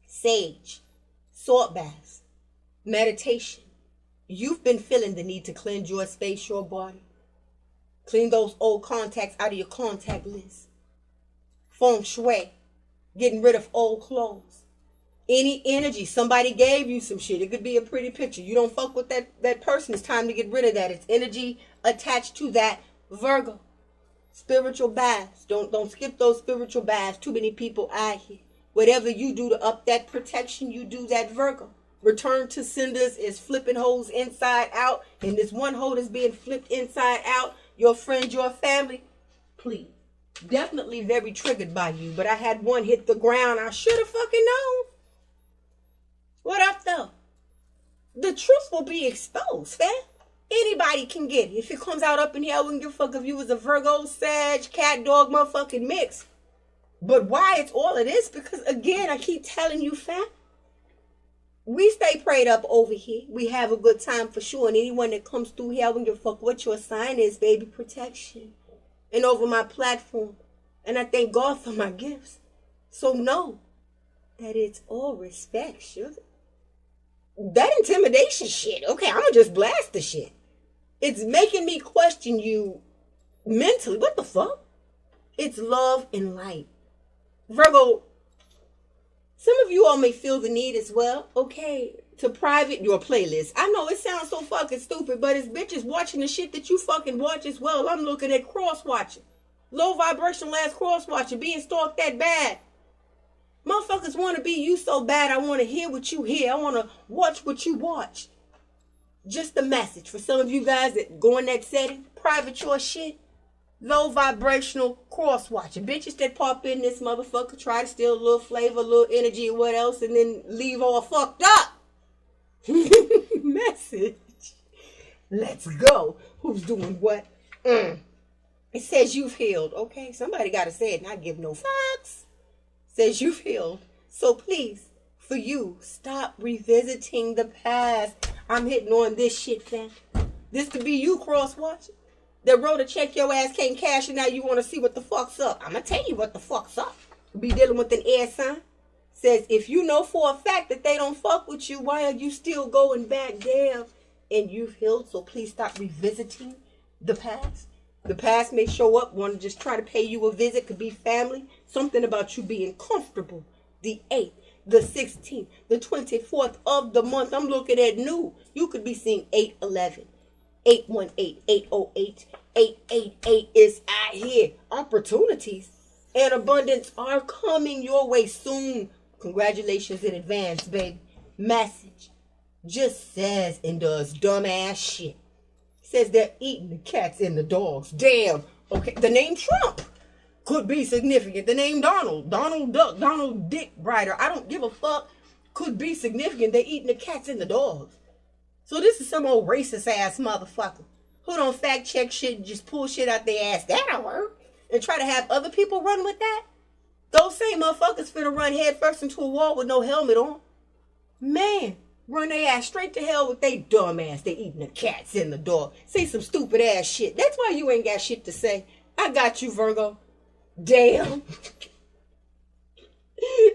A: Sage. Salt baths. Meditation. You've been feeling the need to cleanse your space, your body. Clean those old contacts out of your contact list. Feng shui. Getting rid of old clothes. Any energy. Somebody gave you some shit. It could be a pretty picture. You don't fuck with that person. It's time to get rid of that. It's energy attached to that. Virgo. Spiritual baths. Don't skip those spiritual baths. Too many people out here. Whatever you do to up that protection, you do that, Virgo. Return to senders is flipping holes inside out. And this one hole is being flipped inside out. Your friends, your family, please. Definitely very triggered by you. But I had one hit the ground. I should have fucking known. What up, though? The truth will be exposed, fam. Anybody can get it. If it comes out up in here, I wouldn't give a fuck if you was a Virgo, Sag, cat, dog, motherfucking mix. But why it's all it is? Because, again, I keep telling you, fam. We stay prayed up over here. We have a good time for sure. And anyone that comes through here, I wouldn't give a fuck what your sign is, baby. Protection. And over my platform. And I thank God for my gifts. So know that it's all respect, sugar. That intimidation shit, okay, I'm gonna just blast the shit. It's making me question you mentally. What the fuck? It's love and light. Virgo, some of you all may feel the need as well, okay, to private your playlist. I know it sounds so fucking stupid, but it's bitches watching the shit that you fucking watch as well. I'm looking at cross-watching. Low vibrational ass cross-watching, being stalked that bad. Motherfuckers want to be you so bad. I want to hear what you hear. I want to watch what you watch. Just a message for some of you guys that go in that setting. Private your shit. Low vibrational cross watching. Bitches that pop in this motherfucker. Try to steal a little flavor, a little energy or what else. And then leave all fucked up. Message. Let's go. Who's doing what? It says you've healed. Okay, somebody got to say it. Not give no fucks. Says you've healed. So please, for you, stop revisiting the past. I'm hitting on this shit, fam. This could be you cross-watching. That wrote a check your ass can't cash and now you want to see what the fuck's up. I'm going to tell you what the fuck's up. Be dealing with an air sign. Says, if you know for a fact that they don't fuck with you, why are you still going back there? And you've healed, so please stop revisiting the past. The past may show up, want to just try to pay you a visit, could be family. Something about you being comfortable. The 8th, the 16th, the 24th of the month. I'm looking at new. You could be seeing 811, 818, 808, 888 is out here. Opportunities and abundance are coming your way soon. Congratulations in advance, baby. Message just says and does dumbass shit. Says they're eating the cats and the dogs. Damn. Okay, the name Trump could be significant. The name Donald Duck, Donald Dick Brighter, I don't give a fuck, could be significant. They're eating the cats and the dogs. So this is some old racist ass motherfucker who don't fact check shit and just pull shit out their ass. That'll work. And try to have other people run with that. Those same motherfuckers finna run head first into a wall with no helmet on. Man. Run their ass straight to hell with they dumb ass. They eating the cats and the dog. Say some stupid ass shit. That's why you ain't got shit to say. I got you, Virgo. Damn.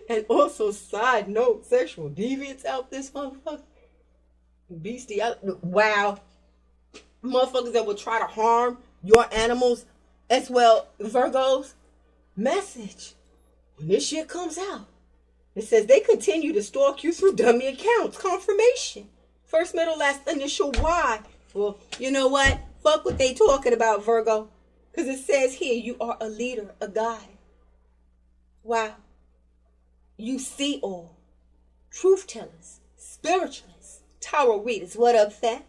A: And also, side note, sexual deviants out this motherfucker. Beastie. Wow. Motherfuckers that will try to harm your animals as well. Virgos. Message. When this shit comes out. It says they continue to stalk you through dummy accounts. Confirmation. First, middle, last, initial. Why? Well, you know what? Fuck what they talking about, Virgo. Because it says here, you are a leader, a guide. Wow. You see all. Truth tellers, spiritualists, tarot readers. What up, fat?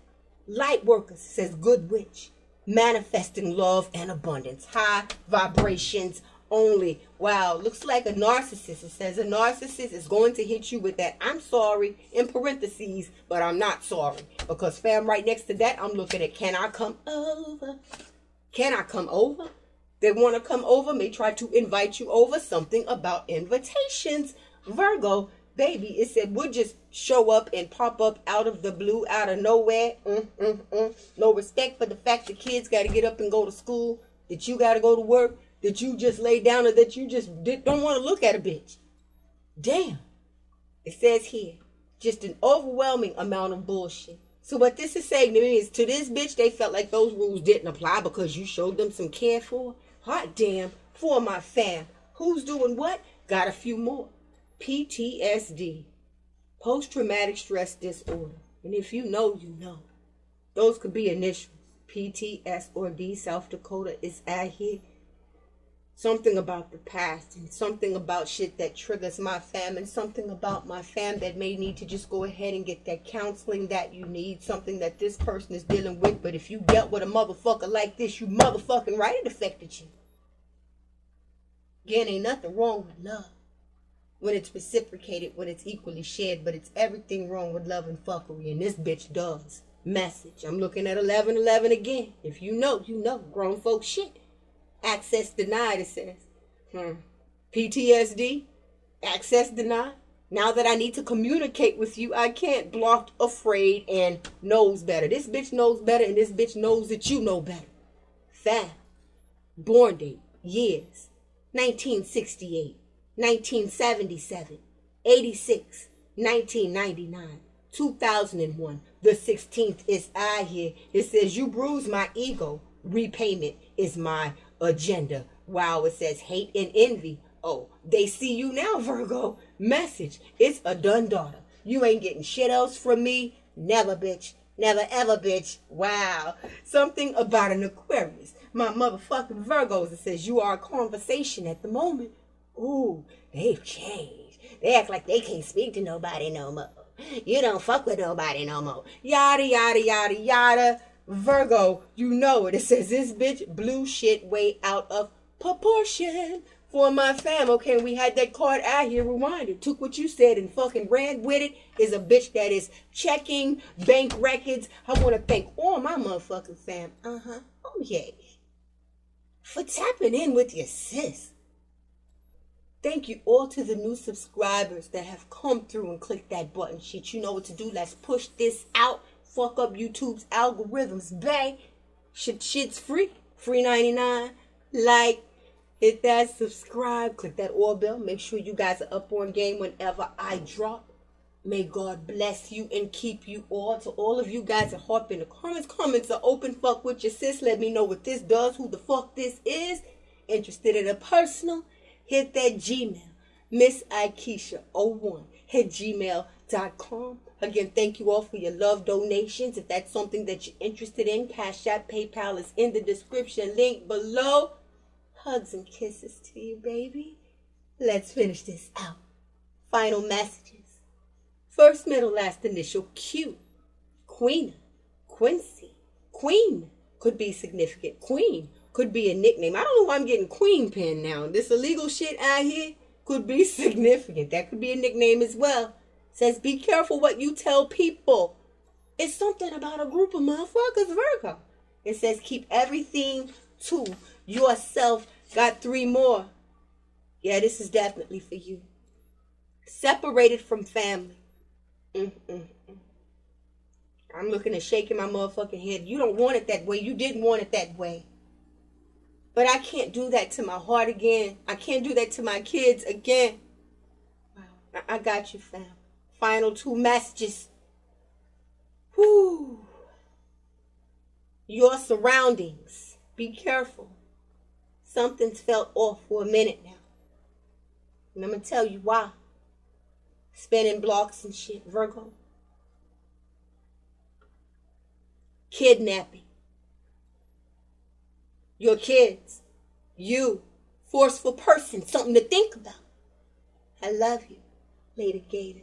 A: Light workers, says good witch. Manifesting love and abundance. High vibrations only. Wow, looks like a narcissist. It says a narcissist is going to hit you with that I'm sorry in parentheses, but I'm not sorry. Because fam, right next to that, I'm looking at can I come over? Can I come over? They want to come over, may try to invite you over. Something about invitations. Virgo, baby, it said would just show up and pop up out of the blue, out of nowhere. No respect for the fact that kids got to get up and go to school, that you got to go to work, that you just lay down, or that you just don't want to look at a bitch. Damn. It says here, just an overwhelming amount of bullshit. So what this is saying to me is, to this bitch, they felt like those rules didn't apply because you showed them some care for. Hot damn, for my fam. Who's doing what? Got a few more. PTSD. Post-traumatic stress disorder. And if you know, you know. Those could be initials. PTS or D. South Dakota is out here. Something about the past and something about shit that triggers my fam and something about my fam that may need to just go ahead and get that counseling that you need. Something that this person is dealing with. But if you dealt with a motherfucker like this, you motherfucking right, it affected you. Again, ain't nothing wrong with love when it's reciprocated, when it's equally shared. But it's everything wrong with love and fuckery. And this bitch does. Message. I'm looking at 1111 again. If you know, you know. Grown folks shit. Access denied, it says. PTSD. Access denied. Now that I need to communicate with you, I can't. Blocked, afraid, and knows better. This bitch knows better, and this bitch knows that you know better. Fam. Born date. Years. 1968. 1977. 86. 1999. 2001. The 16th is I here. It says, you bruise my ego. Repayment is my agenda. Wow, it says hate and envy. Oh, they see you now, Virgo. Message. It's a done daughter. You ain't getting shit else from me. Never, bitch. Never, ever, bitch. Wow. Something about an Aquarius. My motherfucking Virgos. It says you are a conversation at the moment. Ooh, they've changed. They act like they can't speak to nobody no more. You don't fuck with nobody no more. Yada, yada, yada, yada. Virgo, you know it. It says this bitch blew shit way out of proportion. For my fam, okay, we had that card out here, rewinded. Took what you said and fucking ran with it. Is a bitch that is checking bank records. I want to thank all my motherfucking fam. Oh, yeah. For tapping in with your sis. Thank you all to the new subscribers that have come through and clicked that button. Shit, you know what to do. Let's push this out. Fuck up YouTube's algorithms, bae. Shit's free. Free 99. Like, hit that subscribe. Click that all bell. Make sure you guys are up on game whenever I drop. May God bless you and keep you all. To all of you guys that harp in the comments are open. Fuck with your sis. Let me know what this does. Who the fuck this is. Interested in a personal. Hit that Gmail, Miss Ikesha01, hit gmail.com. Again, thank you all for your love donations. If that's something that you're interested in, Cash App, PayPal is in the description link below. Hugs and kisses to you, baby. Let's finish this out. Final messages. First, middle, last initial, Q. Queen, Quincy, Queen could be significant. Queen could be a nickname. I don't know why I'm getting Queen Pen now. This illegal shit out here could be significant. That could be a nickname as well. Says, be careful what you tell people. It's something about a group of motherfuckers, Virgo. It says, keep everything to yourself. Got 3 more. Yeah, this is definitely for you. Separated from family. I'm looking at shaking my motherfucking head. You don't want it that way. You didn't want it that way. But I can't do that to my heart again. I can't do that to my kids again. Wow. I got you, fam. Final 2 messages. Whew. Your surroundings. Be careful. Something's felt off for a minute now. And I'm going to tell you why. Spinning blocks and shit, Virgo. Kidnapping. Your kids. You. Forceful person. Something to think about. I love you. Later, Gator.